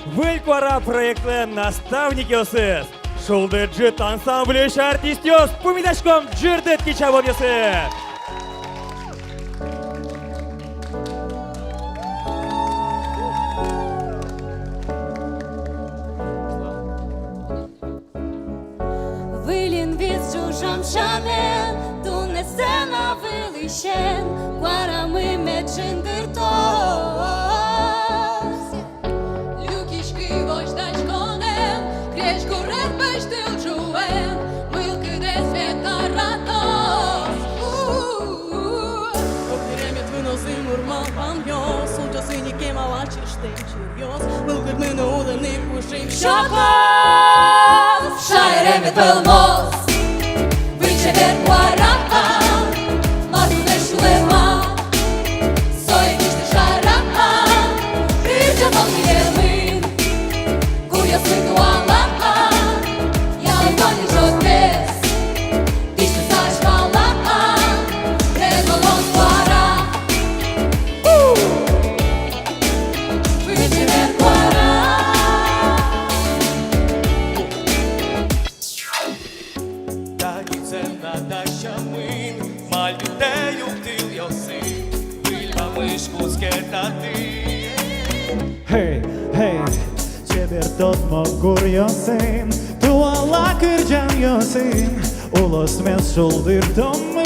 Выль Куара проекты наставники осыз, шулды джит ансамблеш артист ёс, пумидачком джирдет кичаболёсы. Şamen, tu ne sena vılishen, Kuaramı mecindırtos. Lukishki vojdachkonem, Kresh kuret bashtil juem, Mılkı desvet karatos. Okremet vynozim urmal pamjos, Utosi nikem alaçış temçiryos, Mılkırmını olanık uşim Şakos, Şairemet velmos. Ver Kuara, Marune Şulema, Soyevişti Şara, Rizyaman Yemin, Kuyası Duala, Yayvani Jokes, Dişti Saçmala, Rezolon Kuara, Ver Kuara. Hey, hey, Çebertot mogur yosin, Tuala kırcan yosin, Ulos mes şuldırdım mı?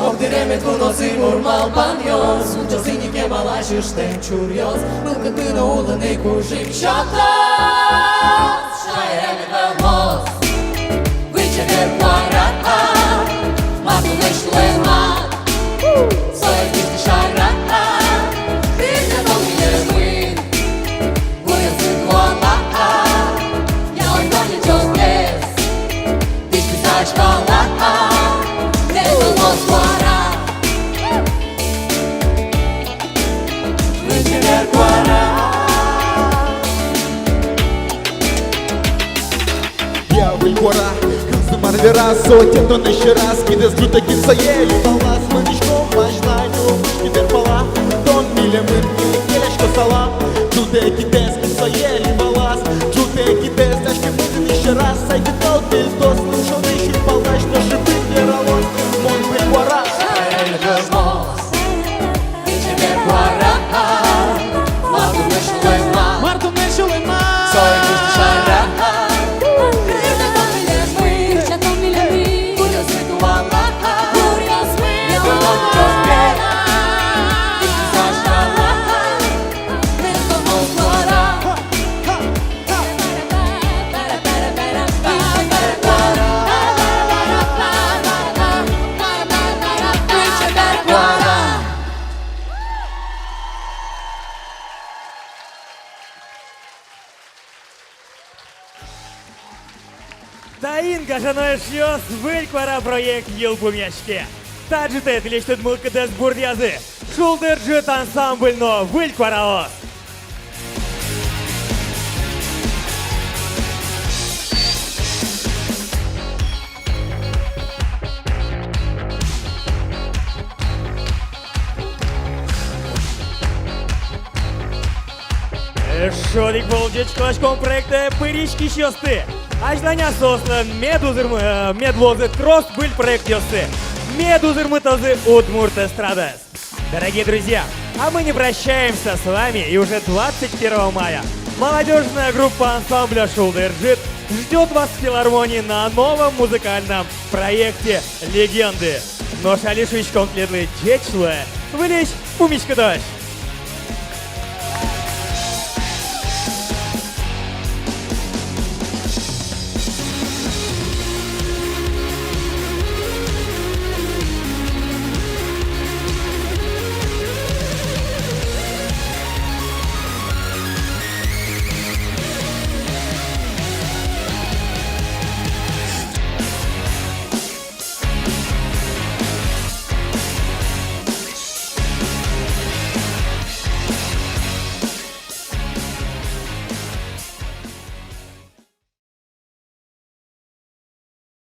Okdiremet vynozim urmal pamjos, Utosi nikem alaçış temçiryos, Mılkırmını olanık uşim Şakos, Şairemet velmos. Ver Kuara, Marune Şulema, Soyevişti Şara, Rizyaman Yemin, Kuyası Duala, Yayvani Jokes, Dişti Saçmala, Rezolon Kuara. раз, сотен тонн еще раз, кидес джута кисаели, балас, маничком, важнаню, теперь пала, тон милемын, келешко сала, джута кидес кисаели, балас, джута кидес, дашки музын еще раз, сайди тот, без дос, слушал, еще палач, но шипы веролос, мон был кварас. Таин кажаноşuyoruz Выльквара проект yıl bu meşke. Tacıte dileştet mılkıdes burdiazı. Şuldırcıt ansambılno Выльквараос. Шодик Волжечко очком проекта Пырички Щосты. Ажланя сослан медлозы трост был проект Йосты. Медузырмы тазы Удмурт Эстрадес. Дорогие друзья, а мы не прощаемся с вами, и уже 21 мая молодежная группа ансамбля Шулдырджит ждет вас в филармонии на новом музыкальном проекте «Легенды». Но шалишуич конкретный дечлы, вылечь пумичка дождь.